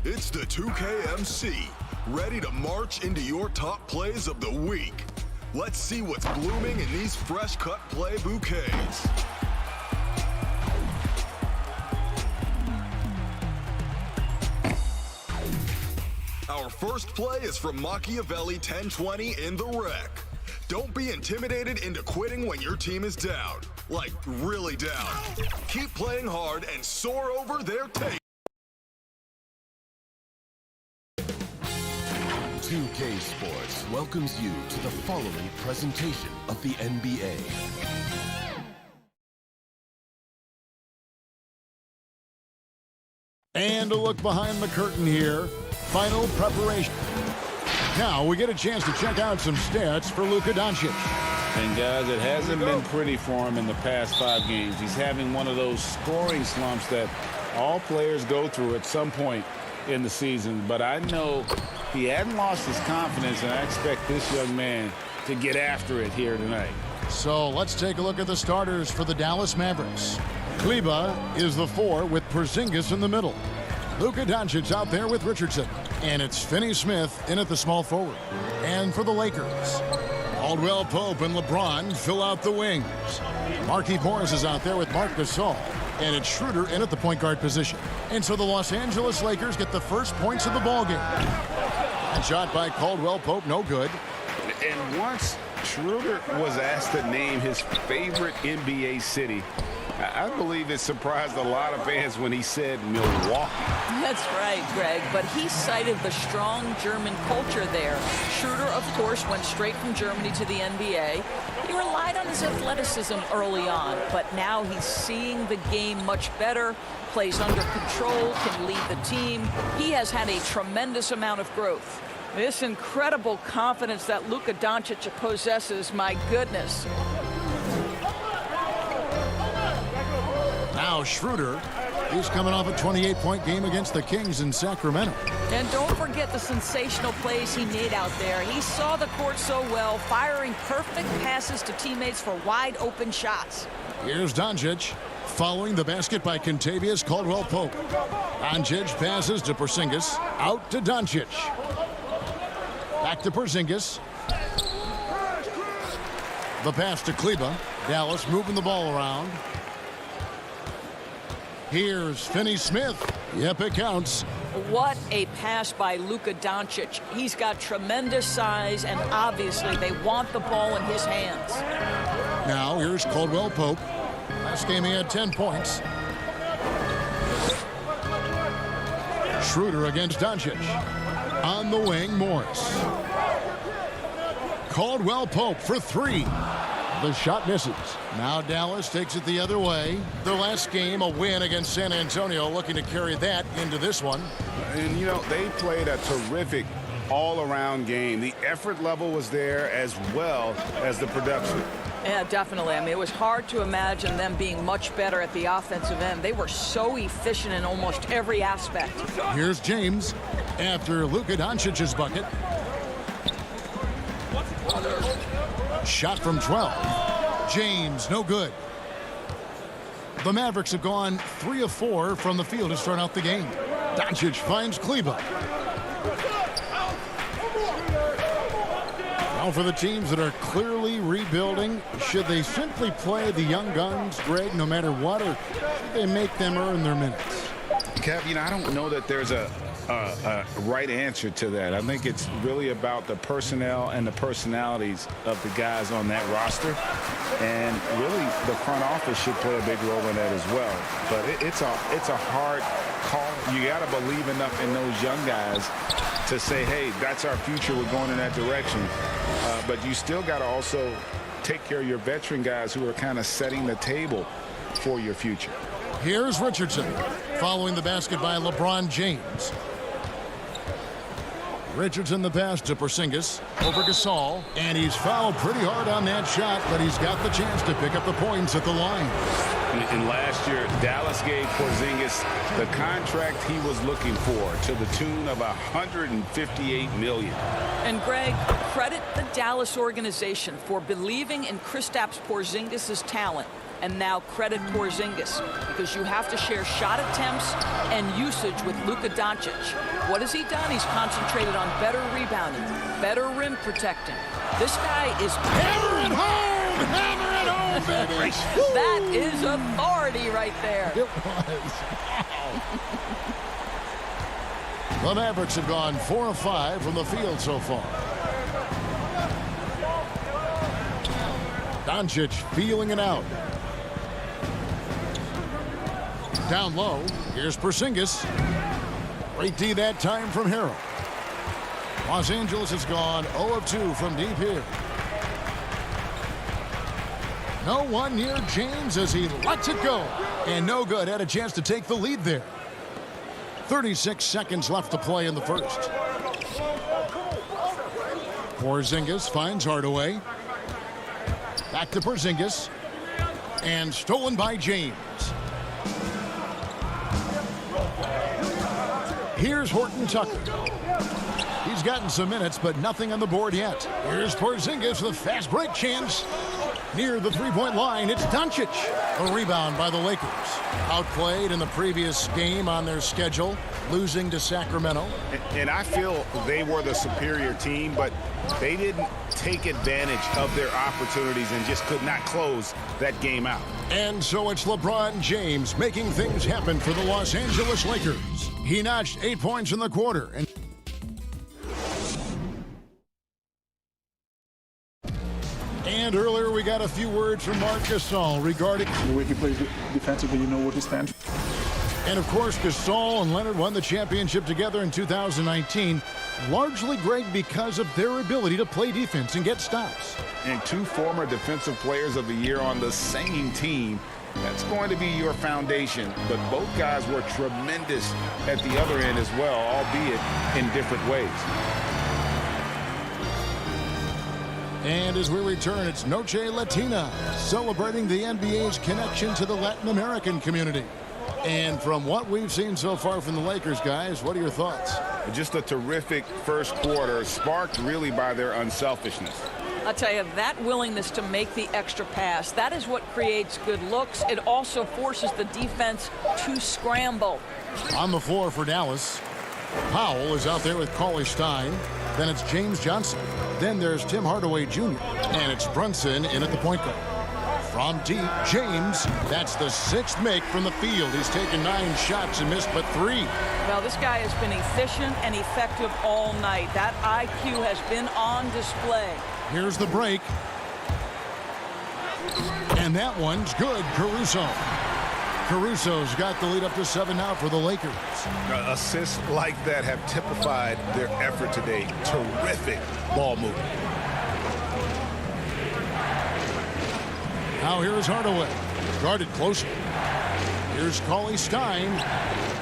It's the 2KMC, ready to march into your top plays of the week. Let's see what's blooming in these fresh-cut play bouquets. Our first play is from Machiavelli 1020 in the rec. Don't be intimidated into quitting when your team is down. Like, really down. Keep playing hard and soar over their tape. 2K Sports welcomes you to the following presentation of the NBA. And a look behind the curtain here. Final preparation. Now we get a chance to check out some stats for Luka Doncic. And guys, it hasn't been pretty for him in the past 5 games. He's having one of those scoring slumps that all players go through at some point in the season. But I know he hadn't lost his confidence, and I expect this young man to get after it here tonight. So let's take a look at the starters for the Dallas Mavericks. Kleba is the 4 with Porzingis in the middle. Luka Doncic out there with Richardson. And it's Finney Smith in at the small forward. And for the Lakers, Caldwell Pope and LeBron fill out the wings. Marquise Morris is out there with Marc Gasol. And it's Schroeder in at the point guard position. And so the Los Angeles Lakers get the first points of the ballgame. And shot by Caldwell Pope, no good. And once Schroeder was asked to name his favorite NBA city, I believe it surprised a lot of fans when he said Milwaukee. That's right, Greg, but he cited the strong German culture there. Schroeder, of course, went straight from Germany to the NBA. He relied on his athleticism early on, but now he's seeing the game much better, plays under control, can lead the team. He has had a tremendous amount of growth. This incredible confidence that Luka Doncic possesses, my goodness. Now Schroeder, he's coming off a 28-point game against the Kings in Sacramento. And don't forget the sensational plays he made out there. He saw the court so well, firing perfect passes to teammates for wide-open shots. Here's Doncic, following the basket by Kentavious Caldwell-Pope. Doncic passes to Porzingis, out to Doncic. Back to Porzingis. The pass to Kleba. Dallas moving the ball around. Here's Finney Smith. Yep, it counts. What a pass by Luka Doncic. He's got tremendous size, and obviously they want the ball in his hands. Now here's Caldwell Pope. Last game he had 10 points. Schroeder against Doncic. On the wing, Morris. Caldwell Pope for 3. The shot misses. Now Dallas takes it the other way. Their last game, a win against San Antonio, looking to carry that into this one. And, you know, they played a terrific all-around game. The effort level was there as well as the production. Yeah, definitely. I mean, it was hard to imagine them being much better at the offensive end. They were so efficient in almost every aspect. Here's James after Luka Doncic's bucket. Shot from 12. James, no good. The Mavericks have gone 3 of 4 from the field to start out the game. Doncic finds Kleber. Now for the teams that are clearly rebuilding, should they simply play the young guns, Greg, no matter what, or should they make them earn their minutes? Kev, you know, I don't know that there's a right answer to that. I think it's really about the personnel and the personalities of the guys on that roster. And really, the front office should play a big role in that as well. But it's a hard call. You got to believe enough in those young guys to say, hey, that's our future. We're going in that direction. But you still got to also take care of your veteran guys who are kind of setting the table for your future. Here's Richardson following the basket by LeBron James. Richardson the pass to Porzingis over Gasol, and he's fouled pretty hard on that shot, but he's got the chance to pick up the points at the line. And last year, Dallas gave Porzingis the contract he was looking for to the tune of $158 million. And Greg, credit the Dallas organization for believing in Kristaps Porzingis' talent. And now credit Porzingis, because you have to share shot attempts and usage with Luka Doncic. What has he done? He's concentrated on better rebounding, better rim protecting. This guy is hammer it home! Hammer it home, baby! That is authority right there. It was. Wow. The Mavericks have gone 4 of 5 from the field so far. Doncic feeling it out. Down low, here's Porzingis. Great D that time from Harrell. Los Angeles has gone 0 of 2 from deep here. No one near James as he lets it go. And no good, had a chance to take the lead there. 36 seconds left to play in the first. Porzingis finds Hardaway. Back to Porzingis. And stolen by James. Here's Horton Tucker. He's gotten some minutes, but nothing on the board yet. Here's Porzingis with a fast break chance. Near the three-point line, it's Doncic. A rebound by the Lakers. Outplayed in the previous game on their schedule, losing to Sacramento. And I feel they were the superior team, but they didn't take advantage of their opportunities and just could not close that game out. And so it's LeBron James making things happen for the Los Angeles Lakers. He notched 8 points in the quarter. And earlier we got a few words from Marc Gasol regarding the way he plays defensively. You know what he stands for. And of course, Gasol and Leonard won the championship together in 2019, largely, Greg, because of their ability to play defense and get stops. And 2 former defensive players of the year on the same team. That's going to be your foundation. But both guys were tremendous at the other end as well, albeit in different ways. And as we return, it's Noche Latina, celebrating the NBA's connection to the Latin American community. And from what we've seen so far from the Lakers, guys, what are your thoughts? Just a terrific first quarter, sparked really by their unselfishness. I'll tell you, that willingness to make the extra pass, that is what creates good looks. It also forces the defense to scramble. On the floor for Dallas, Powell is out there with Cauley Stein. Then it's James Johnson. Then there's Tim Hardaway Jr. And it's Brunson in at the point guard. From deep, James, that's the 6th make from the field. He's taken 9 shots and missed but 3. Well, this guy has been efficient and effective all night. That IQ has been on display. Here's the break. And that one's good, Caruso. Caruso's got the lead up to 7 now for the Lakers. Assists like that have typified their effort today. Terrific ball movement. Now here's Hardaway. Guarded closely. Here's Kawhi Stein.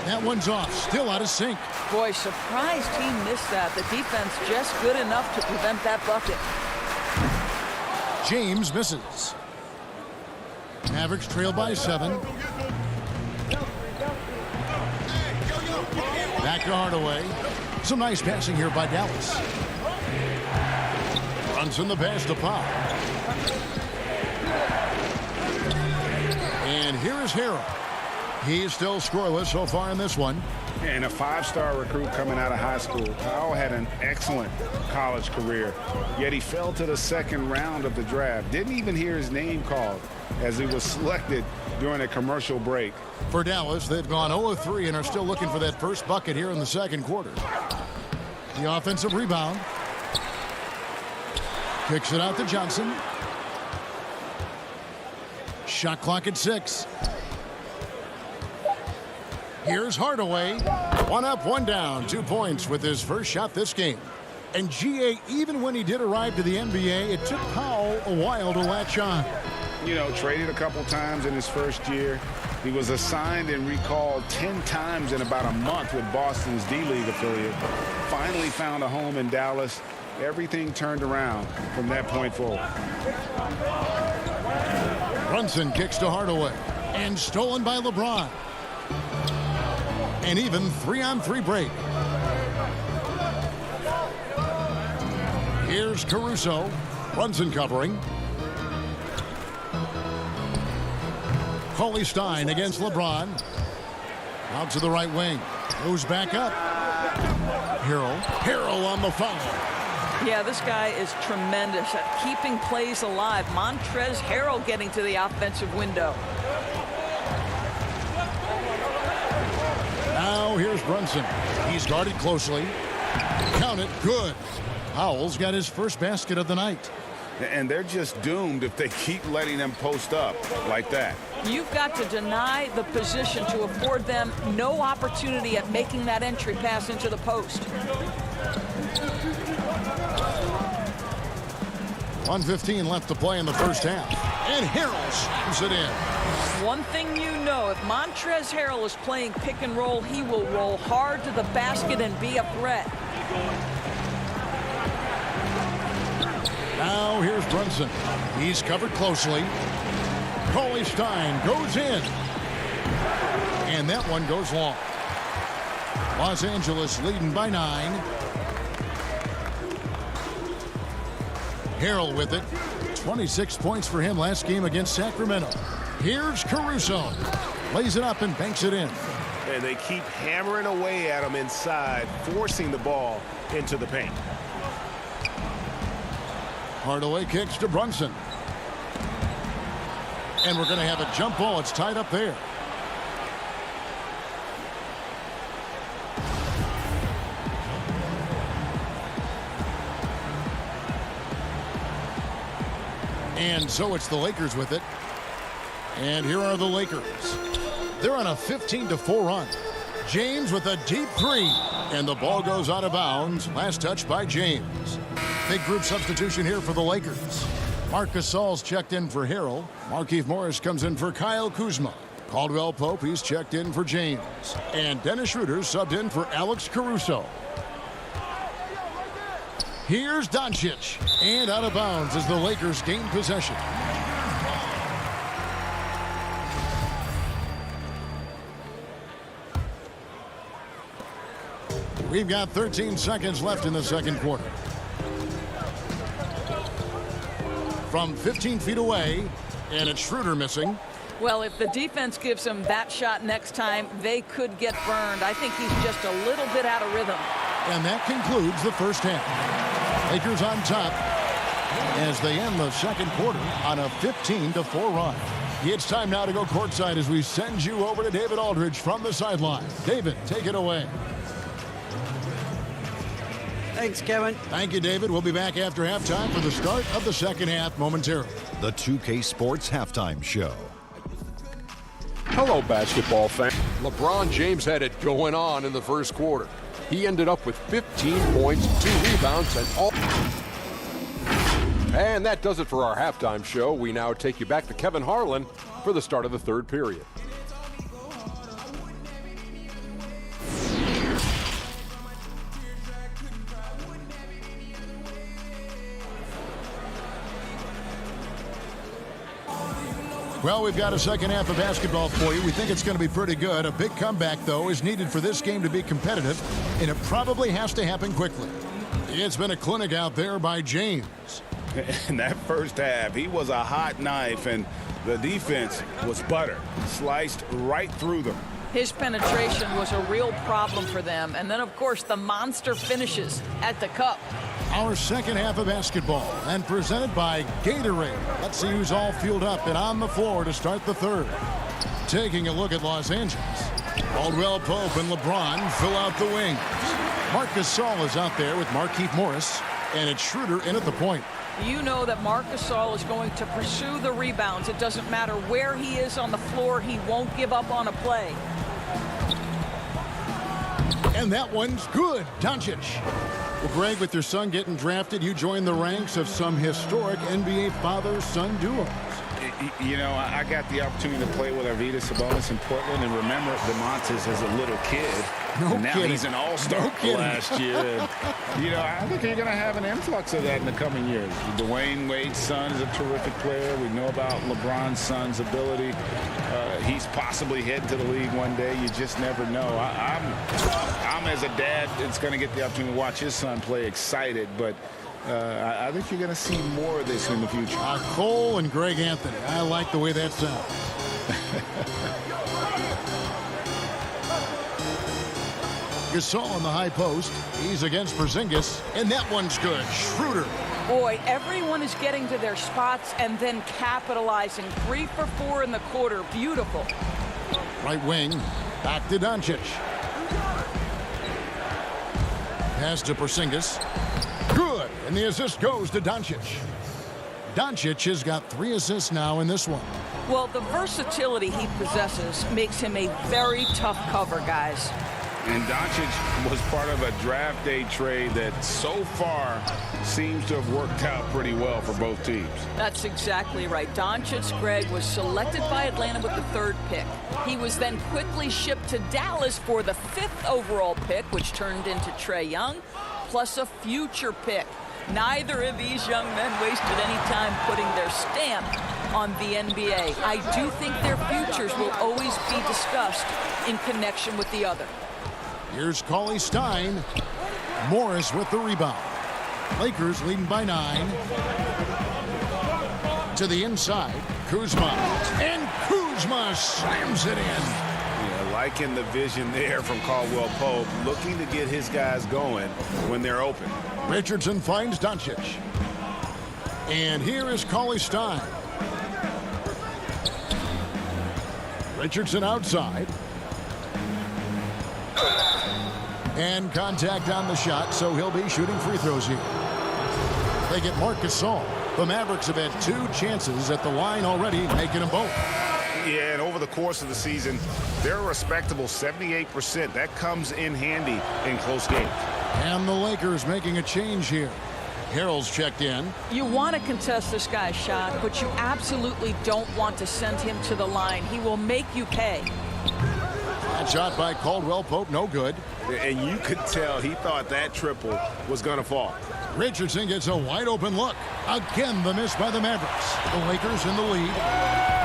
That one's off. Still out of sync. Boy, surprised he missed that. The defense just good enough to prevent that bucket. James misses. Mavericks trail by 7. Back to Hardaway. Some nice passing here by Dallas. Brunson the pass to Pop. And here is Harrell. He's still scoreless so far in this one. And a 5-star recruit coming out of high school. Powell had an excellent college career, yet he fell to the second round of the draft. Didn't even hear his name called as he was selected during a commercial break. For Dallas, they've gone 0-3 and are still looking for that first bucket here in the second quarter. The offensive rebound. Kicks it out to Johnson. Shot clock at 6. Here's Hardaway. 1 up, 1 down. 2 points with his first shot this game. And GA, even when he did arrive to the NBA, it took Powell a while to latch on. You know, traded a couple times in his first year. He was assigned and recalled 10 times in about a month with Boston's D-League affiliate. Finally found a home in Dallas. Everything turned around from that point forward. Brunson kicks to Hardaway. And stolen by LeBron. And even 3-on-3 break. Here's Caruso. Brunson covering. Kawhi Stein against LeBron. Out to the right wing. Goes back up. Harrell on the foul. Yeah, this guy is tremendous at keeping plays alive. Montrezl Harrell getting to the offensive window. Now here's Brunson. He's guarded closely. Count it. Good. Powell's got his first basket of the night. And they're just doomed if they keep letting them post up like that. You've got to deny the position to afford them no opportunity at making that entry pass into the post. 1:15 left to play in the first half. And Harrell slams it in. One thing you know, if Montrezl Harrell is playing pick and roll, he will roll hard to the basket and be a threat. Now here's Brunson. He's covered closely. Kawhi Stein goes in. And that one goes long. Los Angeles leading by 9. Harrell with it. 26 points for him last game against Sacramento. Here's Caruso. Lays it up and banks it in. And they keep hammering away at him inside, forcing the ball into the paint. Hardaway kicks to Brunson. And we're going to have a jump ball. It's tied up there. And so it's the Lakers with it. And here are the Lakers. They're on a 15-4 run. James with a deep 3. And the ball goes out of bounds. Last touch by James. Big group substitution here for the Lakers. Marc Gasol's checked in for Harrell. Markieff Morris comes in for Kyle Kuzma. Caldwell Pope, he's checked in for James. And Dennis Schroeder subbed in for Alex Caruso. Here's Doncic. And out of bounds as the Lakers gain possession. We've got 13 seconds left in the second quarter. From 15 feet away, and it's Schroeder missing. Well, if the defense gives him that shot next time, they could get burned. I think he's just a little bit out of rhythm. And that concludes the first half. Lakers on top as they end the second quarter on a 15-4 run. It's time now to go courtside as we send you over to David Aldridge from the sideline. David, take it away. Thanks, Kevin. Thank you, David. We'll be back after halftime for the start of the second half momentarily. The 2K Sports Halftime Show. Hello, basketball fans. LeBron James had it going on in the first quarter. He ended up with 15 points, 2 rebounds, and all. And that does it for our halftime show. We now take you back to Kevin Harlan for the start of the third period. Well, we've got a second half of basketball for you. We think it's going to be pretty good. A big comeback, though, is needed for this game to be competitive, and it probably has to happen quickly. It's been a clinic out there by James. In that first half, he was a hot knife, and the defense was butter. Sliced right through them. His penetration was a real problem for them. And then, of course, the monster finishes at the cup. Our second half of basketball, and presented by Gatorade. Let's see who's all fueled up and on the floor to start the third. Taking a look at Los Angeles. Caldwell Pope and LeBron fill out the wings. Marc Gasol is out there with Markieff Morris, and it's Schroeder in at the point. You know that Marc Gasol is going to pursue the rebounds. It doesn't matter where he is on the floor. He won't give up on a play. And that one's good. Doncic. Well, Greg, with your son getting drafted, you join the ranks of some historic NBA father-son duos. You know, I got the opportunity to play with Arvydas Sabonis in Portland, and remember DeMontis as a little kid. Now he's an all-star last year. And, you know, I think you're going to have an influx of that in the coming years. Dwayne Wade's son is a terrific player. We know about LeBron's son's ability. He's possibly heading to the league one day. You just never know. I'm as a dad, it's going to get the opportunity to watch his son play excited, but I think you're going to see more of this in the future. Cole and Greg Anthony. I like the way that sounds. Gasol on the high post. He's against Porzingis, and that one's good. Schroeder. Boy, everyone is getting to their spots and then capitalizing. 3 for 4 in the quarter. Beautiful. Right wing. Back to Doncic. Pass to Porzingis. Good. And the assist goes to Doncic. Doncic has got 3 assists now in this one. Well, the versatility he possesses makes him a very tough cover, guys. And Doncic was part of a draft day trade that so far seems to have worked out pretty well for both teams. That's exactly right. Doncic, Greg, was selected by Atlanta with the 3rd pick. He was then quickly shipped to Dallas for the 5th overall pick, which turned into Trae Young, plus a future pick. Neither of these young men wasted any time putting their stamp on the NBA. I do think their futures will always be discussed in connection with the other. Here's Cauley Stein. Morris with the rebound. Lakers leading by 9. To the inside, Kuzma. And Kuzma slams it in. Yeah, liking the vision there from Caldwell Pope, looking to get his guys going when they're open. Richardson finds Doncic. And here is Cauley Stein. Richardson outside. And contact on the shot, so he'll be shooting free throws here. They get Marc Gasol. The Mavericks have had 2 chances at the line already, making them both. Yeah, and over the course of the season, they're a respectable 78%. That comes in handy in close games. And the Lakers making a change here. Harrell's checked in. You want to contest this guy's shot, but you absolutely don't want to send him to the line. He will make you pay. That shot by Caldwell Pope, no good. And you could tell he thought that triple was going to fall. Richardson gets a wide open look. Again, the miss by the Mavericks. The Lakers in the lead.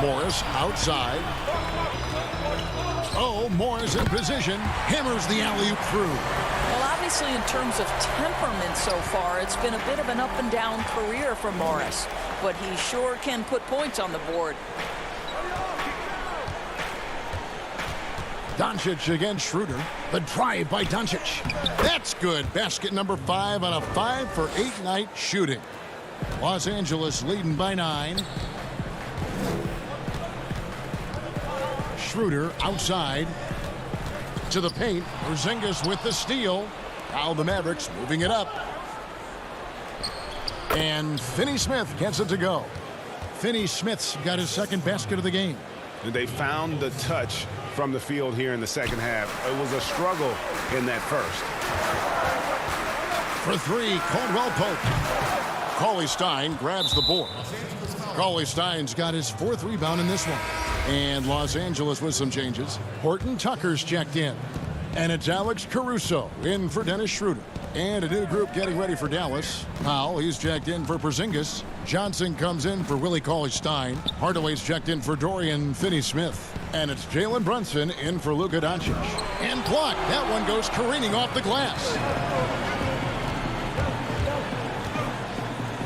Morris outside. Oh, Morris in position. Hammers the alley-oop through. Well, obviously, in terms of temperament so far, it's been a bit of an up-and-down career for Morris. But he sure can put points on the board. Doncic against Schroeder. The drive by Doncic. That's good. Basket number 5 on a 5-for-8 night shooting. Los Angeles leading by 9. Schroeder outside to the paint. Porzingis with the steal. Now the Mavericks moving it up. And Finney Smith gets it to go. Finney Smith's got his 2nd basket of the game. And they found the touch from the field here in the second half. It was a struggle in that first. For 3, Caldwell Pope. Cauley Stein grabs the board. Cauley Stein's got his 4th rebound in this one. And Los Angeles with some changes. Horton Tucker's checked in. And it's Alex Caruso in for Dennis Schroeder. And a new group getting ready for Dallas. Powell, he's checked in for Porzingis. Johnson comes in for Willie Cauley-Stein. Hardaway's checked in for Dorian Finney-Smith. And it's Jalen Brunson in for Luka Doncic. And blocked. That one goes careening off the glass.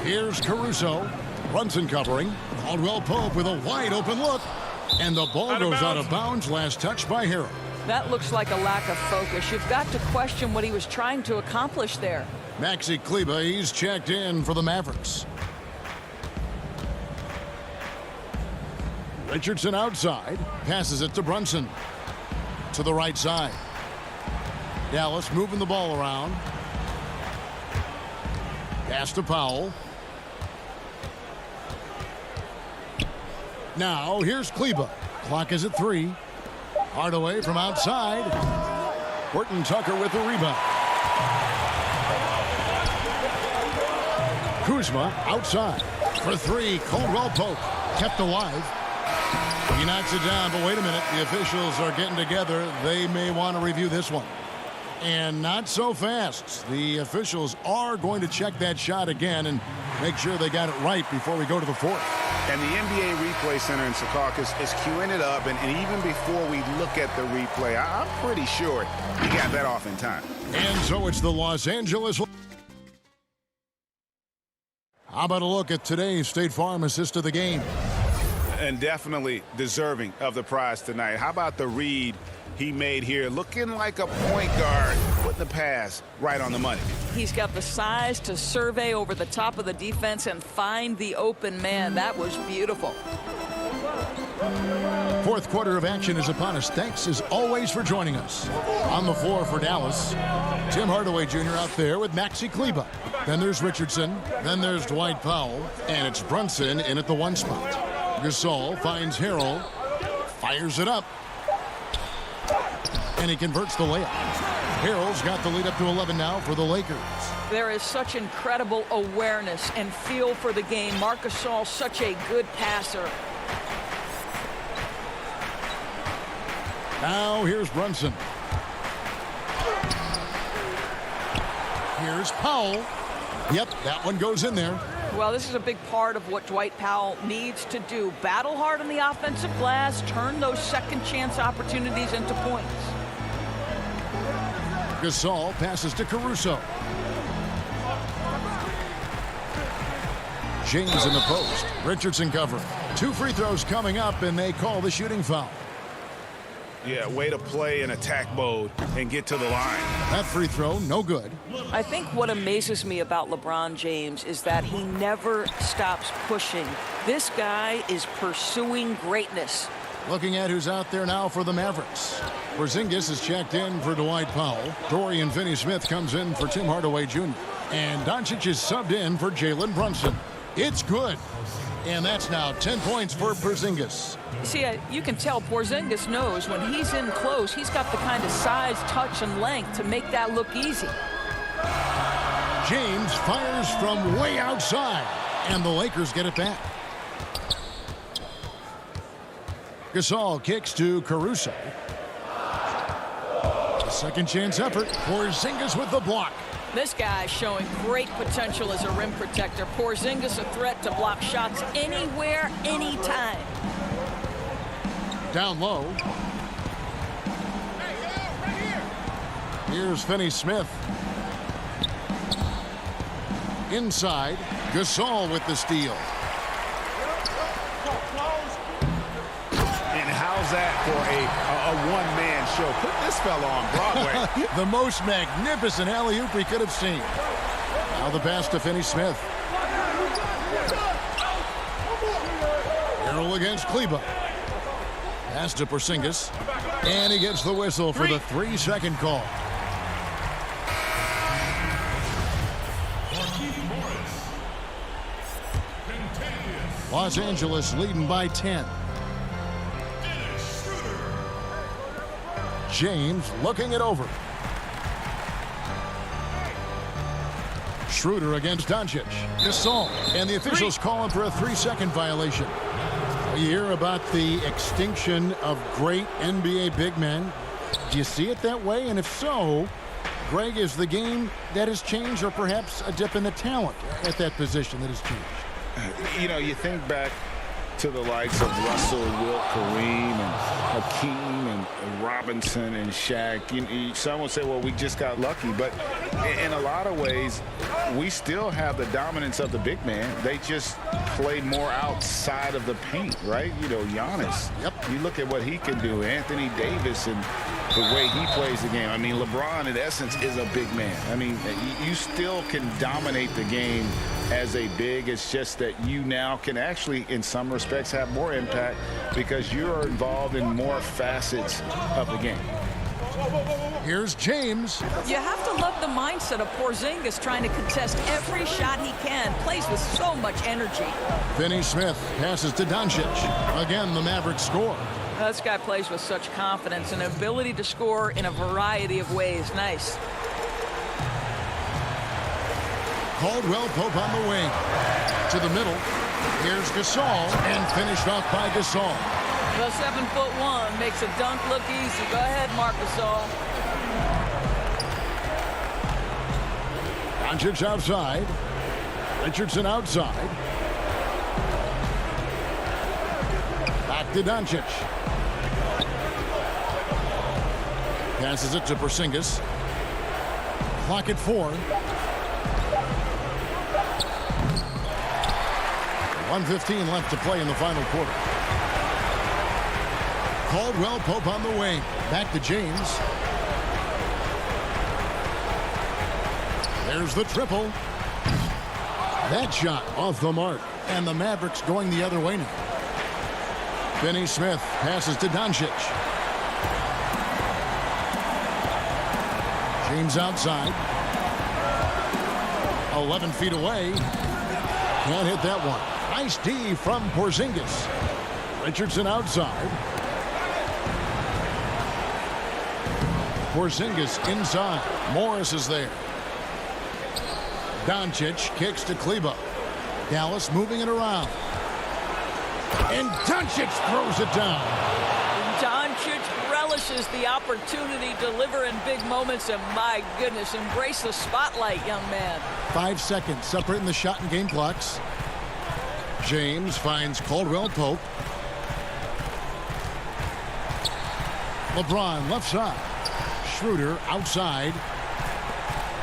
Here's Caruso. Brunson covering. Caldwell Pope with a wide open look. And the ball goes out of bounds. Last touch by Harrell. That looks like a lack of focus. You've got to question what he was trying to accomplish there. Maxi Kleber, he's checked in for the Mavericks. Richardson outside, passes it to Brunson. To the right side. Dallas moving the ball around. Pass to Powell. Now here's Kleber. Clock is at 3. Hardaway from outside. Horton Tucker with the rebound. Kuzma outside. For 3, Caldwell Pope. Kept alive. He knocks it down, but wait a minute. The officials are getting together. They may want to review this one. And not so fast. The officials are going to check that shot again and make sure they got it right before we go to the 4th. And the NBA Replay Center in Secaucus is queuing it up, and even before we look at the replay, I'm pretty sure he got that off in time. And so it's the Los Angeles. How about a look at today's State Farm assist of the game? And definitely deserving of the prize tonight. How about the read he made here, looking like a point guard, putting the pass right on the money. He's got the size to survey over the top of the defense and find the open man. That was beautiful. 4th quarter of action is upon us. Thanks as always for joining us. On the floor for Dallas, Tim Hardaway Jr. out there with Maxi Kleber. Then there's Richardson. Then there's Dwight Powell. And it's Brunson in at the 1 spot. Gasol finds Harrell. Fires it up. And he converts the layup. Harrell's got the lead up to 11 now for the Lakers. There is such incredible awareness and feel for the game. Marc Gasol, such a good passer. Now here's Brunson. Here's Powell. Yep, that one goes in there. Well, this is a big part of what Dwight Powell needs to do. Battle hard on the offensive glass, turn those second chance opportunities into points. Gasol passes to Caruso. James in the post. Richardson covering. 2 free throws coming up, and they call the shooting foul. Yeah, way to play in attack mode and get to the line. That free throw, no good. I think what amazes me about LeBron James is that he never stops pushing. This guy is pursuing greatness. Looking at who's out there now for the Mavericks. Porzingis is checked in for Dwight Powell. Dorian Finney-Smith comes in for Tim Hardaway Jr. And Doncic is subbed in for Jalen Brunson. It's good. And that's now 10 points for Porzingis. See, you can tell Porzingis knows when he's in close, he's got the kind of size, touch, and length to make that look easy. James fires from way outside, and the Lakers get it back. Gasol kicks to Caruso. A second chance effort. Porzingis with the block. This guy's showing great potential as a rim protector. Porzingis a threat to block shots anywhere, anytime. Down low. Here's Finney-Smith. Inside. Gasol with the steal. And how's that for a one-man show? Put this fella on Broadway. The most magnificent alley-oop we could have seen. Now the pass to Finney-Smith. Harrell against Kleber. Pass to Porzingis. And he gets the whistle for the 3-second call. Los Angeles leading by 10. James looking it over. Schroeder against Doncic. Gasol. And the officials call him for a 3-second violation. You hear about the extinction of great NBA big men. Do you see it that way? And if so, Greg, is the game that has changed, or perhaps a dip in the talent at that position that has changed? You know, you think back to the likes of Russell, Wilt, Kareem, and Hakeem, and Robinson, and Shaq. Some will say, well, we just got lucky. But in a lot of ways, we still have the dominance of the big man. They just play more outside of the paint, right? You know, Giannis. Yep. You look at what he can do. Anthony Davis and the way he plays the game. I mean, LeBron, in essence, is a big man. I mean, you still can dominate the game as a big. It's just that you now can actually, in some respects, have more impact because you're involved in more facets of the game. Here's James. You have to love the mindset of Porzingis trying to contest every shot he can. Plays with so much energy. Finney Smith passes to Doncic. Again, the Mavericks score. This guy plays with such confidence and ability to score in a variety of ways. Nice. Caldwell Pope on the wing. To the middle. Here's Gasol, and finished off by Gasol. The 7'1" makes a dunk look easy. Go ahead, Marc Gasol. Doncic outside. Richardson outside. Back to Doncic. Passes it to Porzingis. Clock at 4. 1:15 left to play in the final quarter. Caldwell Pope on the wing. Back to James. There's the triple. That shot off the mark. And the Mavericks going the other way now. Finney Smith passes to Doncic. James outside. 11 feet away. Can't hit that one. Nice D from Porzingis. Richardson outside. Porzingis inside. Morris is there. Doncic kicks to Kleber. Dallas moving it around. And Doncic throws it down. Doncic relishes the opportunity to deliver in big moments, and my goodness, embrace the spotlight, young man. 5 seconds separating the shot and game clocks. James finds Caldwell Pope. LeBron left side. Schroeder outside.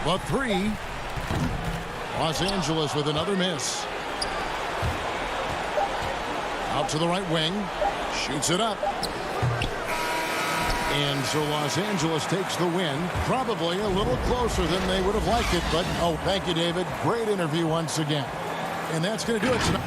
The 3. Los Angeles with another miss. Out to the right wing. Shoots it up. And so Los Angeles takes the win. Probably a little closer than they would have liked it. But, oh, thank you, David. Great interview once again. And that's going to do it tonight.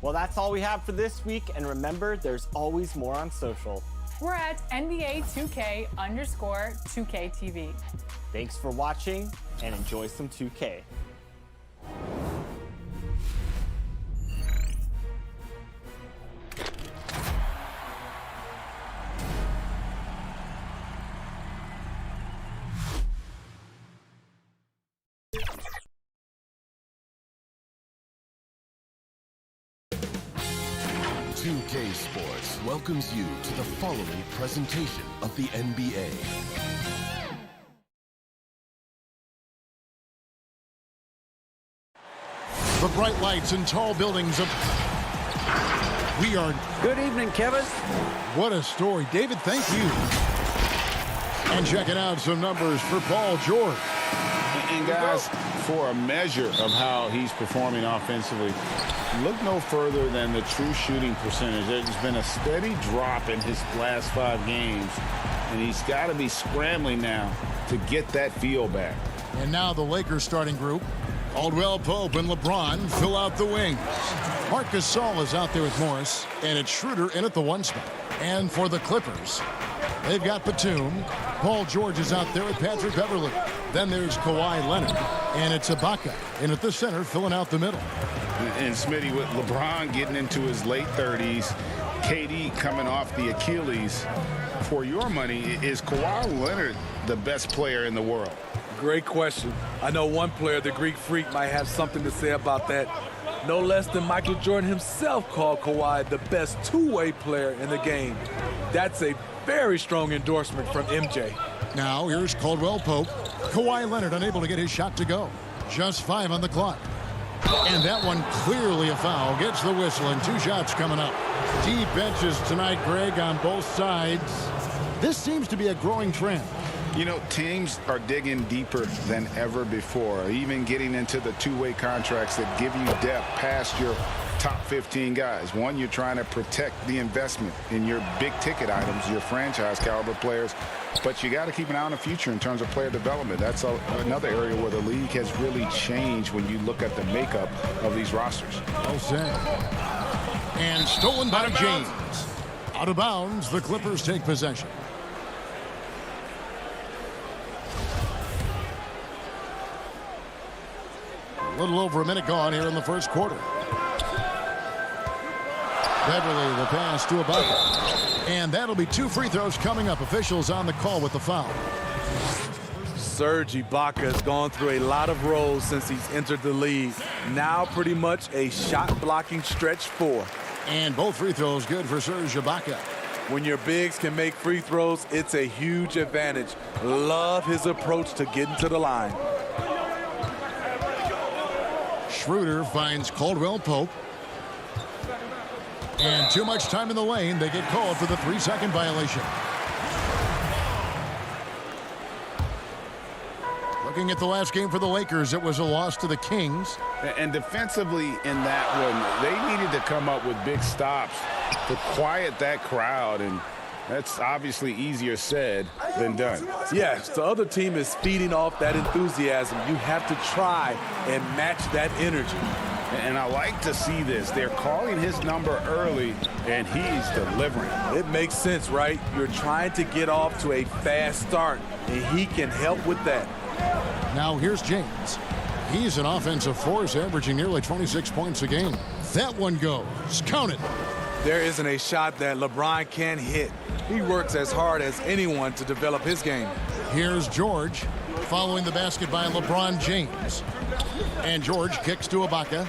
Well, that's all we have for this week. And remember, there's always more on social. We're at NBA 2K_2K TV. Thanks for watching and enjoy some 2K. CLA Sports welcomes you to the following presentation of the NBA. The bright lights and tall buildings of... We are... Good evening, Kevin. What a story. David, thank you. And checking out some numbers for Paul George. And guys, for a measure of how he's performing offensively, look no further than the true shooting percentage. There's been a steady drop in his last 5 games, and he's got to be scrambling now to get that feel back. And now the Lakers starting group. Caldwell Pope and LeBron fill out the wings. Marc Gasol is out there with Morris, and it's Schroeder in at the 1 spot. And for the Clippers, they've got Batum. Paul George is out there with Patrick Beverley. Then there's Kawhi Leonard, and it's Ibaka in at the center, filling out the middle. And Smitty, with LeBron getting into his late 30s, KD coming off the Achilles, for your money, is Kawhi Leonard the best player in the world? Great question. I know one player, the Greek Freak, might have something to say about that. No less than Michael Jordan himself called Kawhi the best two-way player in the game. That's a very strong endorsement from MJ. Now here's Caldwell Pope. Kawhi Leonard unable to get his shot to go. Just 5 on the clock. And that one clearly a foul. Gets the whistle, and 2 shots coming up. Deep benches tonight, Greg, on both sides. This seems to be a growing trend. You know, teams are digging deeper than ever before, even getting into the two-way contracts that give you depth past your top 15 guys. One, you're trying to protect the investment in your big-ticket items, your franchise-caliber players, but you got to keep an eye on the future in terms of player development. That's another area where the league has really changed when you look at the makeup of these rosters. Well said. And stolen by James. Out of bounds, the Clippers take possession. A little over a minute gone here in the first quarter. Beverly, the pass to Ibaka. And that'll be 2 free throws coming up. Officials on the call with the foul. Serge Ibaka has gone through a lot of roles since he's entered the league. Now pretty much a shot-blocking stretch 4. And both free throws good for Serge Ibaka. When your bigs can make free throws, it's a huge advantage. Love his approach to getting to the line. Schroeder finds Caldwell Pope. And too much time in the lane. They get called for the 3-second violation. Looking at the last game for the Lakers, it was a loss to the Kings. And defensively in that one, they needed to come up with big stops to quiet that crowd, and that's obviously easier said than done. Yes, the other team is feeding off that enthusiasm. You have to try and match that energy. And I like to see this. They're calling his number early, and he's delivering. It makes sense, right? You're trying to get off to a fast start, and he can help with that. Now here's James. He's an offensive force, averaging nearly 26 points a game. That one goes. Count it. There isn't a shot that LeBron can't hit. He works as hard as anyone to develop his game. Here's George following the basket by LeBron James. And George kicks to Ibaka.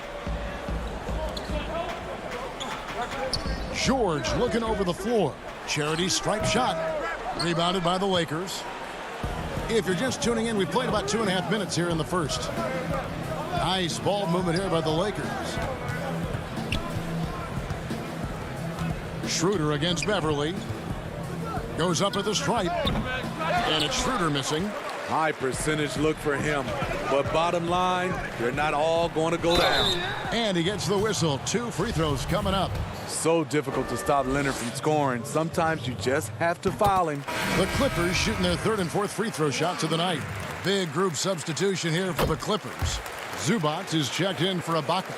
George looking over the floor. Charity stripe shot. Rebounded by the Lakers. If you're just tuning in, we played about 2.5 minutes here in the first. Nice ball movement here by the Lakers. Schroeder against Beverly. Goes up at the stripe. And it's Schroeder missing. High percentage look for him. But bottom line, they're not all going to go down. And he gets the whistle. 2 free throws coming up. So difficult to stop Leonard from scoring. Sometimes you just have to foul him. The Clippers shooting their 3rd and 4th free throw shots of the night. Big group substitution here for the Clippers. Zubac is checked in for Ibaka.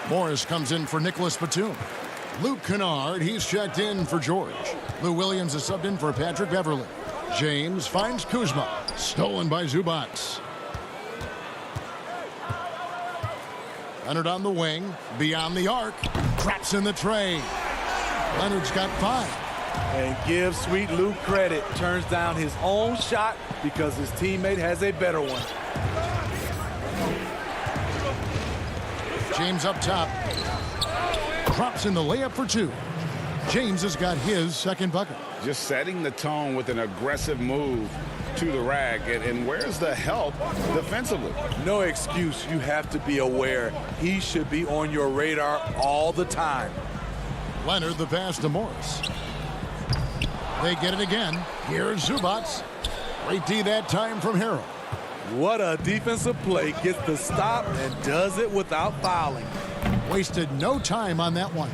Morris comes in for Nicholas Batum. Luke Kennard, he's checked in for George. Lou Williams is subbed in for Patrick Beverly. James finds Kuzma. Stolen by Zubac. Leonard on the wing. Beyond the arc. Traps in the tray. Leonard's got 5. And give sweet Luke credit. Turns down his own shot because his teammate has a better one. James up top. Drops in the layup for 2. James has got his second bucket. Just setting the tone with an aggressive move to the rack. And where's the help defensively? No excuse. You have to be aware. He should be on your radar all the time. Leonard the pass to Morris. They get it again. Here's Zubac. Great D that time from Harrell. What a defensive play. Gets the stop and does it without fouling. Wasted no time on that one.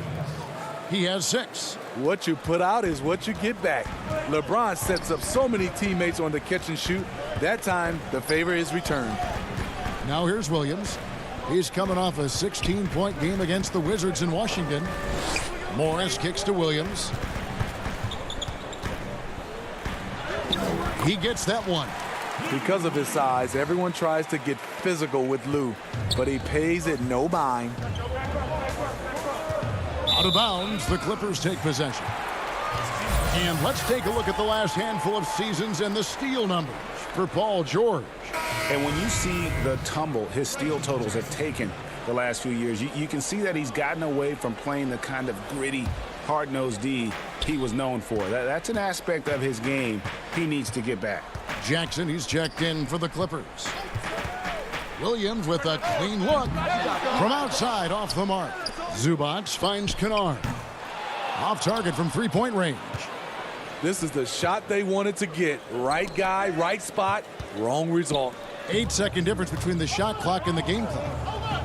He has 6. What you put out is what you get back. LeBron sets up so many teammates on the catch and shoot. That time, the favor is returned. Now here's Williams. He's coming off a 16-point game against the Wizards in Washington. Morris kicks to Williams. He gets that one. Because of his size, everyone tries to get physical with Lou, but he pays it no mind. Out of bounds, the Clippers take possession. And let's take a look at the last handful of seasons and the steal numbers for Paul George. And when you see the tumble his steal totals have taken the last few years, you can see that he's gotten away from playing the kind of gritty, hard-nosed D he was known for. That's an aspect of his game he needs to get back. Jackson, he's checked in for the Clippers. Williams with a clean look from outside off the mark. Zubac finds Kennard. Off target from three-point range. This is the shot they wanted to get. Right guy, right spot, wrong result. 8-second difference between the shot clock and the game clock.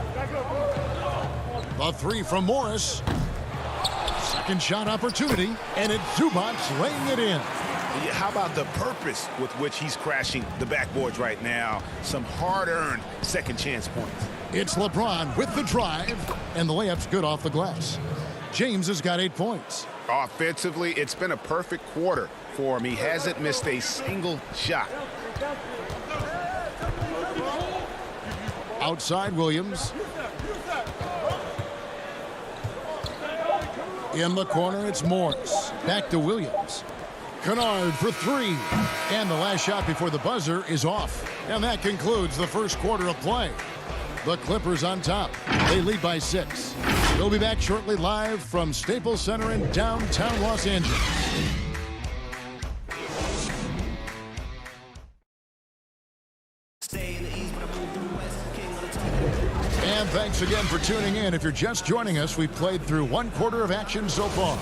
The 3 from Morris. Second shot opportunity, and it's Zubac laying it in. How about the purpose with which he's crashing the backboards right now? Some hard-earned second chance points. It's LeBron with the drive, and the layup's good off the glass. James has got 8 points. Offensively, it's been a perfect quarter for him. He hasn't missed a single shot. Outside Williams. In the corner, it's Morris. Back to Williams. Kennard for 3. And the last shot before the buzzer is off. And that concludes the first quarter of play. The Clippers on top. They lead by 6. We'll be back shortly live from Staples Center in downtown Los Angeles. And thanks again for tuning in. If you're just joining us, we've played through 1 quarter of action so far.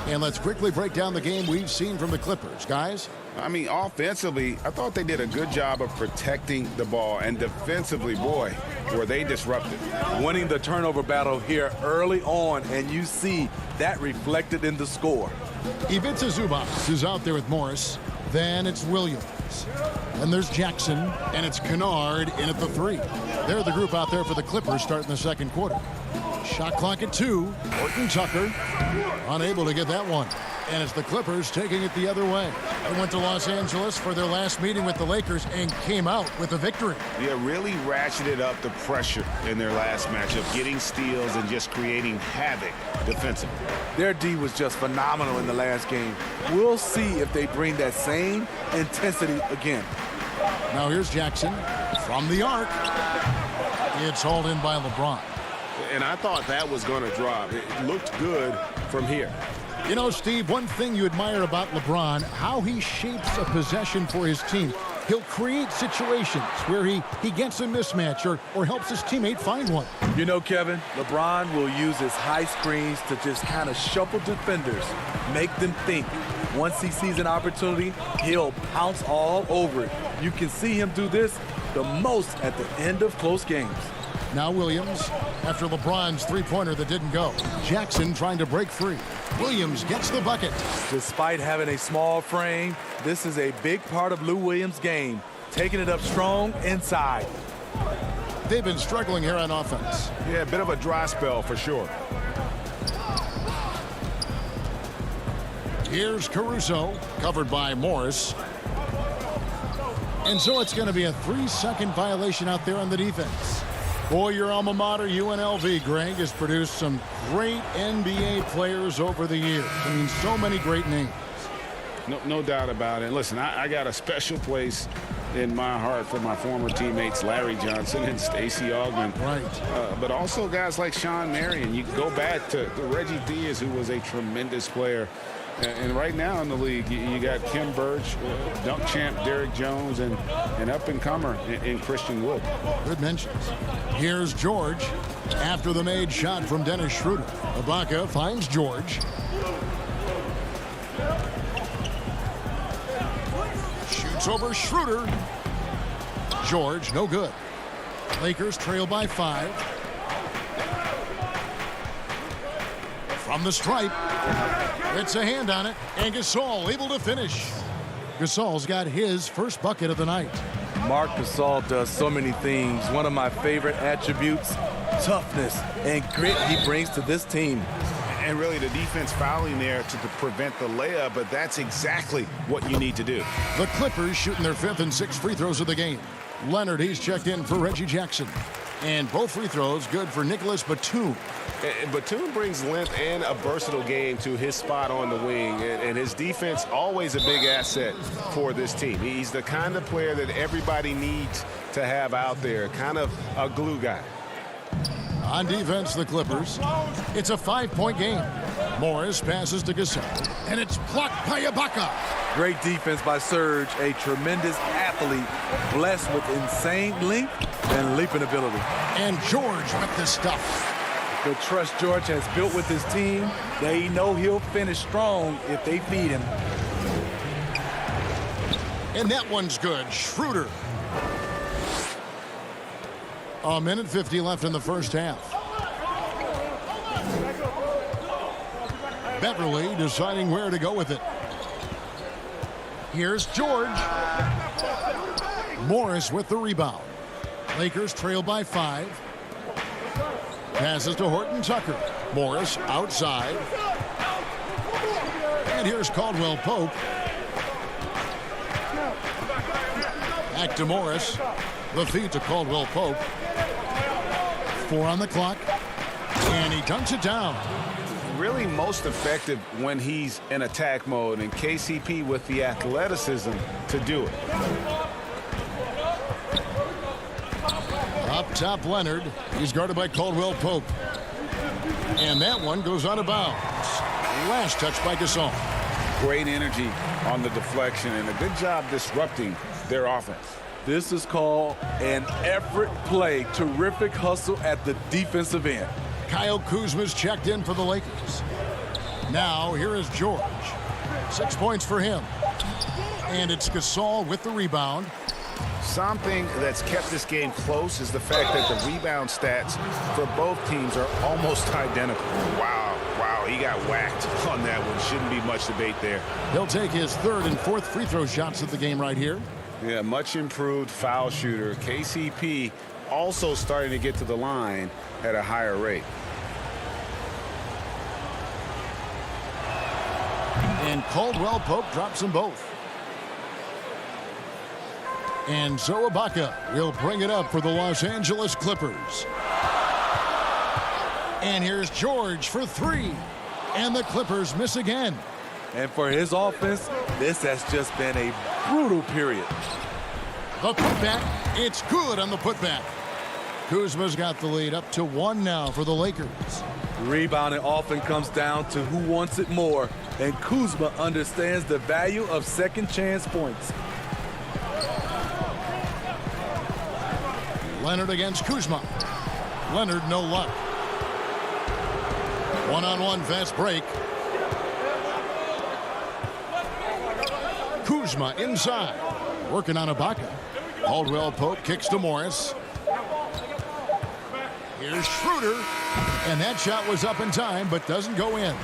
And let's quickly break down the game we've seen from the Clippers. Guys? I mean, offensively, I thought they did a good job of protecting the ball. And defensively, boy, were they disruptive. Winning the turnover battle here early on, and you see that reflected in the score. Ivica Zubac is out there with Morris. Then it's Williams. And there's Jackson, and it's Kennard in at the 3. They're the group out there for the Clippers starting the second quarter. Shot clock at 2. Horton Tucker unable to get that one. And it's the Clippers taking it the other way. They went to Los Angeles for their last meeting with the Lakers and came out with a victory. Yeah, really ratcheted up the pressure in their last matchup, getting steals and just creating havoc defensively. Their D was just phenomenal in the last game. We'll see if they bring that same intensity again. Now here's Jackson from the arc. It's hauled in by LeBron. And I thought that was going to drop. It looked good from here. You know, Steve, one thing you admire about LeBron, how he shapes a possession for his team. He'll create situations where he gets a mismatch or helps his teammate find one. You know, Kevin, LeBron will use his high screens to just kind of shuffle defenders, make them think. Once he sees an opportunity, he'll pounce all over it. You can see him do this the most at the end of close games. Now Williams, after LeBron's three-pointer that didn't go. Jackson trying to break free. Williams gets the bucket. Despite having a small frame, this is a big part of Lou Williams' game. Taking it up strong inside. They've been struggling here on offense. Yeah, a bit of a dry spell for sure. Here's Caruso, covered by Morris. And so it's going to be a 3-second violation out there on the defense. Boy, your alma mater, UNLV, Greg, has produced some great NBA players over the years. I mean, so many great names. No doubt about it. Listen, I got a special place in my heart for my former teammates Larry Johnson and Stacey Augmon. Right. But also guys like Sean Marion. You go back to Reggie Diaz, who was a tremendous player. And right now in the league, you got Kim Birch, dunk champ Derrick Jones, and an up-and-comer in Christian Wood. Good mentions. Here's George after the made shot from Dennis Schroeder. Ibaka finds George. Shoots over Schroeder. George, no good. Lakers trail by 5. From the stripe. It's a hand on it, and Gasol able to finish. Gasol's got his first bucket of the night. Marc Gasol does so many things. One of my favorite attributes, toughness and grit he brings to this team. And really the defense fouling there to prevent the layup, but that's exactly what you need to do. The Clippers shooting their 5th and 6th free throws of the game. Leonard, he's checked in for Reggie Jackson. And both free throws good for Nicholas Batum. And Batum brings length and a versatile game to his spot on the wing. And his defense, always a big asset for this team. He's the kind of player that everybody needs to have out there, kind of a glue guy. On defense, the Clippers. It's a 5-point game. Morris passes to Gasol, and it's blocked by Ibaka. Great defense by Serge, a tremendous athlete, blessed with insane length and leaping ability. And George with the stuff. The trust George has built with his team, they know he'll finish strong if they feed him. And that one's good. Schroeder. A minute 50 left in the first half. Beverly deciding where to go with it. Here's George. Morris with the rebound. Lakers trail by 5. Passes to Horton Tucker. Morris outside. And here's Caldwell Pope. Back to Morris. The feed to Caldwell Pope. 4 on the clock. And he dunks it down. Really most effective when he's in attack mode, and KCP with the athleticism to do it. Up top, Leonard. He's guarded by Caldwell Pope. And that one goes out of bounds. Last touch by Gasol. Great energy on the deflection and a good job disrupting their offense. This is called an effort play. Terrific hustle at the defensive end. Kyle Kuzma's checked in for the Lakers. Now here is George. 6 points for him. And it's Gasol with the rebound. Something that's kept this game close is the fact that the rebound stats for both teams are almost identical. Wow, he got whacked on that one. Shouldn't be much debate there. He'll take his 3rd and 4th free throw shots of the game right here. Yeah, much improved foul shooter. KCP also starting to get to the line at a higher rate. And Caldwell Pope drops them both. And so Ibaka will bring it up for the Los Angeles Clippers. And here's George for 3. And the Clippers miss again. And for his offense, this has just been a brutal period. The putback, it's good on the putback. Kuzma's got the lead up to 1 now for the Lakers. Rebounding often comes down to who wants it more, and Kuzma understands the value of second chance points. Leonard against Kuzma. Leonard, no luck. One-on-one fast break. Kuzma inside. Working on Ibaka. Caldwell Pope kicks to Morris. Here's Schroeder. And that shot was up in time, but doesn't go in.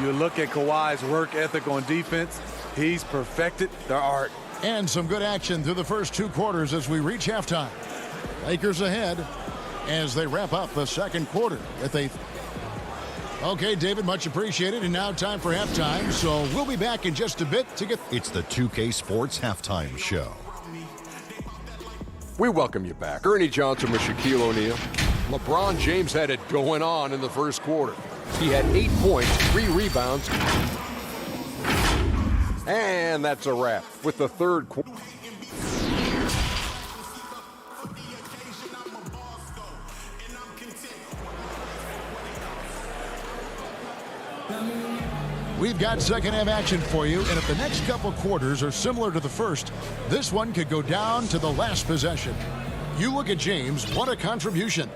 You look at Kawhi's work ethic on defense. He's perfected the art. And some good action through the first 2 quarters as we reach halftime. Lakers ahead as they wrap up the second quarter with a... Okay, David, much appreciated. And now time for halftime. So we'll be back in just a bit to get... It's the 2K Sports Halftime Show. We welcome you back. Ernie Johnson with Shaquille O'Neal. LeBron James had it going on in the first quarter. He had 8 points, 3 rebounds. And that's a wrap with the third quarter. We've got second half action for you, and if the next couple quarters are similar to the first, this one could go down to the last possession. You look at James, what a contribution.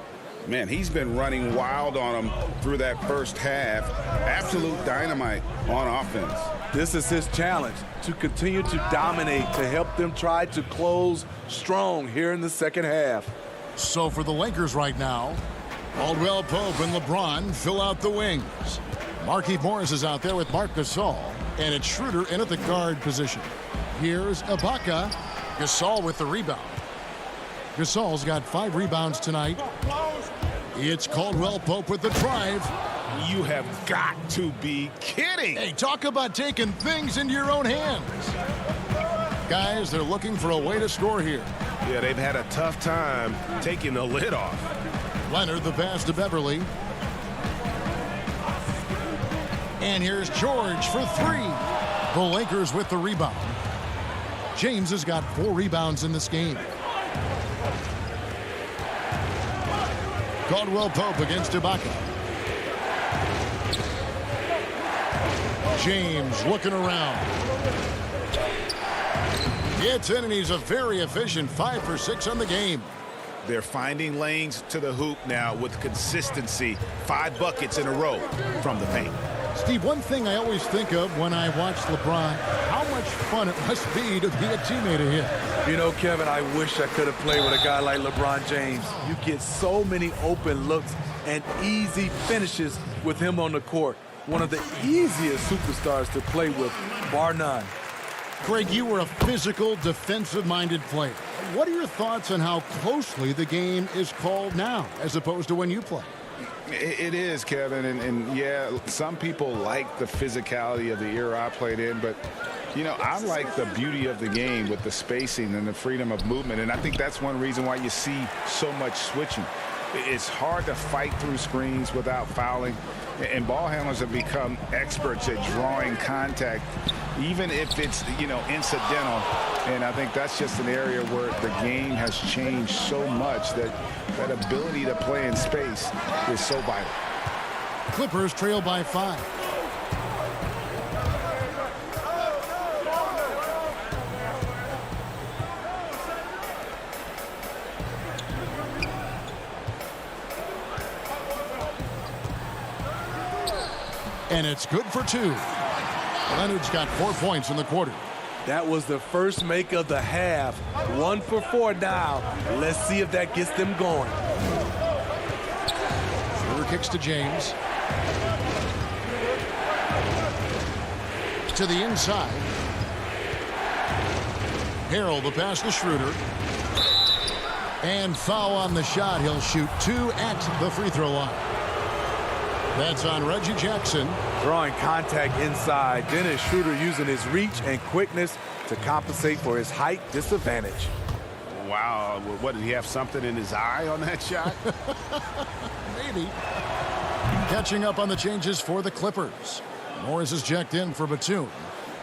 Man, he's been running wild on him through that first half. Absolute dynamite on offense. This is his challenge, to continue to dominate, to help them try to close strong here in the second half. So for the Lakers right now, Caldwell Pope and LeBron fill out the wings. Markieff Morris is out there with Marc Gasol, and it's Schroeder in at the guard position. Here's Ibaka. Gasol with the rebound. Gasol's got 5 rebounds tonight. It's Caldwell Pope with the drive. You have got to be kidding. Hey, talk about taking things into your own hands. Guys, they're looking for a way to score here. Yeah, they've had a tough time taking the lid off. Leonard, the pass to Beverly. And here's George for 3. The Lakers with the rebound. James has got 4 rebounds in this game. Caldwell Pope against Ibaka. James looking around. Gets in, and he's a very efficient 5 for 6 on the game. They're finding lanes to the hoop now with consistency. 5 buckets in a row from the paint. Steve, one thing I always think of when I watch LeBron, how much fun it must be to be a teammate of his. You know, Kevin, I wish I could have played with a guy like LeBron James. You get so many open looks and easy finishes with him on the court. One of the easiest superstars to play with, bar none. Craig, you were a physical, defensive-minded player. What are your thoughts on how closely the game is called now as opposed to when you play? It is, Kevin, and yeah, some people like the physicality of the era I played in, but, you know, I like the beauty of the game with the spacing and the freedom of movement, and I think that's one reason why you see so much switching. It's hard to fight through screens without fouling, and ball handlers have become experts at drawing contact, even if it's, you know, incidental. And I think that's just an area where the game has changed so much that that ability to play in space is so vital. Clippers trail by 5. And it's good for 2. Leonard's got 4 points in the quarter. That was the first make of the half. 1 for 4 now. Let's see if that gets them going. Schroeder kicks to James. To the inside. Harrell the pass to Schroeder. And foul on the shot. He'll shoot 2 at the free throw line. That's on Reggie Jackson. Drawing contact inside. Dennis Schroeder using his reach and quickness to compensate for his height disadvantage. Wow, what, did he have something in his eye on that shot? Maybe. Catching up on the changes for the Clippers. Morris is checked in for Batum.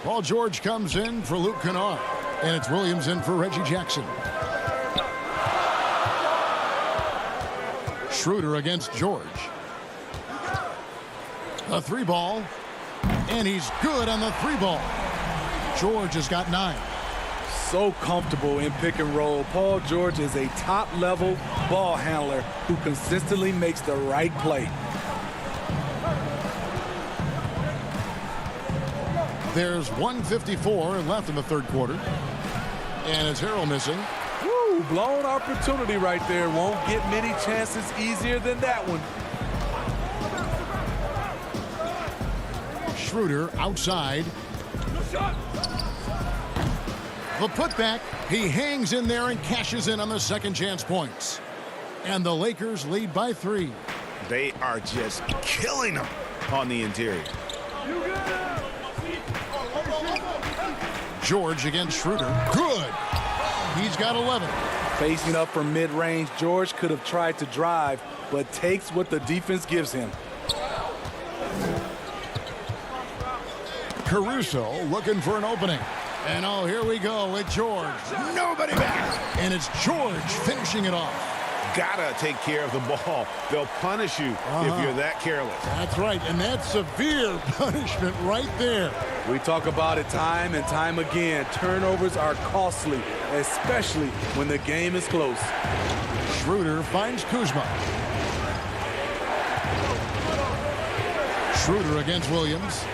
Paul George comes in for Luke Kennard. And it's Williams in for Reggie Jackson. Schroeder against George. A 3-ball, and he's good on the 3-ball. George has got 9. So comfortable in pick and roll. Paul George is a top-level ball handler who consistently makes the right play. There's 1:54 left in the third quarter, and it's Harrell missing. Woo, blown opportunity right there. Won't get many chances easier than that one. Schroeder outside. The putback. He hangs in there and cashes in on the second chance points. And the Lakers lead by 3. They are just killing them on the interior. George against Schroeder. Good. He's got 11. Facing up from mid-range, George could have tried to drive, but takes what the defense gives him. Caruso looking for an opening. And oh, here we go with George. Nobody back. And it's George finishing it off. Gotta take care of the ball. They'll punish you if you're that careless. That's right, and that's severe punishment right there. We talk about it time and time again. Turnovers are costly, especially when the game is close. Schroeder finds Kuzma. Schroeder against Williams.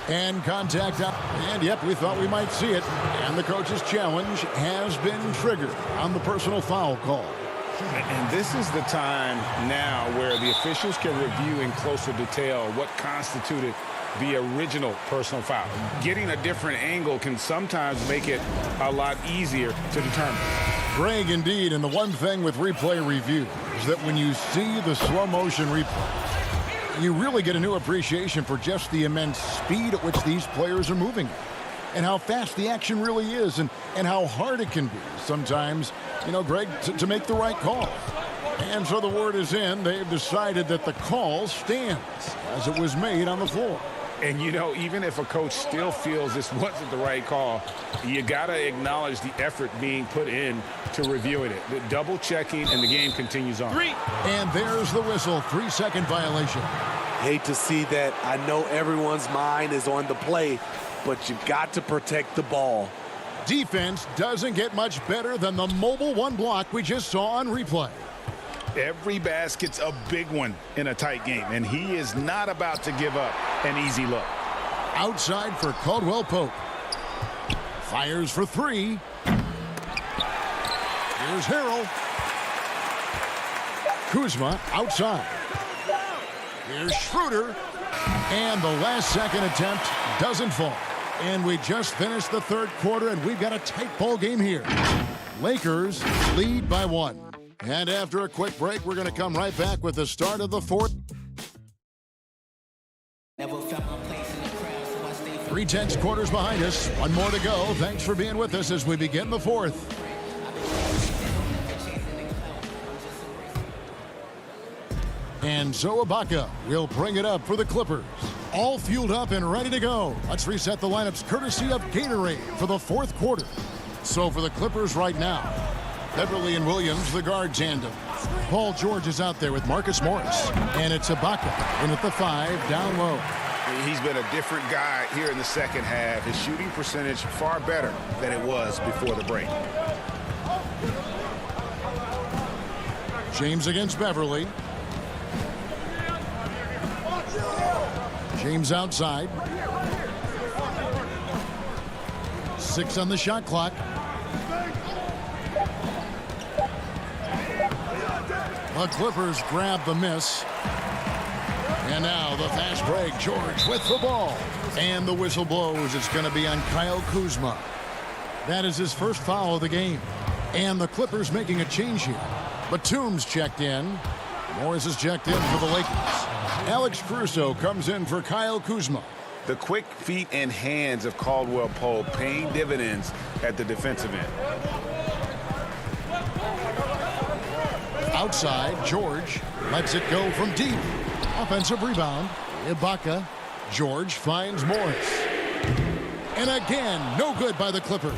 And contact up. And yep, we thought we might see it. And the coach's challenge has been triggered on the personal foul call. And this is the time now where the officials can review in closer detail what constituted the original personal foul. Getting a different angle can sometimes make it a lot easier to determine. Greg, indeed, and the one thing with replay review is that when you see the slow motion replay, you really get a new appreciation for just the immense speed at which these players are moving and how fast the action really is and how hard it can be sometimes, you know, Greg, to make the right call. And so the word is in. They've decided that the call stands as it was made on the floor. And, you know, even if a coach still feels this wasn't the right call, you got to acknowledge the effort being put in to reviewing it. The double checking, and the game continues on. 3. And there's the whistle. 3-second violation. Hate to see that. I know everyone's mind is on the play, but you've got to protect the ball. Defense doesn't get much better than the mobile one block we just saw on replay. Every basket's a big one in a tight game, and he is not about to give up an easy look. Outside for Caldwell Pope. Fires for 3. Here's Harrell. Kuzma outside. Here's Schroeder. And the last second attempt doesn't fall. And we just finished the third quarter, and we've got a tight ball game here. Lakers lead by 1. And after a quick break, we're going to come right back with the start of the fourth. 3 quarters behind us. One more to go. Thanks for being with us as we begin the fourth. And so Ibaka will bring it up for the Clippers. All fueled up and ready to go. Let's reset the lineups courtesy of Gatorade for the fourth quarter. So for the Clippers right now, Beverly and Williams, the guard tandem. Paul George is out there with Marcus Morris. And it's Ibaka in at the 5, down low. He's been a different guy here in the second half. His shooting percentage far better than it was before the break. James against Beverly. James outside. 6 on the shot clock. The Clippers grab the miss. And now the fast break. George with the ball. And the whistle blows. It's going to be on Kyle Kuzma. That is his first foul of the game. And the Clippers making a change here. Batum's checked in. Morris is checked in for the Lakers. Alex Caruso comes in for Kyle Kuzma. The quick feet and hands of Caldwell Pope paying dividends at the defensive end. Outside, George lets it go from deep. Offensive rebound. Ibaka. George finds Morris. And again, no good by the Clippers.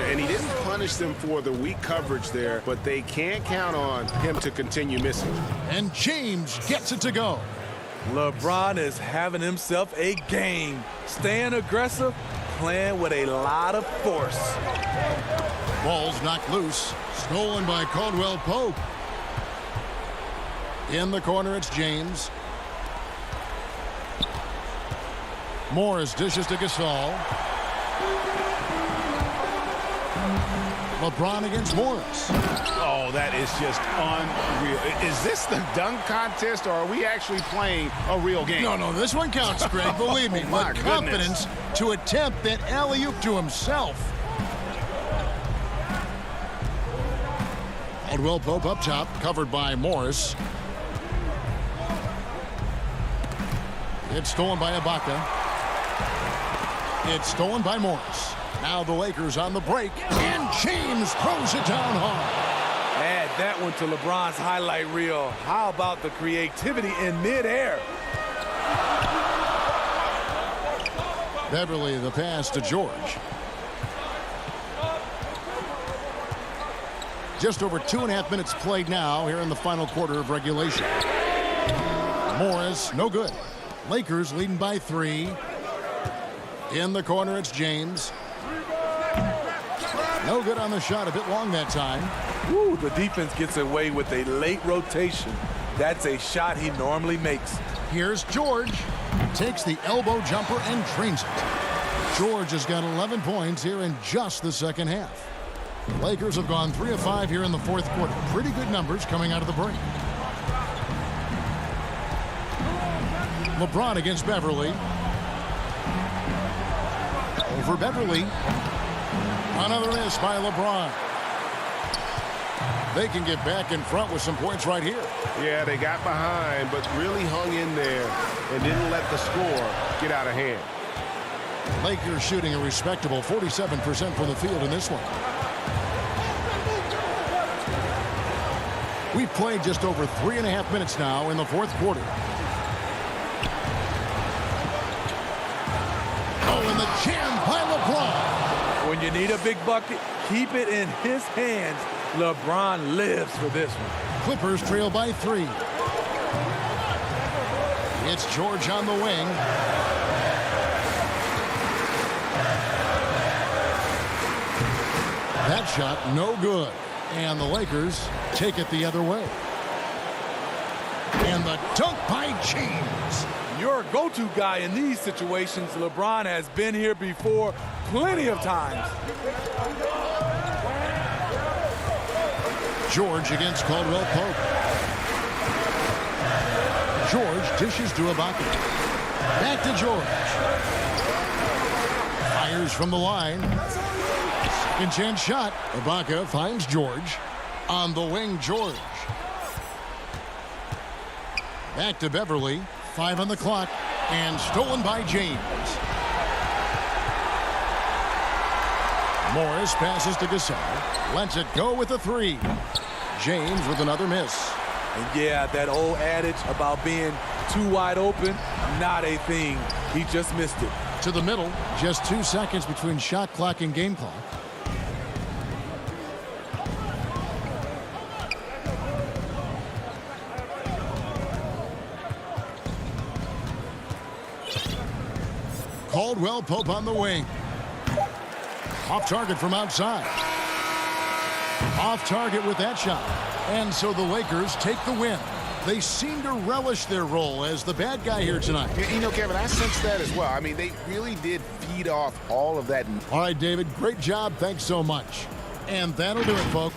And he didn't punish them for the weak coverage there, but they can't count on him to continue missing. And James gets it to go. LeBron is having himself a game. Staying aggressive, playing with a lot of force. Ball's knocked loose. Stolen by Caldwell Pope. In the corner, it's James. Morris dishes to Gasol. LeBron against Morris. Oh, that is just unreal. Is this the dunk contest, or are we actually playing a real game? No, this one counts, Greg. Believe me. My with confidence to attempt that alley-oop to himself. Well, Caldwell Pope up top, covered by Morris. It's stolen by Ibaka. It's stolen by Morris. Now the Lakers on the break, and James throws it down hard. Add that one to LeBron's highlight reel. How about the creativity in midair? Beverly, the pass to George. Just over 2.5 minutes played now here in the final quarter of regulation. Morris, no good. Lakers leading by 3. In the corner, it's James. No good on the shot, a bit long that time. Woo, the defense gets away with a late rotation. That's a shot he normally makes. Here's George. Takes the elbow jumper and drains it. George has got 11 points here in just the second half. The Lakers have gone 3 of 5 here in the fourth quarter. Pretty good numbers coming out of the break. LeBron against Beverly. Over Beverly. Another miss by LeBron. They can get back in front with some points right here. Yeah, they got behind, but really hung in there and didn't let the score get out of hand. Lakers shooting a respectable 47% from the field in this one. We've played just over 3.5 minutes now in the fourth quarter. Oh, and the jam by LeBron. When you need a big bucket, keep it in his hands. LeBron lives for this one. Clippers trail by 3. It's George on the wing. That shot no good. And the Lakers take it the other way. And the dunk by James. Your go-to guy in these situations. LeBron has been here before plenty of times. George against Caldwell Pope. George dishes to Ibaka. Back to George. Fires from the line. Second chance shot. Ibaka finds George. On the wing, George. Back to Beverly. 5 on the clock. And stolen by James. Morris passes to Gasol. Lets it go with a 3. James with another miss. And yeah, that old adage about being too wide open, not a thing. He just missed it. To the middle, just 2 seconds between shot clock and game clock. Caldwell Pope on the wing. Off target from outside. Off target with that shot. And so the Lakers take the win. They seem to relish their role as the bad guy here tonight. You know, Kevin, I sense that as well. I mean, they really did feed off all of that. All right, David, great job. Thanks so much. And that'll do it, folks.